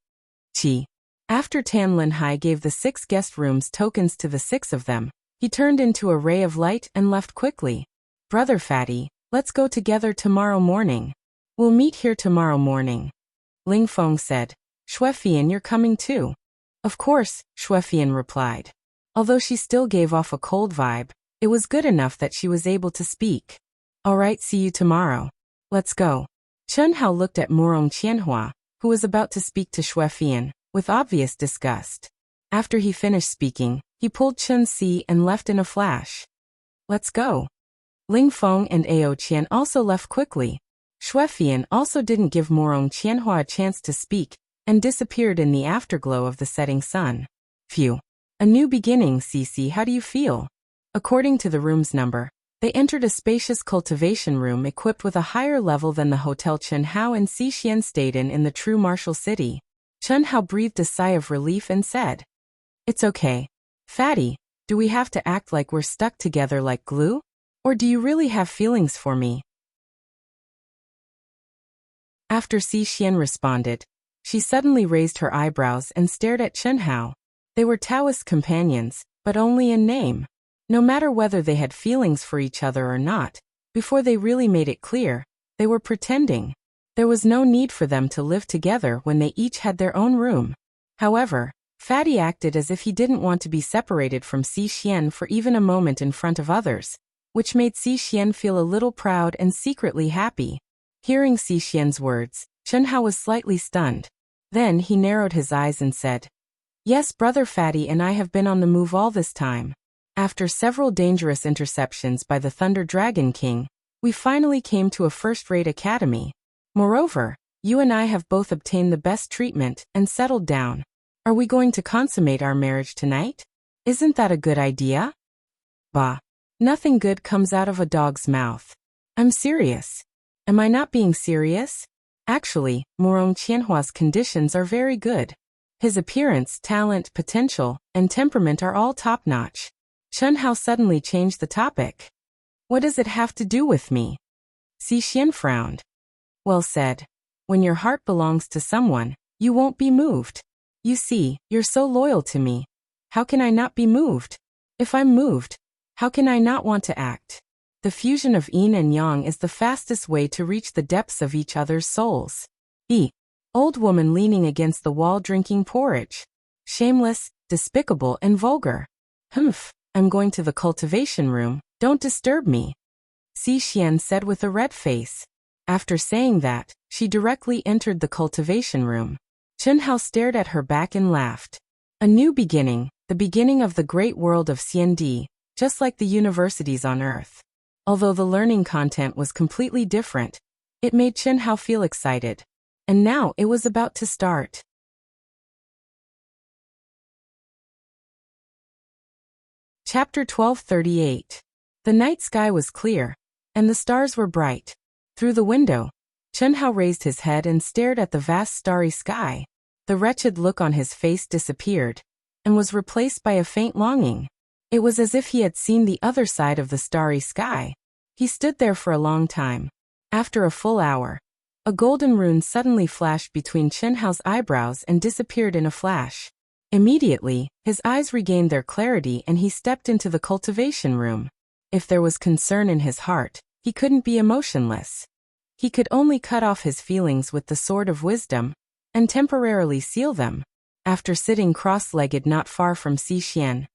Speaker 1: Chi. After Tan Lin Hai gave the 6 guest rooms tokens to the 6 of them, he turned into a ray of light and left quickly. Brother Fatty, let's go together tomorrow morning. We'll meet here tomorrow morning. Ling Feng said. Xuefian, you're coming too. Of course, Xuefian replied. Although she still gave off a cold vibe, it was good enough that she was able to speak. All right, see you tomorrow. Let's go. Chen Hao looked at Murong Qianhua, who was about to speak to Xuefian, with obvious disgust. After he finished speaking, he pulled Chen Si and left in a flash. Let's go. Ling Feng and Ao Qian also left quickly. Xuefian also didn't give Murong Qianhua a chance to speak, and disappeared in the afterglow of the setting sun. Phew. A new beginning, Cici, how do you feel? According to the room's number, they entered a spacious cultivation room equipped with a higher level than the hotel Chen Hao and Xixian stayed in the true martial city. Chen Hao breathed a sigh of relief and said, It's okay. Fatty, do we have to act like we're stuck together like glue? Or do you really have feelings for me? After Xixian responded, she suddenly raised her eyebrows and stared at Chen Hao. They were Taoist companions, but only in name. No matter whether they had feelings for each other or not, before they really made it clear, they were pretending. There was no need for them to live together when they each had their own room. However, Fatty acted as if he didn't want to be separated from Xixian for even a moment in front of others, which made Xixian feel a little proud and secretly happy. Hearing Xixian's words, Chen Hao was slightly stunned. Then he narrowed his eyes and said, Yes, Brother Fatty and I have been on the move all this time. After several dangerous interceptions by the Thunder Dragon King, we finally came to a first-rate academy. Moreover, you and I have both obtained the best treatment and settled down. Are we going to consummate our marriage tonight? Isn't that a good idea? Bah. Nothing good comes out of a dog's mouth. I'm serious. Am I not being serious? Actually, Murong Qianhua's conditions are very good. His appearance, talent, potential, and temperament are all top-notch. Chen Hao suddenly changed the topic. What does it have to do with me? Xixian frowned. Well said. When your heart belongs to someone, you won't be moved. You see, you're so loyal to me. How can I not be moved? If I'm moved, how can I not want to act? The fusion of yin and yang is the fastest way to reach the depths of each other's souls. Old woman leaning against the wall drinking porridge. Shameless, despicable, and vulgar. Humph. I'm going to the cultivation room, don't disturb me. Xixian said with a red face. After saying that, she directly entered the cultivation room. Chen Hao stared at her back and laughed. A new beginning, the beginning of the great world of CND, just like the universities on Earth. Although the learning content was completely different, it made Chen Hao feel excited. And now it was about to start. Chapter 1238. The night sky was clear, and the stars were bright. Through the window, Chen Hao raised his head and stared at the vast starry sky. The wretched look on his face disappeared, and was replaced by a faint longing. It was as if he had seen the other side of the starry sky. He stood there for a long time. After a full hour, a golden rune suddenly flashed between Chen Hao's eyebrows and disappeared in a flash. Immediately, his eyes regained their clarity and he stepped into the cultivation room. If there was concern in his heart, he couldn't be emotionless. He could only cut off his feelings with the sword of wisdom, and temporarily seal them. After sitting cross-legged not far from Xixian,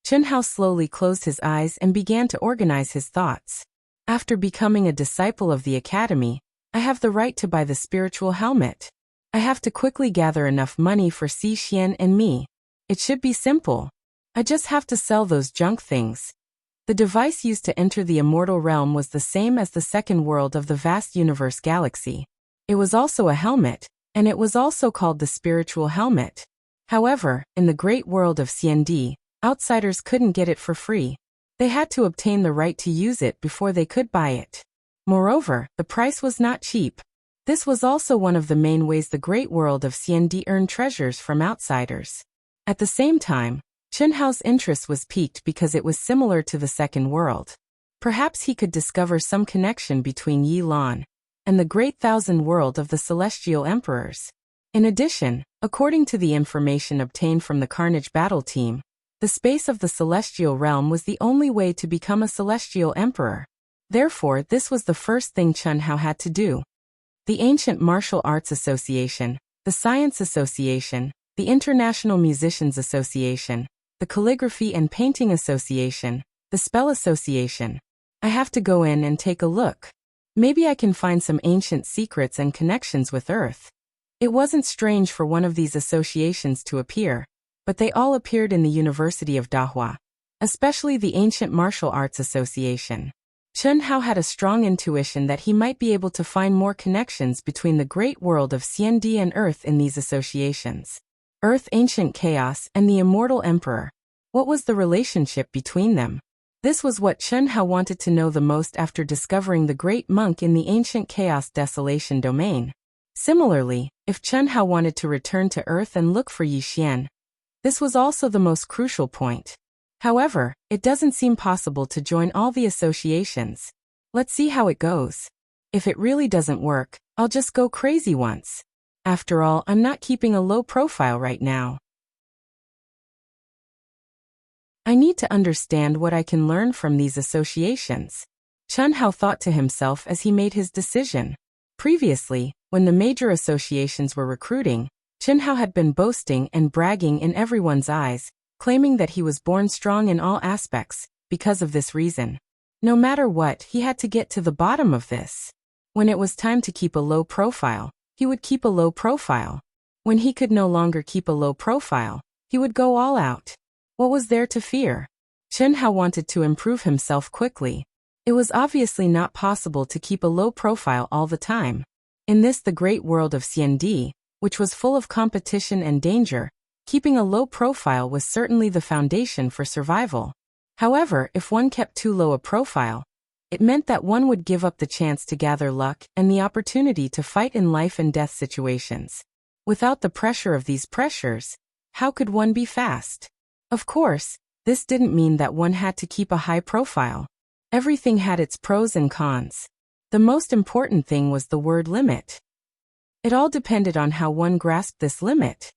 Speaker 1: Chen Hao slowly closed his eyes and began to organize his thoughts. After becoming a disciple of the academy, I have the right to buy the spiritual helmet. I have to quickly gather enough money for Xixian and me. It should be simple. I just have to sell those junk things. The device used to enter the immortal realm was the same as the second world of the vast universe galaxy. It was also a helmet, and it was also called the spiritual helmet. However, in the great world of CND, outsiders couldn't get it for free. They had to obtain the right to use it before they could buy it. Moreover, the price was not cheap. This was also one of the main ways the great world of CND earned treasures from outsiders. At the same time, Chen Hao's interest was piqued because it was similar to the second world. Perhaps he could discover some connection between Yi Lan and the great thousand world of the celestial emperors. In addition, according to the information obtained from the Carnage battle team, the space of the celestial realm was the only way to become a celestial emperor. Therefore, this was the first thing Chen Hao had to do. The Ancient Martial Arts Association, the Science Association, the International Musicians Association, the Calligraphy and Painting Association, the Spell Association. I have to go in and take a look. Maybe I can find some ancient secrets and connections with Earth. It wasn't strange for one of these associations to appear, but they all appeared in the University of Dahua, especially the Ancient Martial Arts Association. Chen Hao had a strong intuition that he might be able to find more connections between the great world of CND and Earth in these associations. Earth, Ancient Chaos, and the Immortal Emperor. What was the relationship between them? This was what Chen Hao wanted to know the most after discovering the Great Monk in the Ancient Chaos Desolation domain. Similarly, if Chen Hao wanted to return to Earth and look for Yi Xian, this was also the most crucial point. However, it doesn't seem possible to join all the associations. Let's see how it goes. If it really doesn't work, I'll just go crazy once. After all, I'm not keeping a low profile right now. I need to understand what I can learn from these associations. Chen Hao thought to himself as he made his decision. Previously, when the major associations were recruiting, Chen Hao had been boasting and bragging in everyone's eyes, claiming that he was born strong in all aspects. Because of this reason, no matter what, he had to get to the bottom of this. When it was time to keep a low profile, he would keep a low profile. When he could no longer keep a low profile, he would go all out. What was there to fear? Chen Hao wanted to improve himself quickly. It was obviously not possible to keep a low profile all the time. In this the great world of CND, which was full of competition and danger, keeping a low profile was certainly the foundation for survival. However, if one kept too low a profile, it meant that one would give up the chance to gather luck and the opportunity to fight in life and death situations. Without the pressure of these pressures, how could one be fast? Of course, this didn't mean that one had to keep a high profile. Everything had its pros and cons. The most important thing was the word limit. It all depended on how one grasped this limit.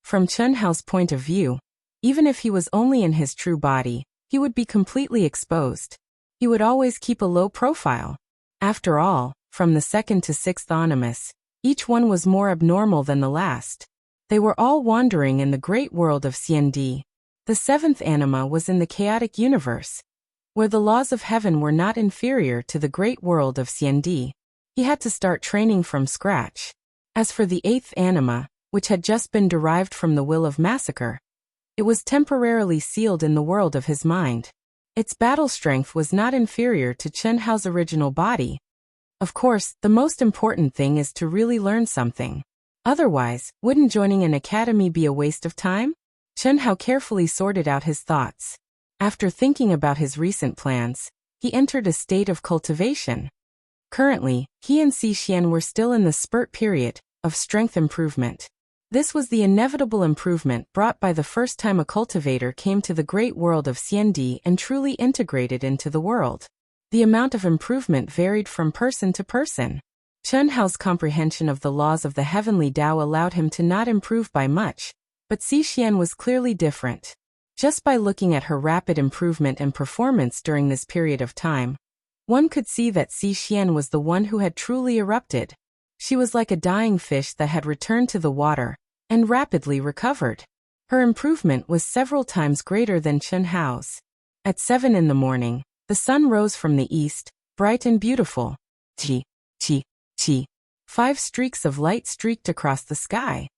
Speaker 1: From Chen Hao's point of view, even if he was only in his true body, he would be completely exposed. He would always keep a low profile. After all, from the second to sixth animus, each one was more abnormal than the last. They were all wandering in the great world of CND. The seventh anima was in the chaotic universe, where the laws of heaven were not inferior to the great world of CND. He had to start training from scratch. As for the eighth anima, which had just been derived from the will of massacre, it was temporarily sealed in the world of his mind. Its battle strength was not inferior to Chen Hao's original body. Of course, the most important thing is to really learn something. Otherwise, wouldn't joining an academy be a waste of time? Chen Hao carefully sorted out his thoughts. After thinking about his recent plans, he entered a state of cultivation. Currently, he and Xi Xian were still in the spurt period of strength improvement. This was the inevitable improvement brought by the first time a cultivator came to the great world of CND and truly integrated into the world. The amount of improvement varied from person to person. Chen Hao's comprehension of the laws of the heavenly Tao allowed him to not improve by much, but Xi Xian was clearly different. Just by looking at her rapid improvement and performance during this period of time, one could see that Xi Xian was the one who had truly erupted. She was like a dying fish that had returned to the water and rapidly recovered. Her improvement was several times greater than Chen Hao's. At 7 in the morning, the sun rose from the east, bright and beautiful. Chi, chi, chi. 5 streaks of light streaked across the sky.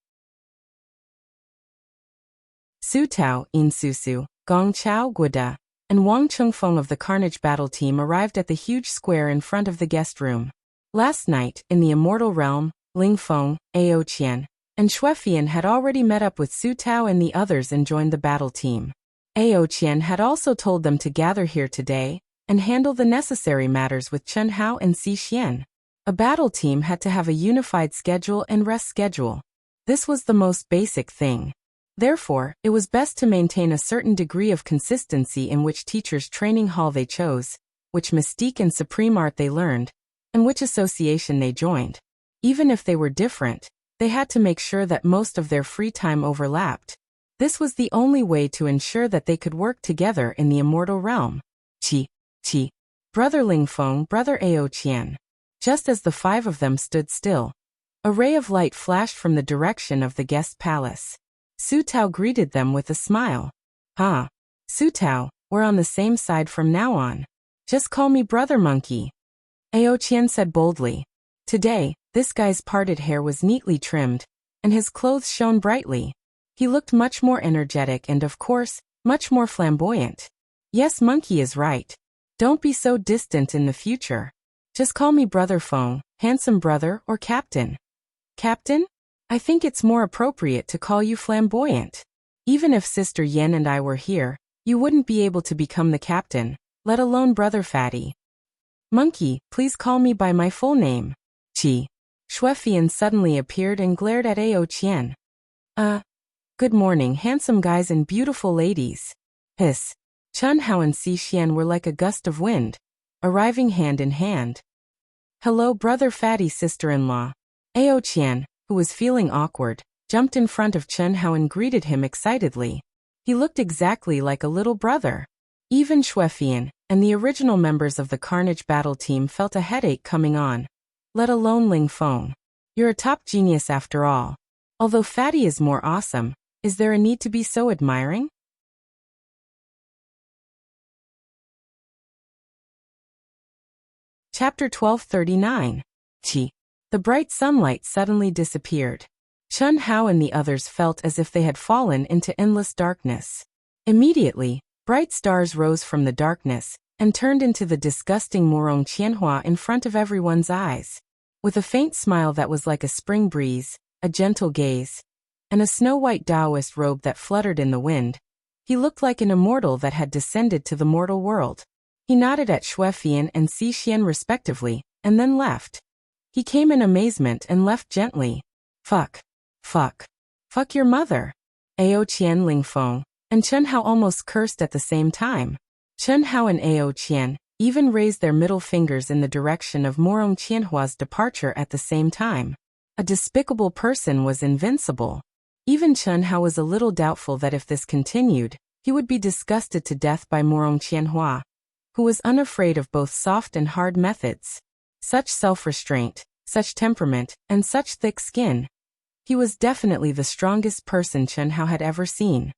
Speaker 1: Su Tao, In Susu, Gong Chao Guida, and Wang Chengfeng of the Carnage battle team arrived at the huge square in front of the guest room. Last night, in the immortal realm, Ling Feng, Ao Qian, and Xuefian had already met up with Su Tao and the others and joined the battle team. Ao Qian had also told them to gather here today and handle the necessary matters with Chen Hao and Si Xian. A battle team had to have a unified schedule and rest schedule. This was the most basic thing. Therefore, it was best to maintain a certain degree of consistency in which teacher's training hall they chose, which mystique and supreme art they learned, and which association they joined. Even if they were different, they had to make sure that most of their free time overlapped. This was the only way to ensure that they could work together in the immortal realm. Qi. Brother Ling Feng, Brother Ao Qian. Just as the five of them stood still, a ray of light flashed from the direction of the guest palace. Su Tao greeted them with a smile. Su Tao, we're on the same side from now on. Just call me Brother Monkey. Ao Qian said boldly. Today, this guy's parted hair was neatly trimmed, and his clothes shone brightly. He looked much more energetic and, of course, much more flamboyant. Yes, Monkey is right. Don't be so distant in the future. Just call me Brother Feng, handsome brother, or Captain. Captain? I think it's more appropriate to call you flamboyant. Even if Sister Yen and I were here, you wouldn't be able to become the captain, let alone Brother Fatty. Monkey, please call me by my full name. Qi. Xuefian suddenly appeared and glared at Ao Qian. Good morning, handsome guys and beautiful ladies. Hiss. Chen Hao and Si Xian were like a gust of wind, arriving hand in hand. Hello, Brother Fatty, sister-in-law. Ao Qian, who was feeling awkward, jumped in front of Chen Hao and greeted him excitedly. He looked exactly like a little brother. Even Xuefian and the original members of the Carnage battle team felt a headache coming on, let alone Ling Feng. You're a top genius after all. Although Fatty is more awesome, is there a need to be so admiring? Chapter 1239. Qi. The bright sunlight suddenly disappeared. Chen Hao and the others felt as if they had fallen into endless darkness. Immediately, bright stars rose from the darkness and turned into the disgusting Murong Qianhua in front of everyone's eyes. With a faint smile that was like a spring breeze, a gentle gaze, and a snow-white Taoist robe that fluttered in the wind, he looked like an immortal that had descended to the mortal world. He nodded at Xuefian and Si Xian respectively, and then left. He came in amazement and left gently. Fuck your mother. Ao Qian, Ling Feng, and Chen Hao almost cursed at the same time. Chen Hao and Ao Qian even raised their middle fingers in the direction of Murong Qianhua's departure at the same time. A despicable person was invincible. Even Chen Hao was a little doubtful that if this continued, he would be disgusted to death by Murong Qianhua, who was unafraid of both soft and hard methods. Such self-restraint, such temperament, and such thick skin. He was definitely the strongest person Chen Hao had ever seen.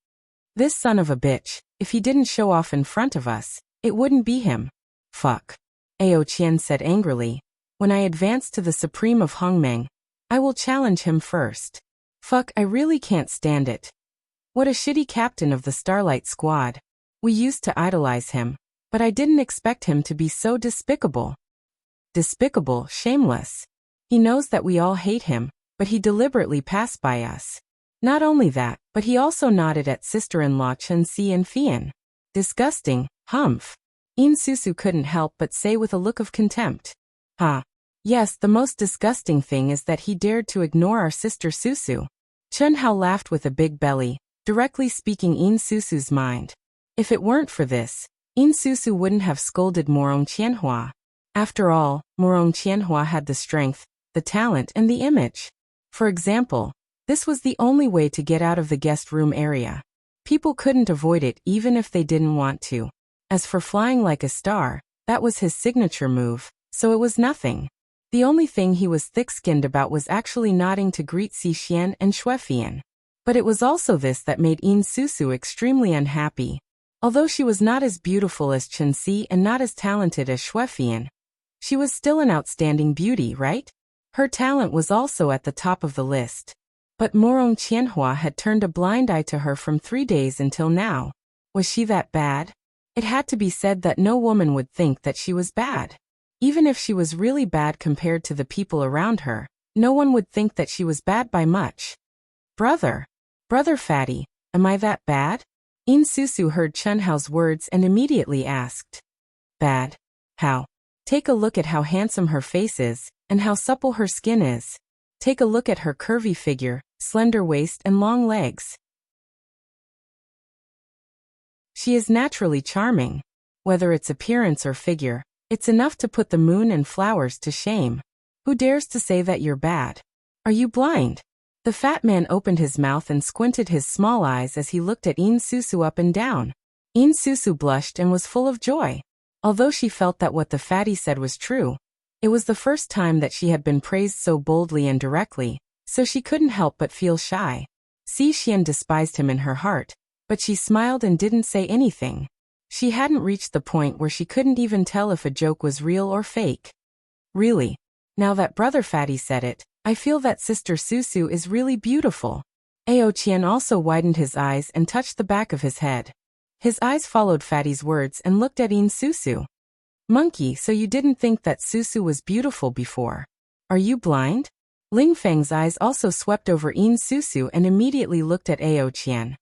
Speaker 1: This son of a bitch, if he didn't show off in front of us, it wouldn't be him. Fuck. Ao Qian said angrily. When I advance to the Supreme of Hongmeng, I will challenge him first. Fuck, I really can't stand it. What a shitty captain of the Starlight Squad. We used to idolize him, but I didn't expect him to be so despicable. Despicable, shameless. He knows that we all hate him, but he deliberately passed by us. Not only that, but he also nodded at sister-in-law Chen Si and Fian. Disgusting, humph. In Susu couldn't help but say with a look of contempt. Yes, the most disgusting thing is that he dared to ignore our sister Susu. Chen Hao laughed with a big belly, directly speaking In Susu's mind. If it weren't for this, In Susu wouldn't have scolded Murong Qianhua. After all, Murong Qianhua had the strength, the talent, and the image. For example, this was the only way to get out of the guest room area. People couldn't avoid it even if they didn't want to. As for flying like a star, that was his signature move, so it was nothing. The only thing he was thick-skinned about was actually nodding to greet Si Xian and Xuefian. But it was also this that made In Susu extremely unhappy. Although she was not as beautiful as Chen Si and not as talented as Xuefian, she was still an outstanding beauty, right? Her talent was also at the top of the list. But Murong Qianhua had turned a blind eye to her from 3 days until now. Was she that bad? It had to be said that no woman would think that she was bad. Even if she was really bad compared to the people around her, no one would think that she was bad by much. Brother Fatty, am I that bad? In Susu heard Chun Hao's words and immediately asked. Bad? How? Take a look at how handsome her face is, and how supple her skin is. Take a look at her curvy figure, slender waist and long legs. She is naturally charming. Whether it's appearance or figure, it's enough to put the moon and flowers to shame. Who dares to say that you're bad? Are you blind? The fat man opened his mouth and squinted his small eyes as he looked at In Susu up and down. In Susu blushed and was full of joy. Although she felt that what the fatty said was true, it was the first time that she had been praised so boldly and directly, so she couldn't help but feel shy. Si Xian despised him in her heart, but she smiled and didn't say anything. She hadn't reached the point where she couldn't even tell if a joke was real or fake. Really, now that Brother Fatty said it, I feel that Sister Susu is really beautiful. Ao Qian also widened his eyes and touched the back of his head. His eyes followed Fatty's words and looked at In Susu. Monkey, so you didn't think that Susu was beautiful before? Are you blind? Ling Feng's eyes also swept over In Susu and immediately looked at Ao Qian.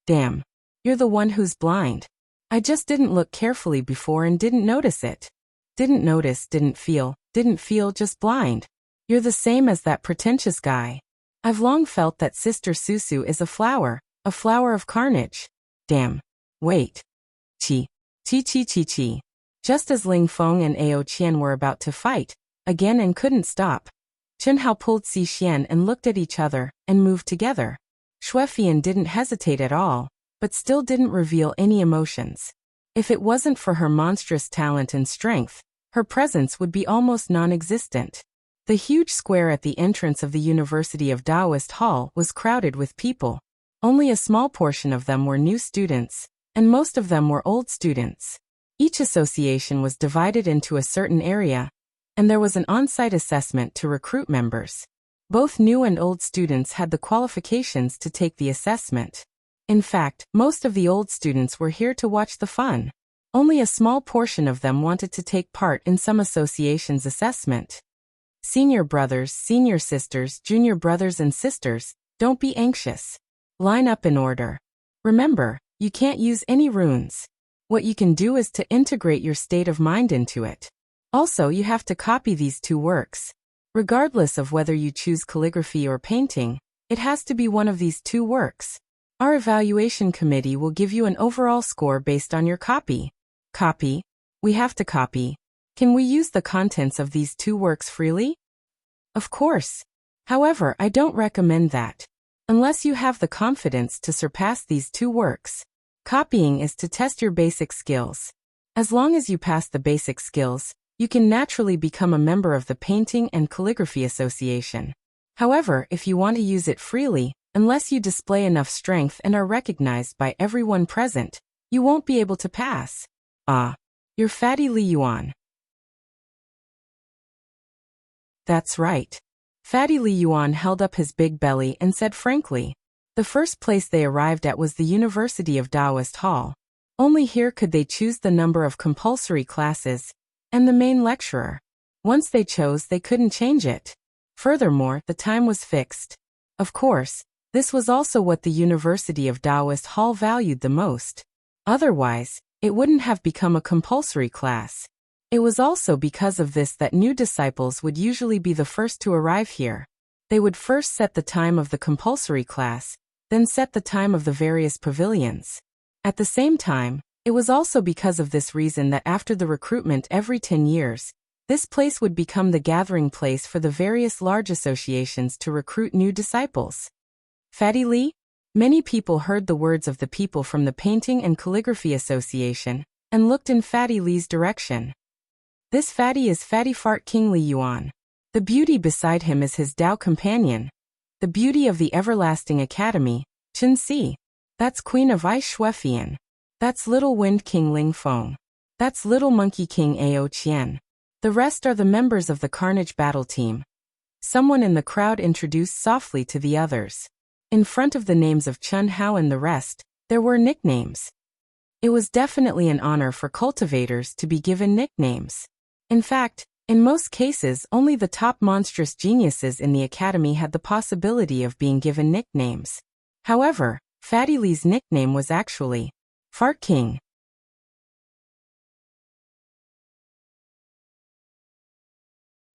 Speaker 1: Damn. You're the one who's blind. I just didn't look carefully before and didn't notice it. Didn't notice, didn't feel, just blind. You're the same as that pretentious guy. I've long felt that Sister Susu is a flower of carnage. Damn. Wait. Chi. Just as Ling Feng and Ao Qian were about to fight again and couldn't stop, Chun Hao pulled Si Xian and looked at each other and moved together. Xuefian didn't hesitate at all, but still didn't reveal any emotions. If it wasn't for her monstrous talent and strength, her presence would be almost non-existent. The huge square at the entrance of the University of Taoist Hall was crowded with people. Only a small portion of them were new students, and most of them were old students. Each association was divided into a certain area, and there was an on-site assessment to recruit members. Both new and old students had the qualifications to take the assessment. In fact, most of the old students were here to watch the fun. Only a small portion of them wanted to take part in some association's assessment. Senior brothers, senior sisters, junior brothers and sisters, don't be anxious. Line up in order. Remember, you can't use any runes. What you can do is to integrate your state of mind into it. Also, you have to copy these two works. Regardless of whether you choose calligraphy or painting, it has to be one of these two works. Our evaluation committee will give you an overall score based on your copy. Copy? We have to copy. Can we use the contents of these two works freely? Of course. However, I don't recommend that. Unless you have the confidence to surpass these two works. Copying is to test your basic skills. As long as you pass the basic skills, you can naturally become a member of the Painting and Calligraphy Association. However, if you want to use it freely, unless you display enough strength and are recognized by everyone present, you won't be able to pass. Ah. You're Fatty Li Yuan. That's right. Fatty Li Yuan held up his big belly and said frankly. The first place they arrived at was the University of Taoist Hall. Only here could they choose the number of compulsory classes and the main lecturer. Once they chose, they couldn't change it. Furthermore, the time was fixed. Of course, this was also what the University of Taoist Hall valued the most. Otherwise, it wouldn't have become a compulsory class. It was also because of this that new disciples would usually be the first to arrive here. They would first set the time of the compulsory class, then set the time of the various pavilions. At the same time, it was also because of this reason that after the recruitment every 10 years, this place would become the gathering place for the various large associations to recruit new disciples. Fatty Li? Many people heard the words of the people from the Painting and Calligraphy Association, and looked in Fatty Li's direction. This Fatty is Fatty Fart King Li Yuan. The beauty beside him is his Tao companion. The beauty of the Everlasting Academy, Chen Si. That's Queen of Ice Xuefian. That's Little Wind King Ling Feng. That's Little Monkey King Ao Qian. The rest are the members of the Carnage Battle Team. Someone in the crowd introduced softly to the others. In front of the names of Chun Hao and the rest, there were nicknames. It was definitely an honor for cultivators to be given nicknames. In fact, in most cases only the top monstrous geniuses in the academy had the possibility of being given nicknames. However, Fatty Li's nickname was actually Fart King.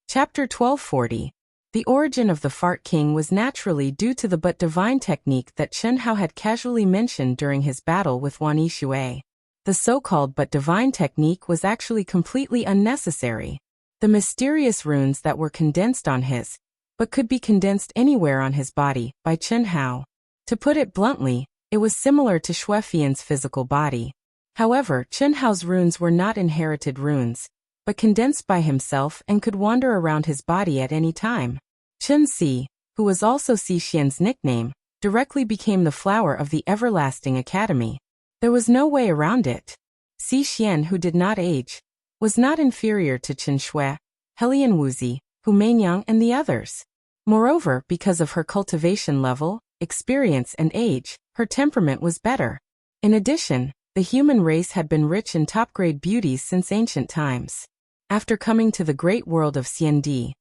Speaker 1: Chapter 1240. The origin of the Fart King was naturally due to the but divine technique that Chen Hao had casually mentioned during his battle with Wan Yishui. The so-called but divine technique was actually completely unnecessary. The mysterious runes that were condensed on his, but could be condensed anywhere on his body, by Chen Hao. To put it bluntly, it was similar to Xue Fian's physical body. However, Chen Hao's runes were not inherited runes, but condensed by himself and could wander around his body at any time. Chen Si, who was also Si Xian's nickname, directly became the flower of the everlasting academy. There was no way around it. Si Xian, who did not age, was not inferior to Chen Shui, Helian Wuxia, Hu Meinyang and the others. Moreover, because of her cultivation level, experience and age, her temperament was better. In addition, the human race had been rich in top-grade beauties since ancient times. After coming to the great world of Xiandi,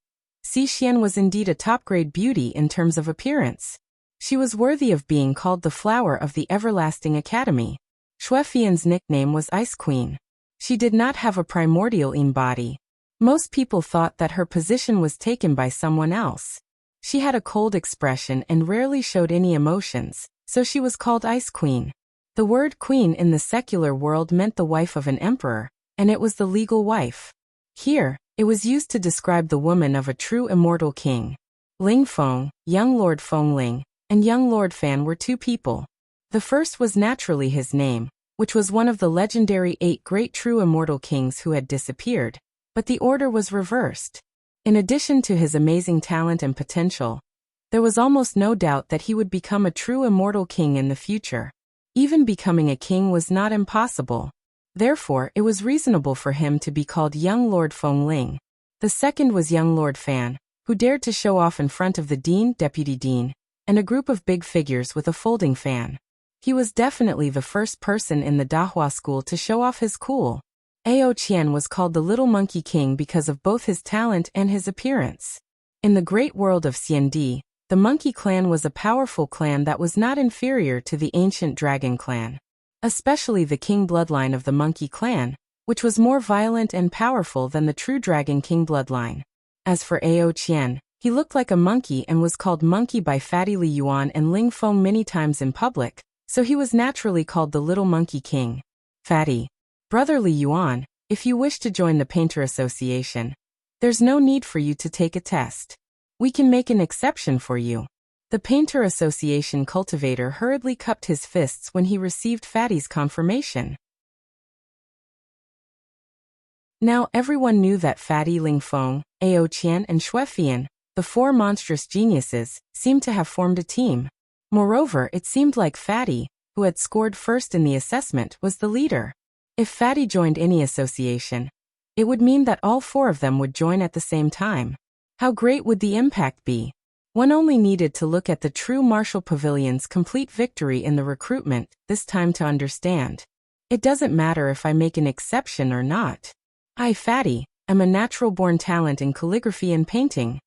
Speaker 1: Si Xian was indeed a top-grade beauty in terms of appearance. She was worthy of being called the flower of the everlasting academy. Xue Fian's nickname was Ice Queen. She did not have a primordial yin body. Most people thought that her position was taken by someone else. She had a cold expression and rarely showed any emotions, so she was called Ice Queen. The word queen in the secular world meant the wife of an emperor, and it was the legal wife. Here, it was used to describe the woman of a true immortal king. Ling Feng, young Lord Fengling, and young Lord Fan were two people. The first was naturally his name, which was one of the legendary 8 great true immortal kings who had disappeared, but the order was reversed. In addition to his amazing talent and potential, there was almost no doubt that he would become a true immortal king in the future. Even becoming a king was not impossible. Therefore, it was reasonable for him to be called young Lord Fengling. The second was young Lord Fan, who dared to show off in front of the dean, deputy dean, and a group of big figures with a folding fan. He was definitely the first person in the Dahua school to show off his cool. Ao Qian was called the Little Monkey King because of both his talent and his appearance. In the great world of Xiandi, the Monkey Clan was a powerful clan that was not inferior to the ancient Dragon Clan. Especially the king bloodline of the Monkey Clan, which was more violent and powerful than the true Dragon King bloodline. As for Ao Qian, he looked like a monkey and was called Monkey by Fatty Li Yuan and Ling Feng many times in public, so he was naturally called the Little Monkey King. Fatty. Brother Li Yuan, if you wish to join the Painter Association, there's no need for you to take a test. We can make an exception for you. The Painter Association cultivator hurriedly cupped his fists when he received Fatty's confirmation. Now everyone knew that Fatty, Ling Feng, Ao Qian and Xue Fian, the 4 monstrous geniuses, seemed to have formed a team. Moreover, it seemed like Fatty, who had scored first in the assessment, was the leader. If Fatty joined any association, it would mean that all 4 of them would join at the same time. How great would the impact be? One only needed to look at the true martial pavilion's complete victory in the recruitment, this time to understand. It doesn't matter if I make an exception or not. I, Fatty, am a natural-born talent in calligraphy and painting.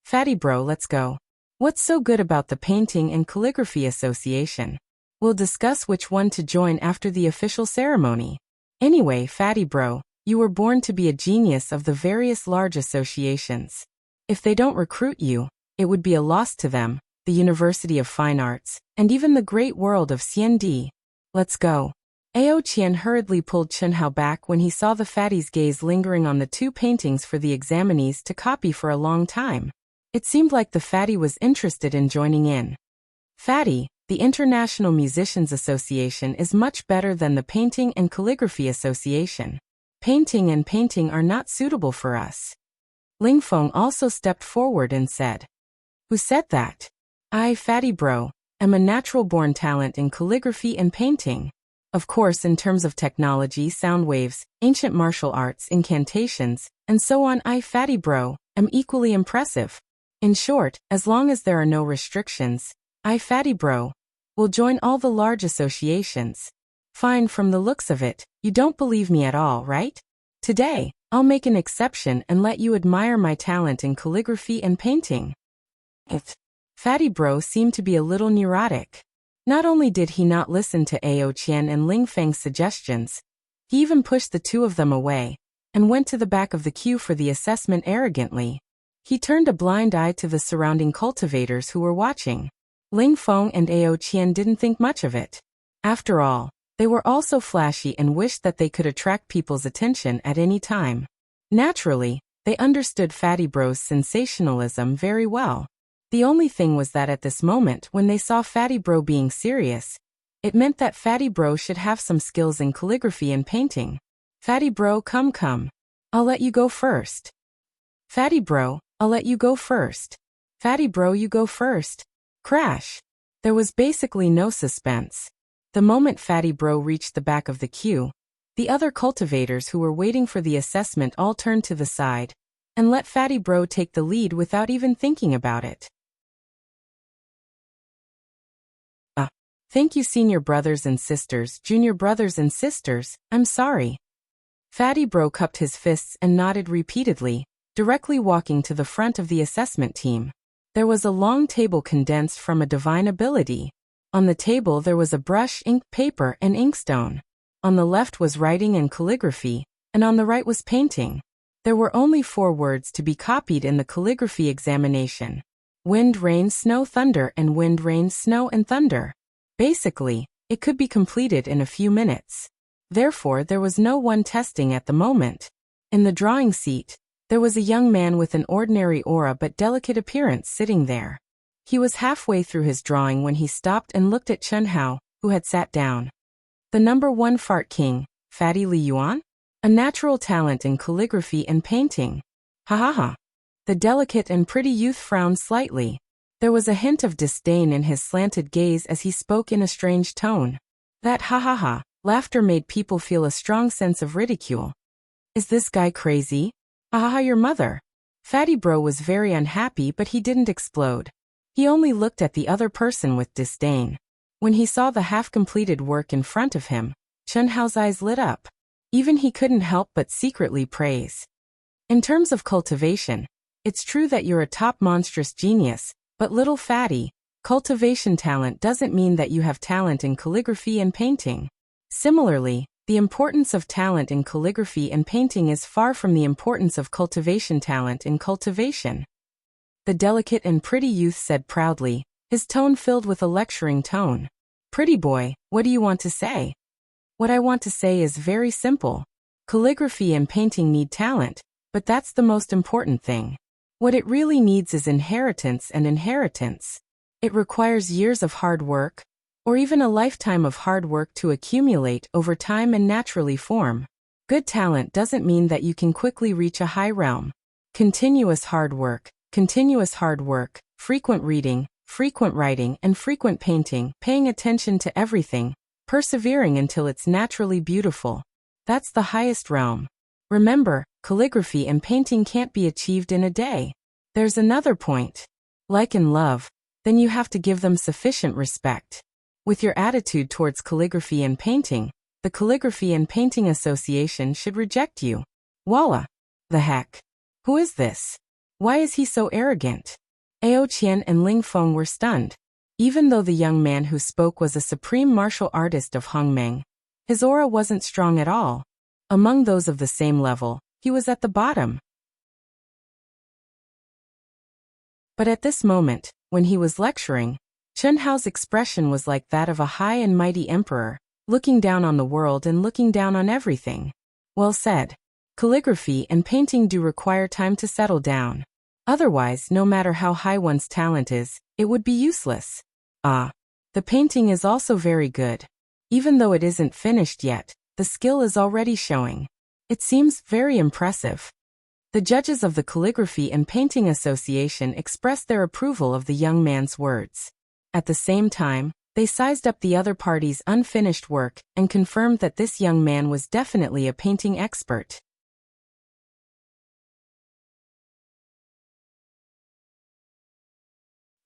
Speaker 1: Fatty bro, let's go. What's so good about the Painting and Calligraphy Association? We'll discuss which one to join after the official ceremony. Anyway, Fatty bro, you were born to be a genius of the various large associations. If they don't recruit you, it would be a loss to them, the University of Fine Arts, and even the great world of Xiandi. Let's go. Ao Qian hurriedly pulled Chen Hao back when he saw the Fatty's gaze lingering on the 2 paintings for the examinees to copy for a long time. It seemed like the Fatty was interested in joining in. Fatty, the International Musicians Association is much better than the Painting and Calligraphy Association. Painting and painting are not suitable for us. Ling Feng also stepped forward and said, "Who said that? I, Fatty bro, am a natural-born talent in calligraphy and painting. Of course, in terms of technology, sound waves, ancient martial arts, incantations, and so on, I, Fatty bro, am equally impressive. In short, as long as there are no restrictions, I, Fatty bro, will join all the large associations." Fine, from the looks of it, you don't believe me at all, right? Today, I'll make an exception and let you admire my talent in calligraphy and painting. Fatty Bro seemed to be a little neurotic. Not only did he not listen to Ao Qian and Ling Feng's suggestions, he even pushed the two of them away and went to the back of the queue for the assessment arrogantly. He turned a blind eye to the surrounding cultivators who were watching. Ling Feng and Ao Qian didn't think much of it. After all, they were also flashy and wished that they could attract people's attention at any time. Naturally, they understood Fatty Bro's sensationalism very well. The only thing was that at this moment when they saw Fatty Bro being serious, it meant that Fatty Bro should have some skills in calligraphy and painting. Fatty Bro, come. I'll let you go first. Fatty Bro, I'll let you go first. Fatty Bro, you go first. Crash. There was basically no suspense. The moment Fatty Bro reached the back of the queue, the other cultivators who were waiting for the assessment all turned to the side and let Fatty Bro take the lead without even thinking about it. Thank you, senior brothers and sisters, junior brothers and sisters, I'm sorry. Fatty Bro cupped his fists and nodded repeatedly, directly walking to the front of the assessment team. There was a long table condensed from a divine ability. On the table there was a brush, ink, paper, and inkstone. On the left was writing and calligraphy, and on the right was painting. There were only 4 words to be copied in the calligraphy examination. Wind, rain, snow, thunder, and wind, rain, snow, and thunder. Basically, it could be completed in a few minutes. Therefore, there was no one testing at the moment. In the drawing seat, there was a young man with an ordinary aura but delicate appearance sitting there. He was halfway through his drawing when he stopped and looked at Chen Hao, who had sat down. The number 1 fart king, Fatty Li Yuan? A natural talent in calligraphy and painting. Ha ha ha. The delicate and pretty youth frowned slightly. There was a hint of disdain in his slanted gaze as he spoke in a strange tone. That ha ha ha laughter made people feel a strong sense of ridicule. Is this guy crazy? Ha ha ha, your mother. Fatty Bro was very unhappy, but he didn't explode. He only looked at the other person with disdain. When he saw the half-completed work in front of him, Chen Hao's eyes lit up. Even he couldn't help but secretly praise. In terms of cultivation, it's true that you're a top monstrous genius, but little Fatty, cultivation talent doesn't mean that you have talent in calligraphy and painting. Similarly, the importance of talent in calligraphy and painting is far from the importance of cultivation talent in cultivation. The delicate and pretty youth said proudly, his tone filled with a lecturing tone. Pretty boy, what do you want to say? What I want to say is very simple. Calligraphy and painting need talent, but that's the most important thing. What it really needs is inheritance and inheritance. It requires years of hard work, or even a lifetime of hard work to accumulate over time and naturally form. Good talent doesn't mean that you can quickly reach a high realm. Continuous hard work, frequent reading, frequent writing, and frequent painting, paying attention to everything, persevering until it's naturally beautiful. That's the highest realm. Remember, calligraphy and painting can't be achieved in a day. There's another point. Like in love, then you have to give them sufficient respect. With your attitude towards calligraphy and painting, the Calligraphy and Painting Association should reject you. Voila! The heck? Who is this? Why is he so arrogant? Ao Qian and Ling Feng were stunned. Even though the young man who spoke was a supreme martial artist of Hongmeng, his aura wasn't strong at all. Among those of the same level, he was at the bottom. But at this moment, when he was lecturing, Chen Hao's expression was like that of a high and mighty emperor, looking down on the world and looking down on everything. Well said. Calligraphy and painting do require time to settle down. Otherwise, no matter how high one's talent is, it would be useless. The painting is also very good. Even though it isn't finished yet, the skill is already showing. It seems very impressive. The judges of the Calligraphy and Painting Association expressed their approval of the young man's words. At the same time, they sized up the other party's unfinished work and confirmed that this young man was definitely a painting expert.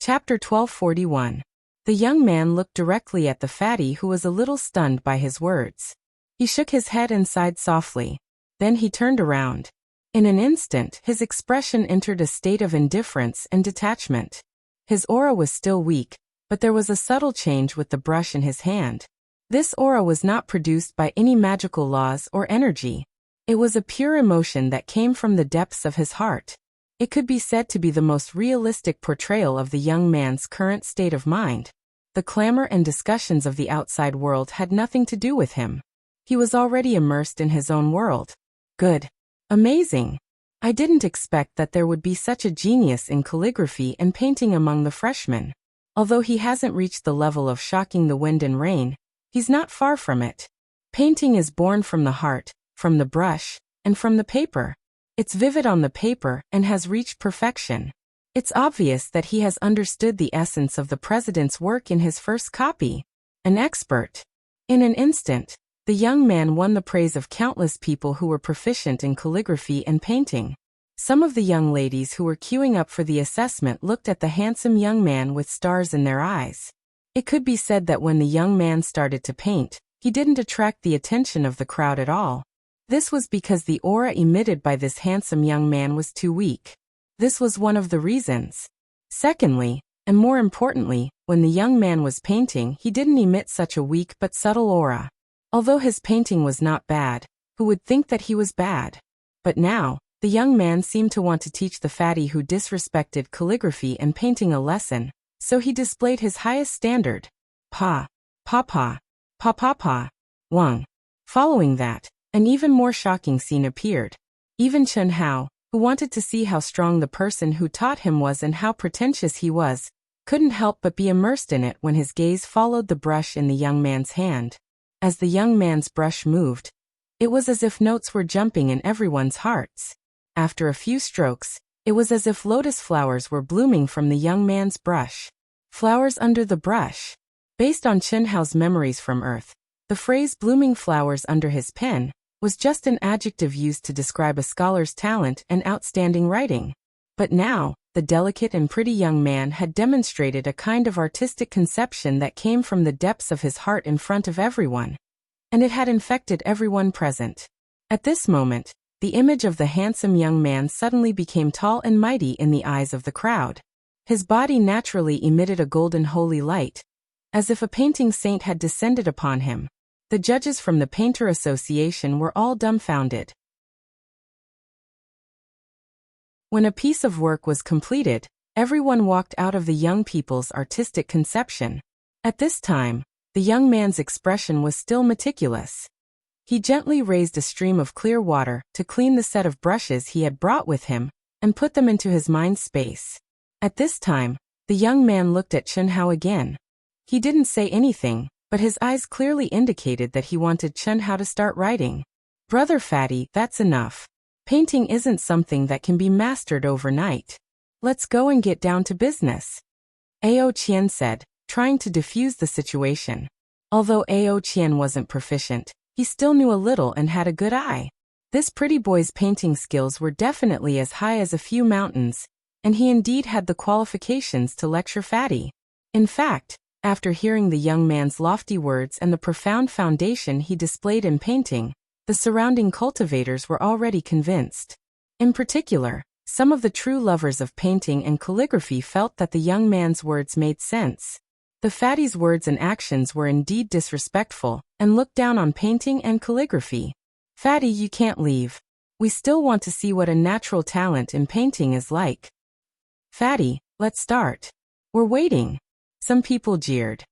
Speaker 1: Chapter 1241. The young man looked directly at the fatty who was a little stunned by his words. He shook his head and sighed softly. Then he turned around. In an instant, his expression entered a state of indifference and detachment. His aura was still weak, but there was a subtle change with the brush in his hand. This aura was not produced by any magical laws or energy. It was a pure emotion that came from the depths of his heart. It could be said to be the most realistic portrayal of the young man's current state of mind. The clamor and discussions of the outside world had nothing to do with him. He was already immersed in his own world. Good. Amazing. I didn't expect that there would be such a genius in calligraphy and painting among the freshmen. Although he hasn't reached the level of shocking the wind and rain, he's not far from it. Painting is born from the heart, from the brush, and from the paper. It's vivid on the paper and has reached perfection. It's obvious that he has understood the essence of the president's work in his first copy. An expert. In an instant, the young man won the praise of countless people who were proficient in calligraphy and painting. Some of the young ladies who were queuing up for the assessment looked at the handsome young man with stars in their eyes. It could be said that when the young man started to paint, he didn't attract the attention of the crowd at all. This was because the aura emitted by this handsome young man was too weak. This was one of the reasons. Secondly, and more importantly, when the young man was painting, he didn't emit such a weak but subtle aura. Although his painting was not bad, who would think that he was bad? But now, the young man seemed to want to teach the fatty who disrespected calligraphy and painting a lesson, so he displayed his highest standard. Pa. Pa pa. Pa pa pa. Wang. Following that, an even more shocking scene appeared. Even Chen Hao, who wanted to see how strong the person who taught him was and how pretentious he was, couldn't help but be immersed in it when his gaze followed the brush in the young man's hand. As the young man's brush moved, it was as if notes were jumping in everyone's hearts. After a few strokes, it was as if lotus flowers were blooming from the young man's brush. Flowers under the brush. Based on Chen Hao's memories from Earth, the phrase blooming flowers under his pen was just an adjective used to describe a scholar's talent and outstanding writing. But now, the delicate and pretty young man had demonstrated a kind of artistic conception that came from the depths of his heart in front of everyone. And it had infected everyone present. At this moment, the image of the handsome young man suddenly became tall and mighty in the eyes of the crowd. His body naturally emitted a golden holy light, as if a painting saint had descended upon him. The judges from the Painter Association were all dumbfounded. When a piece of work was completed, everyone walked out of the young people's artistic conception. At this time, the young man's expression was still meticulous. He gently raised a stream of clear water to clean the set of brushes he had brought with him and put them into his mind space. At this time, the young man looked at Chen Hao again. He didn't say anything, but his eyes clearly indicated that he wanted Chen Hao to start writing. Brother Fatty, that's enough. Painting isn't something that can be mastered overnight. Let's go and get down to business. Ao Qian said, trying to diffuse the situation. Although Ao Qian wasn't proficient, he still knew a little and had a good eye. This pretty boy's painting skills were definitely as high as a few mountains, and he indeed had the qualifications to lecture Fatty. In fact, after hearing the young man's lofty words and the profound foundation he displayed in painting, the surrounding cultivators were already convinced. In particular, some of the true lovers of painting and calligraphy felt that the young man's words made sense. The fatty's words and actions were indeed disrespectful, and looked down on painting and calligraphy. Fatty, you can't leave. We still want to see what a natural talent in painting is like. Fatty, let's start. We're waiting. Some people jeered.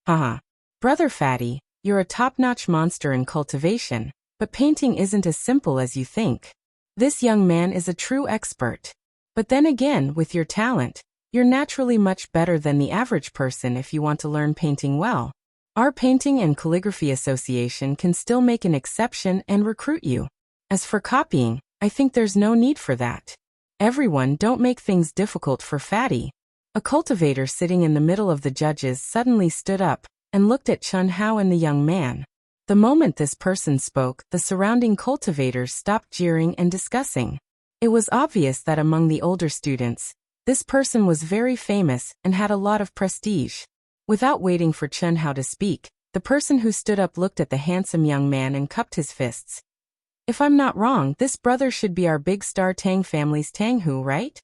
Speaker 1: Haha. Brother Fatty, you're a top-notch monster in cultivation, but painting isn't as simple as you think. This young man is a true expert. But then again, with your talent, you're naturally much better than the average person if you want to learn painting well. Our Painting and Calligraphy Association can still make an exception and recruit you. As for copying, I think there's no need for that. Everyone, don't make things difficult for Fatty. A cultivator sitting in the middle of the judges suddenly stood up and looked at Chen Hao and the young man. The moment this person spoke, the surrounding cultivators stopped jeering and discussing. It was obvious that among the older students, this person was very famous and had a lot of prestige. Without waiting for Chen Hao to speak, the person who stood up looked at the handsome young man and cupped his fists. If I'm not wrong, this brother should be our big star Tang family's Tang Hu, right?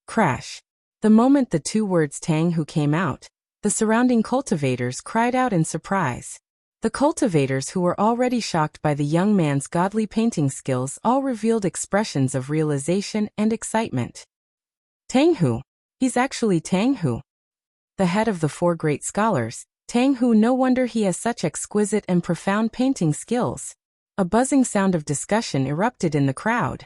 Speaker 1: Crash. The moment the two words Tang Hu came out, the surrounding cultivators cried out in surprise. The cultivators, who were already shocked by the young man's godly painting skills, all revealed expressions of realization and excitement. Tang Hu. He's actually Tang Hu, the head of the four great scholars. Tang Hu, no wonder he has such exquisite and profound painting skills. A buzzing sound of discussion erupted in the crowd.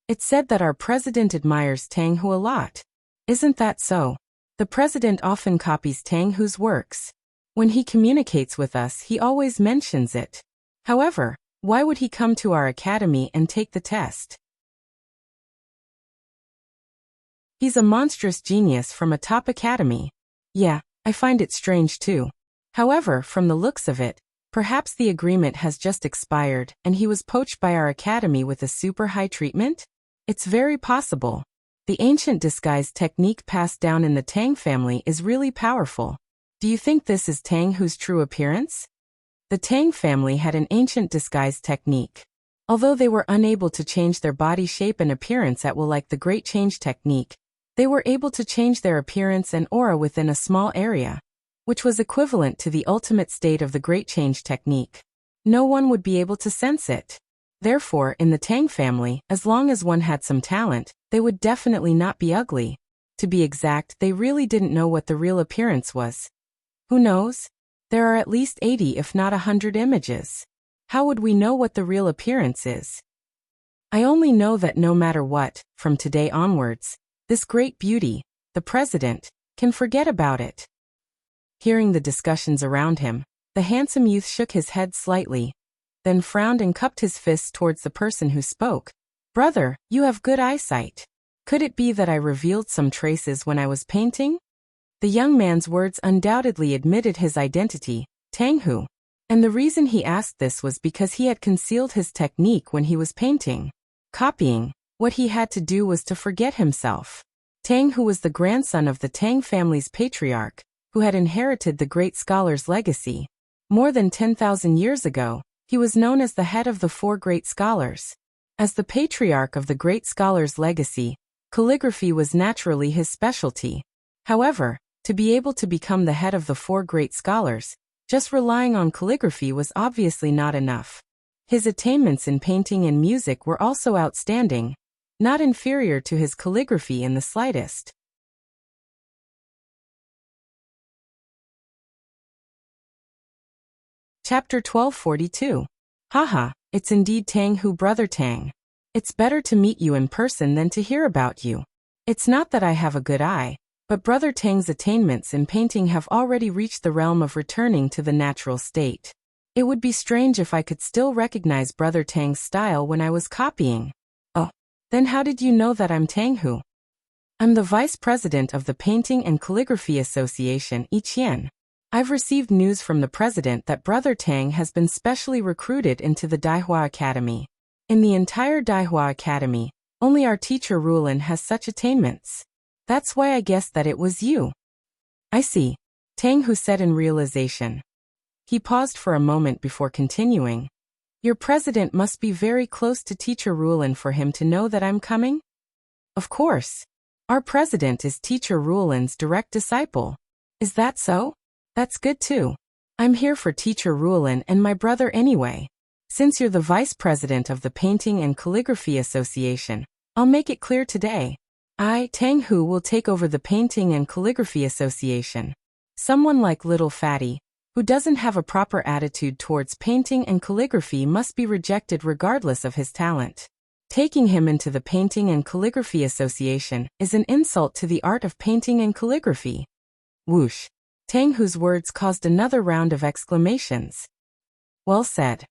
Speaker 1: It's said that our president admires Tang Hu a lot. Isn't that so? The president often copies Tang Hu's works. When he communicates with us, he always mentions it. However, why would he come to our academy and take the test? He's a monstrous genius from a top academy. Yeah, I find it strange too. However, from the looks of it, perhaps the agreement has just expired and he was poached by our academy with a super high treatment? It's very possible. The ancient disguise technique passed down in the Tang family is really powerful. Do you think this is Tang Hu's true appearance? The Tang family had an ancient disguise technique. Although they were unable to change their body shape and appearance at will like the Great Change technique, they were able to change their appearance and aura within a small area, which was equivalent to the ultimate state of the Great Change technique. No one would be able to sense it. Therefore, in the Tang family, as long as one had some talent, they would definitely not be ugly. To be exact, they really didn't know what the real appearance was. Who knows? There are at least 80 if not 100 images. How would we know what the real appearance is? I only know that no matter what, from today onwards, this great beauty, the president, can forget about it. Hearing the discussions around him, the handsome youth shook his head slightly, then frowned and cupped his fists towards the person who spoke. Brother, you have good eyesight. Could it be that I revealed some traces when I was painting? The young man's words undoubtedly admitted his identity, Tang Hu. And the reason he asked this was because he had concealed his technique when he was painting. Copying. What he had to do was to forget himself. Tang Hu was the grandson of the Tang family's patriarch, who had inherited the great scholar's legacy. More than 10,000 years ago, he was known as the head of the four great scholars. As the patriarch of the great scholar's legacy, calligraphy was naturally his specialty. However, to be able to become the head of the four great scholars, just relying on calligraphy was obviously not enough. His attainments in painting and music were also outstanding, not inferior to his calligraphy in the slightest. Chapter 1242. Haha, it's indeed Tang Hu, brother Tang. It's better to meet you in person than to hear about you. It's not that I have a good eye, but brother Tang's attainments in painting have already reached the realm of returning to the natural state. It would be strange if I could still recognize brother Tang's style when I was copying. Oh, then how did you know that I'm Tang Hu? I'm the vice president of the Painting and Calligraphy Association, Yiqian. I've received news from the president that brother Tang has been specially recruited into the Daihua Academy. In the entire Daihua Academy, only our teacher Rulin has such attainments. That's why I guessed that it was you. I see, Tang Hu said in realization. He paused for a moment before continuing. Your president must be very close to teacher Rulin for him to know that I'm coming? Of course. Our president is teacher Rulin's direct disciple. Is that so? That's good too. I'm here for teacher Rulin and my brother anyway. Since you're the vice president of the Painting and Calligraphy Association, I'll make it clear today. I, Tang Hu, will take over the Painting and Calligraphy Association. Someone like Little Fatty, who doesn't have a proper attitude towards painting and calligraphy, must be rejected regardless of his talent. Taking him into the Painting and Calligraphy Association is an insult to the art of painting and calligraphy. Whoosh. Tang Hu's words caused another round of exclamations. Well said.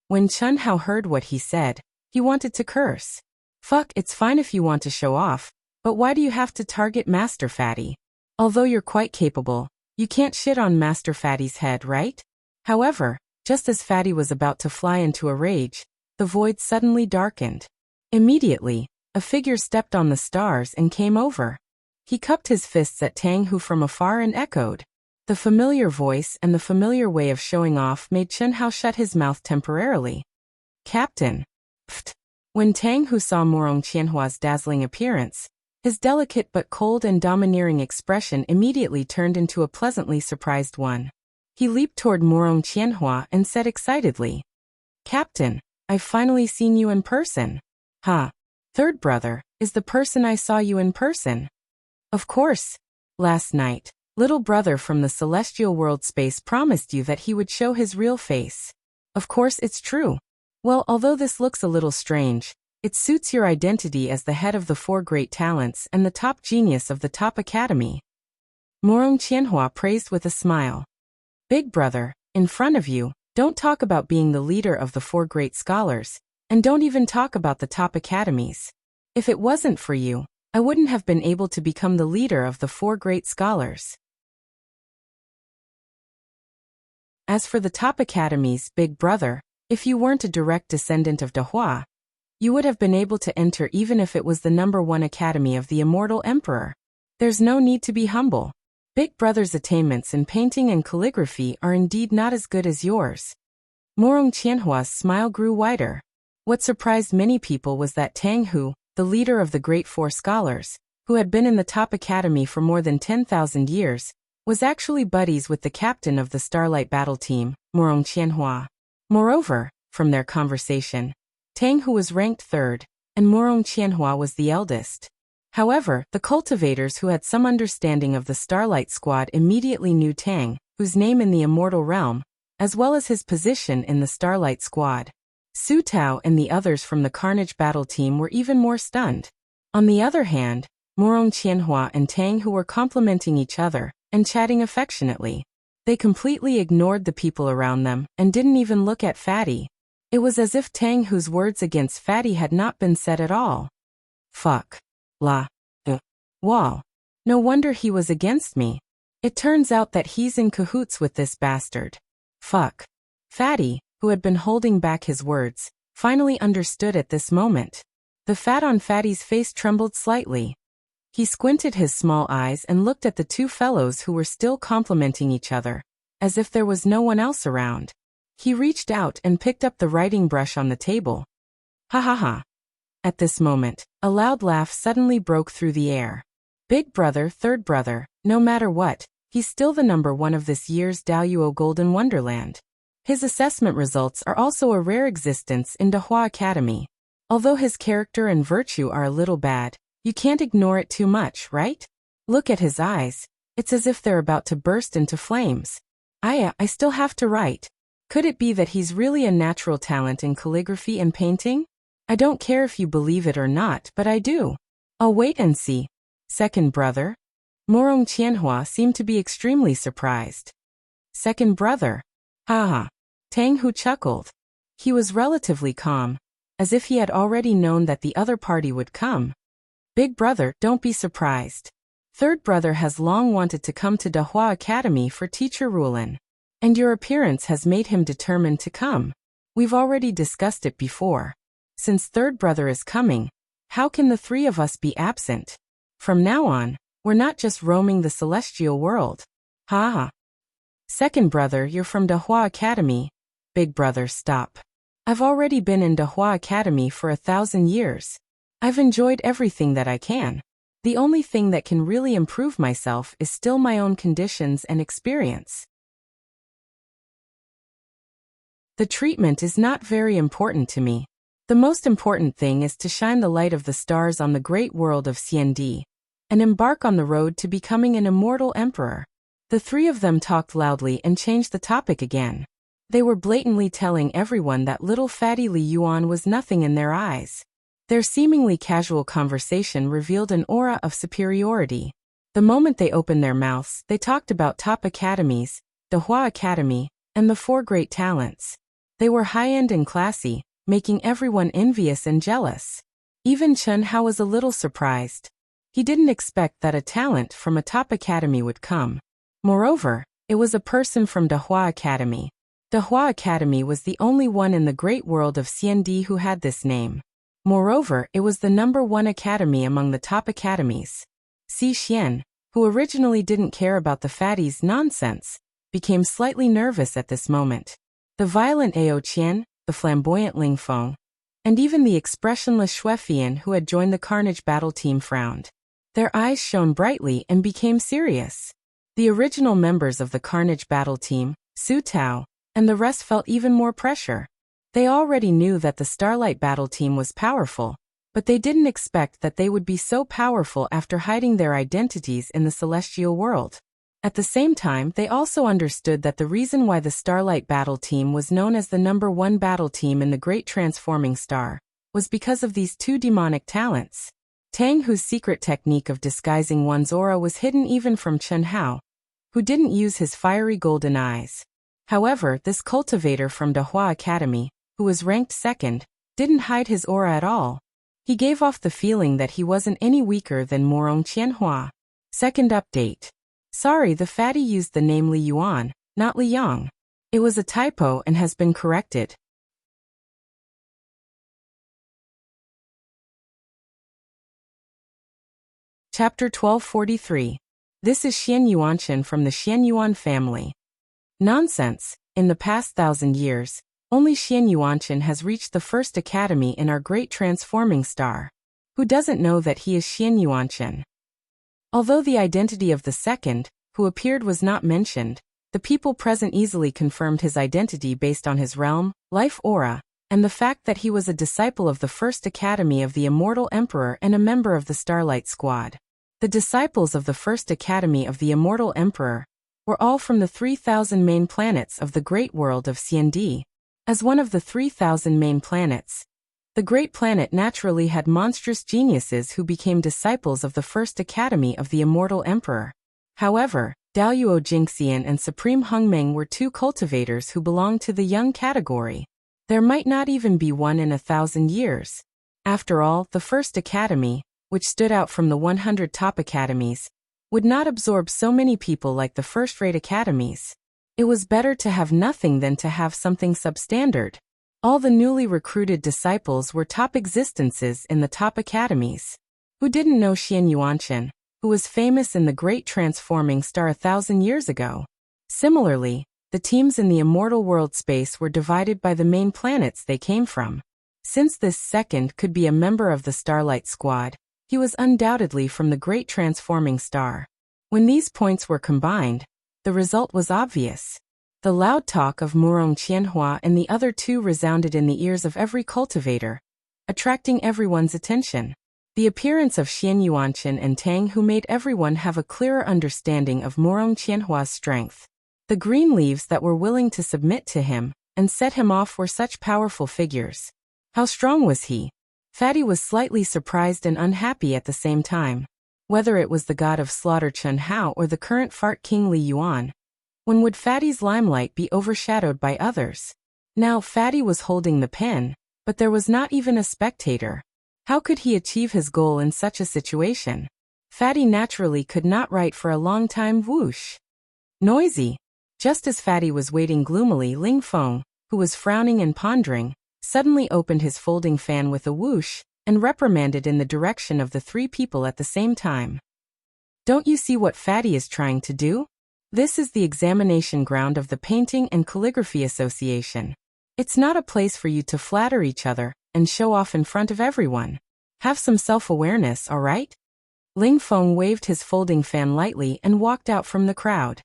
Speaker 1: When Chun Hao heard what he said, he wanted to curse. Fuck, it's fine if you want to show off, but why do you have to target Master Fatty? Although you're quite capable, you can't shit on Master Fatty's head, right? However, just as Fatty was about to fly into a rage, the void suddenly darkened. Immediately, a figure stepped on the stars and came over. He cupped his fists at Tang Hu from afar and echoed. The familiar voice and the familiar way of showing off made Chun Hao shut his mouth temporarily. Captain. Pfft. When Tang Hu saw Morong Qianhua's dazzling appearance, his delicate but cold and domineering expression immediately turned into a pleasantly surprised one. He leaped toward Morong Qianhua and said excitedly, "Captain, I've finally seen you in person." "Huh. Third brother, is the person I saw you in person?" "Of course. Last night, little brother from the celestial world space promised you that he would show his real face. Of course it's true. Well, although this looks a little strange, it suits your identity as the head of the 4 great talents and the top genius of the top academy." Morong Qianhua praised with a smile. "Big brother, in front of you, don't talk about being the leader of the 4 great scholars, and don't even talk about the top academies. If it wasn't for you, I wouldn't have been able to become the leader of the 4 great scholars. As for the top academies, big brother, if you weren't a direct descendant of Dahua, you would have been able to enter even if it was the #1 academy of the immortal emperor. There's no need to be humble. Big brother's attainments in painting and calligraphy are indeed not as good as yours." Morong Qianhua's smile grew wider. What surprised many people was that Tang Hu, the leader of the great 4 scholars, who had been in the top academy for more than 10,000 years, was actually buddies with the captain of the Starlight Battle Team, Morong Qianhua. Moreover, from their conversation, Tang Hu was ranked 3rd, and Morong Qianhua was the eldest. However, the cultivators who had some understanding of the Starlight Squad immediately knew Tang, whose name in the immortal realm, as well as his position in the Starlight Squad. Su Tao and the others from the Carnage Battle Team were even more stunned. On the other hand, Morong Qianhua and Tang Hu were complimenting each other and chatting affectionately. They completely ignored the people around them and didn't even look at Fatty. It was as if Tang Hu's words against Fatty had not been said at all. Fuck. La. Wall. No wonder he was against me. It turns out that he's in cahoots with this bastard. Fuck. Fatty, who had been holding back his words, finally understood at this moment. The fat on Fatty's face trembled slightly. He squinted his small eyes and looked at the 2 fellows who were still complimenting each other, as if there was no one else around. He reached out and picked up the writing brush on the table. Ha ha ha. At this moment, a loud laugh suddenly broke through the air. Big brother, third brother, no matter what, he's still the #1 of this year's Daoyuo Golden Wonderland. His assessment results are also a rare existence in Dahua Academy. Although his character and virtue are a little bad, you can't ignore it too much, right? Look at his eyes. It's as if they're about to burst into flames. I still have to write. Could it be that he's really a natural talent in calligraphy and painting? I don't care if you believe it or not, but I do. I'll wait and see. Second brother? Morong Qianhua seemed to be extremely surprised. Second brother? Haha. Tang Hu chuckled. He was relatively calm, as if he had already known that the other party would come. Big brother, don't be surprised. Third brother has long wanted to come to Dahua Academy for teacher Rulin, and your appearance has made him determined to come. We've already discussed it before. Since third brother is coming, how can the 3 of us be absent? From now on, we're not just roaming the celestial world. Ha ha. Second brother, you're from Dahua Academy. Big brother, stop. I've already been in Dahua Academy for 1,000 years. I've enjoyed everything that I can. The only thing that can really improve myself is still my own conditions and experience. The treatment is not very important to me. The most important thing is to shine the light of the stars on the great world of CND and embark on the road to becoming an immortal emperor. The 3 of them talked loudly and changed the topic again. They were blatantly telling everyone that little fatty Li Yuan was nothing in their eyes. Their seemingly casual conversation revealed an aura of superiority. The moment they opened their mouths, they talked about top academies, Dahua Academy, and the 4 great talents. They were high-end and classy, making everyone envious and jealous. Even Chen Hao was a little surprised. He didn't expect that a talent from a top academy would come. Moreover, it was a person from Dahua Academy. Dahua Academy was the only one in the great world of CND who had this name. Moreover, it was the #1 academy among the top academies. Si Xian, who originally didn't care about the fatty's nonsense, became slightly nervous at this moment. The violent Ao Qian, the flamboyant Ling Feng, and even the expressionless Xuefian who had joined the Carnage battle team frowned. Their eyes shone brightly and became serious. The original members of the Carnage battle team, Su Tao, and the rest felt even more pressure. They already knew that the Starlight battle team was powerful, but they didn't expect that they would be so powerful after hiding their identities in the celestial world. At the same time, they also understood that the reason why the Starlight battle team was known as the #1 battle team in the Great Transforming Star was because of these two demonic talents. Tang, whose secret technique of disguising one's aura was hidden even from Chen Hao, who didn't use his fiery golden eyes. However, this cultivator from Dahua Academy, who was ranked second, didn't hide his aura at all. He gave off the feeling that he wasn't any weaker than Morong Qianhua. Second update. Sorry, the fatty used the name Li Yuan, not Li Yang. It was a typo and has been corrected. Chapter 1243. This is Xian Yuanchen from the Xian Yuan family. Nonsense. In the past 1,000 years, only Xian Yuanchen has reached the first academy in our Great Transforming Star. Who doesn't know that he is Xian Yuanchen? Although the identity of the second, who appeared, was not mentioned, the people present easily confirmed his identity based on his realm, life aura, and the fact that he was a disciple of the First Academy of the Immortal Emperor and a member of the Starlight Squad. The disciples of the First Academy of the Immortal Emperor were all from the 3,000 main planets of the great world of Xiandi. As one of the 3,000 main planets, the Great Planet naturally had monstrous geniuses who became disciples of the First Academy of the Immortal Emperor. However, Daoyuo Jingxian and Supreme Hungmeng were two cultivators who belonged to the young category. There might not even be one in 1,000 years. After all, the First Academy, which stood out from the 100 top academies, would not absorb so many people like the first-rate academies. It was better to have nothing than to have something substandard. All the newly recruited disciples were top existences in the top academies. Who didn't know Xian Yuanchen, who was famous in the Great Transforming Star 1,000 years ago? Similarly, the teams in the immortal world space were divided by the main planets they came from. Since this second could be a member of the Starlight Squad, he was undoubtedly from the Great Transforming Star. When these points were combined, the result was obvious. The loud talk of Murong Qianhua and the other two resounded in the ears of every cultivator, attracting everyone's attention. The appearance of Xian Yuanchen and Tang, who made everyone have a clearer understanding of Murong Qianhua's strength. The green leaves that were willing to submit to him and set him off were such powerful figures. How strong was he? Fatty was slightly surprised and unhappy at the same time. Whether it was the god of slaughter Chen Hao or the current fart king Li Yuan, when would Fatty's limelight be overshadowed by others? Now Fatty was holding the pen, but there was not even a spectator. How could he achieve his goal in such a situation? Fatty naturally could not write for a long time. Whoosh! Noisy! Just as Fatty was waiting gloomily, Ling Feng, who was frowning and pondering, suddenly opened his folding fan with a whoosh and reprimanded in the direction of the three people at the same time. Don't you see what Fatty is trying to do? This is the examination ground of the Painting and Calligraphy Association. It's not a place for you to flatter each other and show off in front of everyone. Have some self-awareness, all right? Ling Feng waved his folding fan lightly and walked out from the crowd.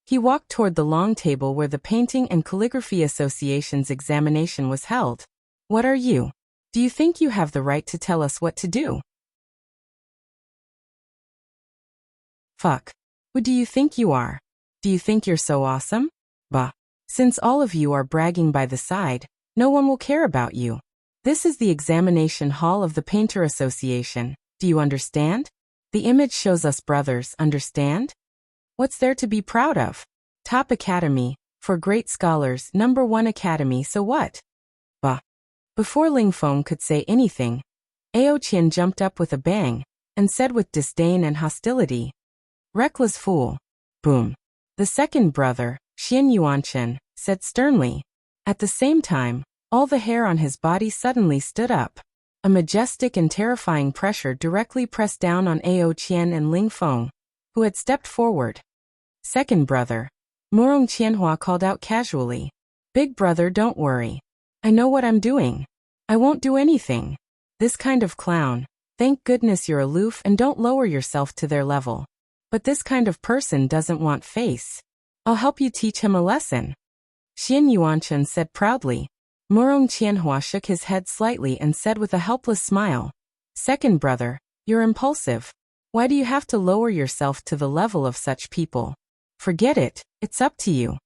Speaker 1: He walked toward the long table where the Painting and Calligraphy Association's examination was held. What are you? Do you think you have the right to tell us what to do? Fuck. Who do you think you are? Do you think you're so awesome? Bah. Since all of you are bragging by the side, no one will care about you. This is the examination hall of the Painter Association. Do you understand? The image shows us brothers, understand? What's there to be proud of? Top Academy, for great scholars, #1 Academy, so what? Bah. Before Ling Feng could say anything, Ao Qian jumped up with a bang and said with disdain and hostility, "Reckless fool." Boom. The second brother, Xian Yuanchen, said sternly. At the same time, all the hair on his body suddenly stood up. A majestic and terrifying pressure directly pressed down on Ao Qian and Ling Feng, who had stepped forward. Second brother, Murong Qianhua called out casually, "Big brother, don't worry. I know what I'm doing. I won't do anything. This kind of clown. Thank goodness you're aloof and don't lower yourself to their level. But this kind of person doesn't want face. I'll help you teach him a lesson. Xian Yuanchen said proudly. Murong Qianhua shook his head slightly and said with a helpless smile, Second brother, you're impulsive. Why do you have to lower yourself to the level of such people? Forget it, it's up to you.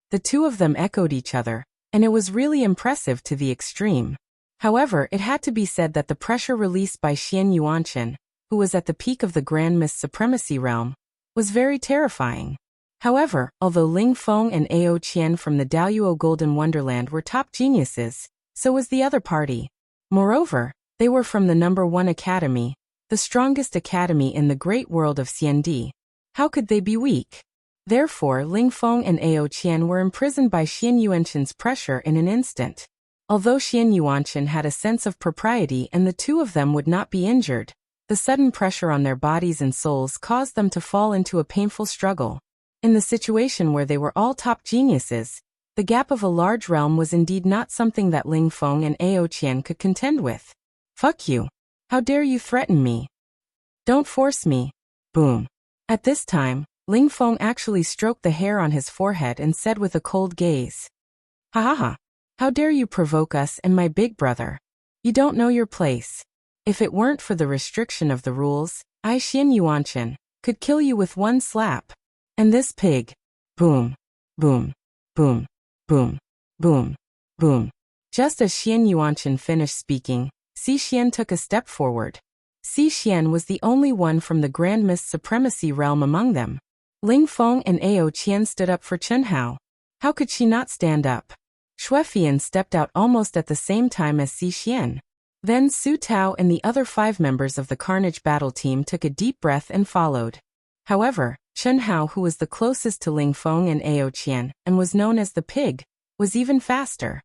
Speaker 1: The two of them echoed each other, and it was really impressive to the extreme. However, it had to be said that the pressure released by Xian Yuanchen, who was at the peak of the Grand Mist Supremacy realm, was very terrifying. However, although Ling Feng and Ao Qian from the Daoyuo Golden Wonderland were top geniuses, so was the other party. Moreover, they were from the #1 academy, the strongest academy in the great world of Xiandi. How could they be weak? Therefore, Ling Feng and Ao Qian were imprisoned by Xian Yuanchen's pressure in an instant. Although Xian Yuanchen had a sense of propriety and the two of them would not be injured, the sudden pressure on their bodies and souls caused them to fall into a painful struggle. In the situation where they were all top geniuses, the gap of a large realm was indeed not something that Ling Feng and Ao Qian could contend with. Fuck you. How dare you threaten me? Don't force me. Boom. At this time, Ling Feng actually stroked the hair on his forehead and said with a cold gaze. Ha ha ha. How dare you provoke us and my big brother? You don't know your place. If it weren't for the restriction of the rules, I, Xian Yuanchen, could kill you with one slap. And this pig. Boom. Boom. Boom. Boom. Boom. Boom. Just as Xian Yuanchen finished speaking, Xi Xian took a step forward. Xi Xian was the only one from the Grand Mist Supremacy realm among them. Ling Feng and Ao Qian stood up for Chen Hao. How could she not stand up? Shuefian stepped out almost at the same time as Xi Xian. Then Su Tao and the other 5 members of the Carnage battle team took a deep breath and followed. However, Chen Hao, who was the closest to Ling Feng and Ao Qian and was known as the pig, was even faster.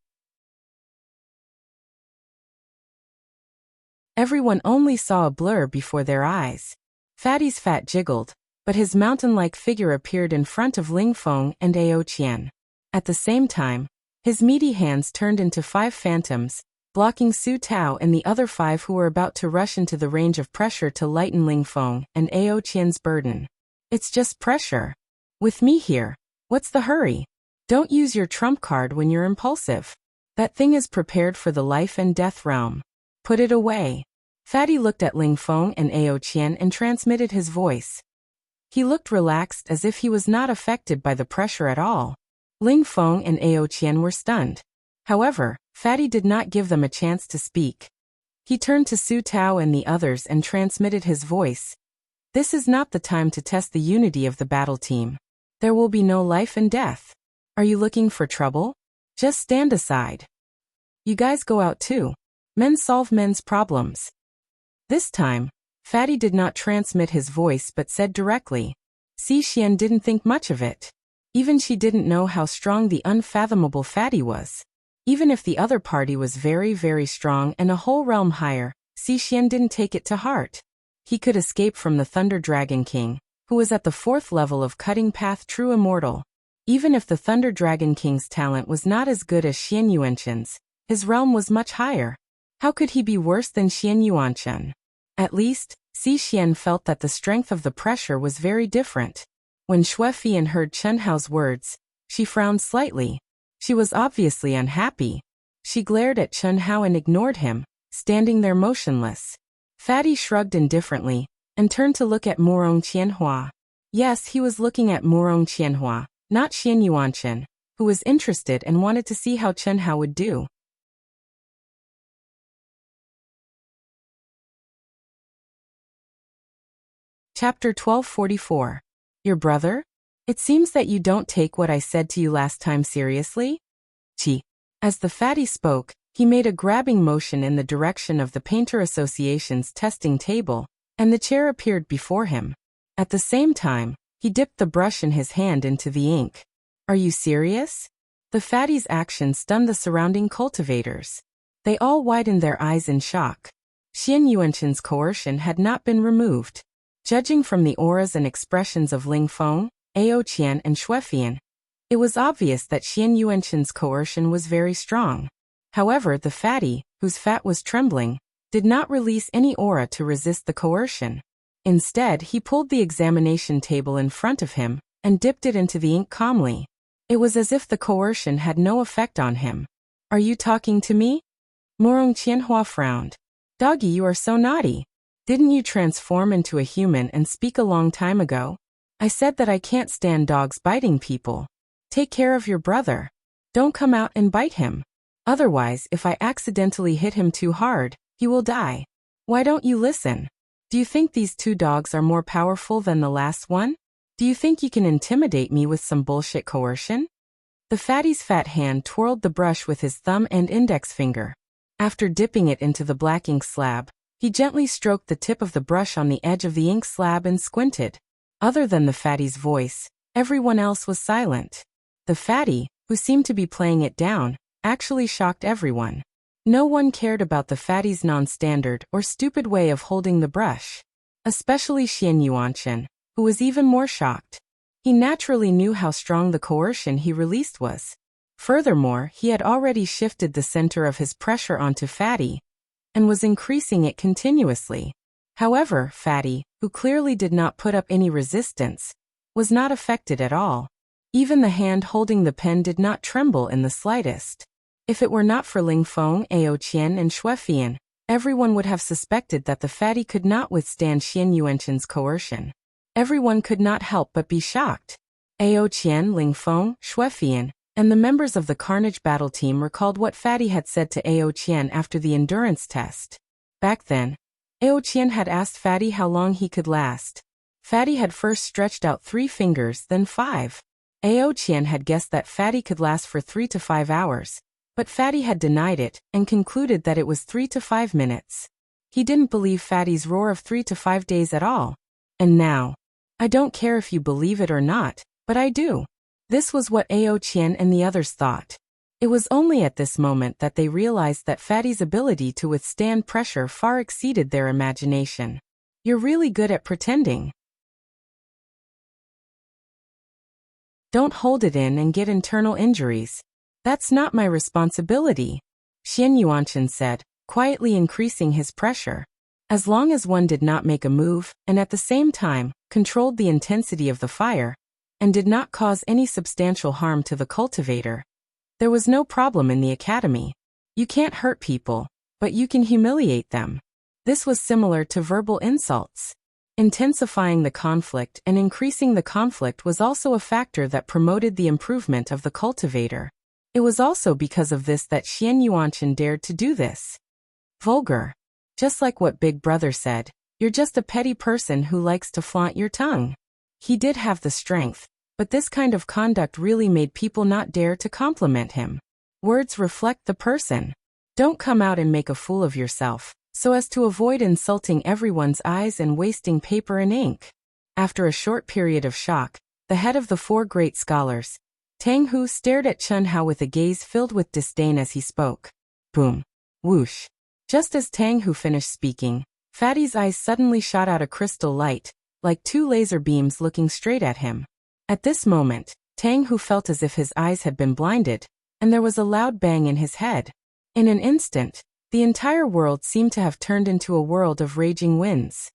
Speaker 1: Everyone only saw a blur before their eyes. Fatty's fat jiggled, but his mountain-like figure appeared in front of Ling Feng and Ao Qian. At the same time, his meaty hands turned into 5 phantoms, blocking Su Tao and the other 5 who were about to rush into the range of pressure to lighten Ling Feng and Ao Qian's burden. It's just pressure. With me here, what's the hurry? Don't use your trump card when you're impulsive. That thing is prepared for the life and death realm. Put it away. Fatty looked at Ling Feng and Ao Qian and transmitted his voice. He looked relaxed as if he was not affected by the pressure at all. Ling Feng and Ao Qian were stunned. However, Fatty did not give them a chance to speak. He turned to Su Tao and the others and transmitted his voice. This is not the time to test the unity of the battle team. There will be no life and death. Are you looking for trouble? Just stand aside. You guys go out too. Men solve men's problems. This time, Fatty did not transmit his voice but said directly. Xi Xian didn't think much of it. Even she didn't know how strong the unfathomable Fatty was. Even if the other party was very, very strong and a whole realm higher, Xi Xian didn't take it to heart. He could escape from the Thunder Dragon King, who was at the 4th level of Cutting Path True Immortal. Even if the Thunder Dragon King's talent was not as good as Xian Yuanchen's, his realm was much higher. How could he be worse than Xian Yuanchen? At least, Xi Xian felt that the strength of the pressure was very different. When Shuefian heard Chen Hao's words, she frowned slightly. She was obviously unhappy. She glared at Chen Hao and ignored him, standing there motionless. Fatty shrugged indifferently, and turned to look at Murong Qianhua. Yes, he was looking at Murong Qianhua, not Xian Yuanchen, who was interested and wanted to see how Chen Hao would do. Chapter 1244. Your brother? It seems that you don't take what I said to you last time seriously? Chi. As the fatty spoke, he made a grabbing motion in the direction of the Painter Association's testing table, and the chair appeared before him. At the same time, he dipped the brush in his hand into the ink. Are you serious? The fatty's action stunned the surrounding cultivators. They all widened their eyes in shock. Xian Yuanchen's coercion had not been removed. Judging from the auras and expressions of Ling Feng, Ao Qian and Shuefian, it was obvious that Xian Yuanchen's coercion was very strong. However, the fatty, whose fat was trembling, did not release any aura to resist the coercion. Instead, he pulled the examination table in front of him and dipped it into the ink calmly. It was as if the coercion had no effect on him. "Are you talking to me?" Morong Qianhua frowned. "Doggy, you are so naughty. Didn't you transform into a human and speak a long time ago? I said that I can't stand dogs biting people. Take care of your brother. Don't come out and bite him. Otherwise, if I accidentally hit him too hard, he will die. Why don't you listen? Do you think these 2 dogs are more powerful than the last one? Do you think you can intimidate me with some bullshit coercion?" The fatty's fat hand twirled the brush with his thumb and index finger. After dipping it into the black ink slab, he gently stroked the tip of the brush on the edge of the ink slab and squinted. Other than the fatty's voice, everyone else was silent. The fatty, who seemed to be playing it down, actually shocked everyone. No one cared about the fatty's non-standard or stupid way of holding the brush. Especially Xian Yuanchen, who was even more shocked. He naturally knew how strong the coercion he released was. Furthermore, he had already shifted the center of his pressure onto Fatty, and was increasing it continuously. However, Fatty, who clearly did not put up any resistance, was not affected at all. Even the hand holding the pen did not tremble in the slightest. If it were not for Ling Feng, Ao Qian and Shuefian, everyone would have suspected that the fatty could not withstand Xian Yuanchen's coercion. Everyone could not help but be shocked. Ao Qian, Ling Feng, Shuefian, and the members of the Carnage battle team recalled what Fatty had said to Ao Qian after the endurance test. Back then, Ao Qian had asked Fatty how long he could last. Fatty had first stretched out 3 fingers, then 5. Ao Qian had guessed that Fatty could last for 3 to 5 hours, but Fatty had denied it and concluded that it was 3 to 5 minutes. He didn't believe Fatty's roar of 3 to 5 days at all. And now, I don't care if you believe it or not, but I do. This was what Ao Qian and the others thought. It was only at this moment that they realized that Fatty's ability to withstand pressure far exceeded their imagination. You're really good at pretending. Don't hold it in and get internal injuries. That's not my responsibility, Xian Yuanchen said, quietly increasing his pressure. As long as one did not make a move, and at the same time, controlled the intensity of the fire, and did not cause any substantial harm to the cultivator, there was no problem in the academy. You can't hurt people, but you can humiliate them. This was similar to verbal insults. Intensifying the conflict and increasing the conflict was also a factor that promoted the improvement of the cultivator. It was also because of this that Xian Yuanchen dared to do this. Vulgar. Just like what Big Brother said, you're just a petty person who likes to flaunt your tongue. He did have the strength, but this kind of conduct really made people not dare to compliment him. Words reflect the person. Don't come out and make a fool of yourself, so as to avoid insulting everyone's eyes and wasting paper and ink. After a short period of shock, the head of the 4 great scholars, Tang Hu, stared at Chun Hao with a gaze filled with disdain as he spoke. Boom. Whoosh. Just as Tang Hu finished speaking, Fatty's eyes suddenly shot out a crystal light, like 2 laser beams looking straight at him. At this moment, Tang Hu felt as if his eyes had been blinded, and there was a loud bang in his head. In an instant, the entire world seemed to have turned into a world of raging winds.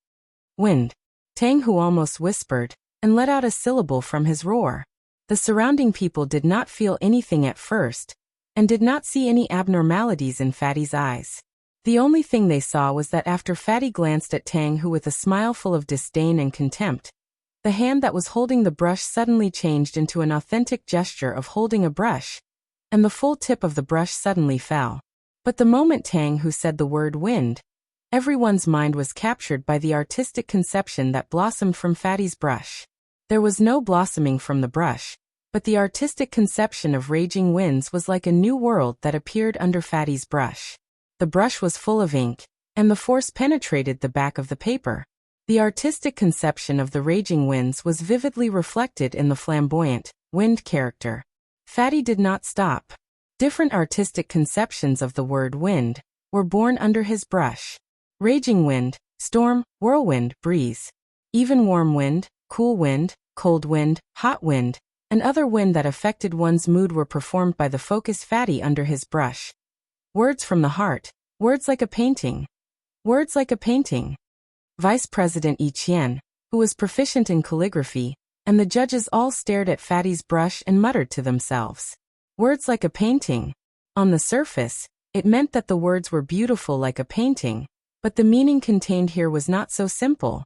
Speaker 1: Wind. Tang Hu almost whispered, and let out a syllable from his roar. The surrounding people did not feel anything at first, and did not see any abnormalities in Fatty's eyes. The only thing they saw was that after Fatty glanced at Tang Hu with a smile full of disdain and contempt, the hand that was holding the brush suddenly changed into an authentic gesture of holding a brush, and the full tip of the brush suddenly fell. But the moment Tang Hu said the word wind, everyone's mind was captured by the artistic conception that blossomed from Fatty's brush. There was no blossoming from the brush, but the artistic conception of raging winds was like a new world that appeared under Fatty's brush. The brush was full of ink, and the force penetrated the back of the paper. The artistic conception of the raging winds was vividly reflected in the flamboyant, wind character. Fatty did not stop. Different artistic conceptions of the word wind were born under his brush. Raging wind, storm, whirlwind, breeze. Even warm wind, cool wind, cold wind, hot wind, and other wind that affected one's mood were performed by the focused Fatty under his brush. Words from the heart. Words like a painting. Words like a painting. Vice President Yi Qian, who was proficient in calligraphy, and the judges all stared at Fatty's brush and muttered to themselves. Words like a painting. On the surface, it meant that the words were beautiful like a painting, but the meaning contained here was not so simple.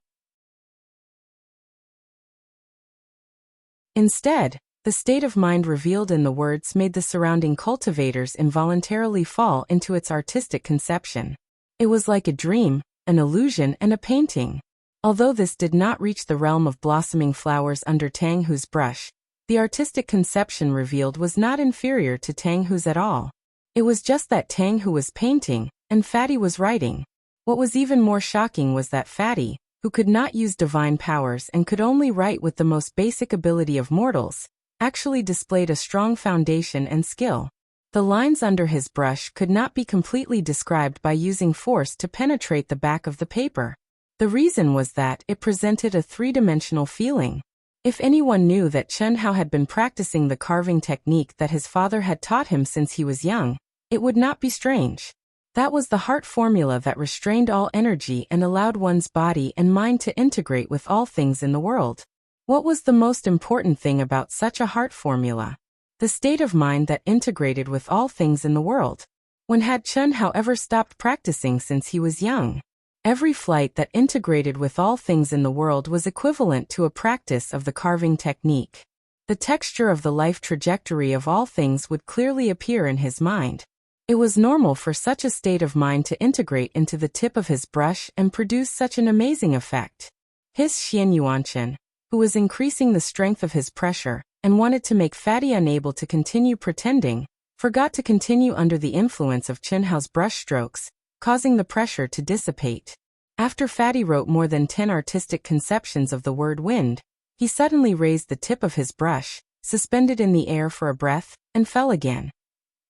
Speaker 1: Instead, the state of mind revealed in the words made the surrounding cultivators involuntarily fall into its artistic conception. It was like a dream, an illusion, and a painting. Although this did not reach the realm of blossoming flowers under Tang Hu's brush, the artistic conception revealed was not inferior to Tang Hu's at all. It was just that Tang Hu was painting, and Fatty was writing. What was even more shocking was that Fatty, who could not use divine powers and could only write with the most basic ability of mortals, actually displayed a strong foundation and skill. The lines under his brush could not be completely described by using force to penetrate the back of the paper. The reason was that it presented a three-dimensional feeling. If anyone knew that Chen Hao had been practicing the carving technique that his father had taught him since he was young, it would not be strange. That was the heart formula that restrained all energy and allowed one's body and mind to integrate with all things in the world. What was the most important thing about such a heart formula? The state of mind that integrated with all things in the world. When had Chen Hao ever stopped practicing since he was young? Every flight that integrated with all things in the world was equivalent to a practice of the carving technique. The texture of the life trajectory of all things would clearly appear in his mind. It was normal for such a state of mind to integrate into the tip of his brush and produce such an amazing effect. His Xian Yuanchen, who was increasing the strength of his pressure and wanted to make Fatty unable to continue pretending, forgot to continue under the influence of Chen Hao's brush strokes, causing the pressure to dissipate. After Fatty wrote more than 10 artistic conceptions of the word wind, he suddenly raised the tip of his brush, suspended in the air for a breath, and fell again.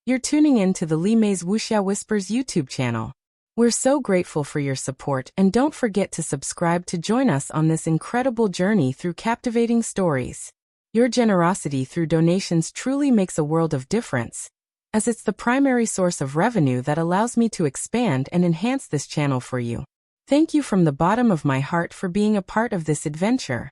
Speaker 1: You're tuning in to the Li Mei's Wuxia Whispers YouTube channel. We're so grateful for your support, and don't forget to subscribe to join us on this incredible journey through captivating stories. Your generosity through donations truly makes a world of difference, as it's the primary source of revenue that allows me to expand and enhance this channel for you. Thank you from the bottom of my heart for being a part of this adventure.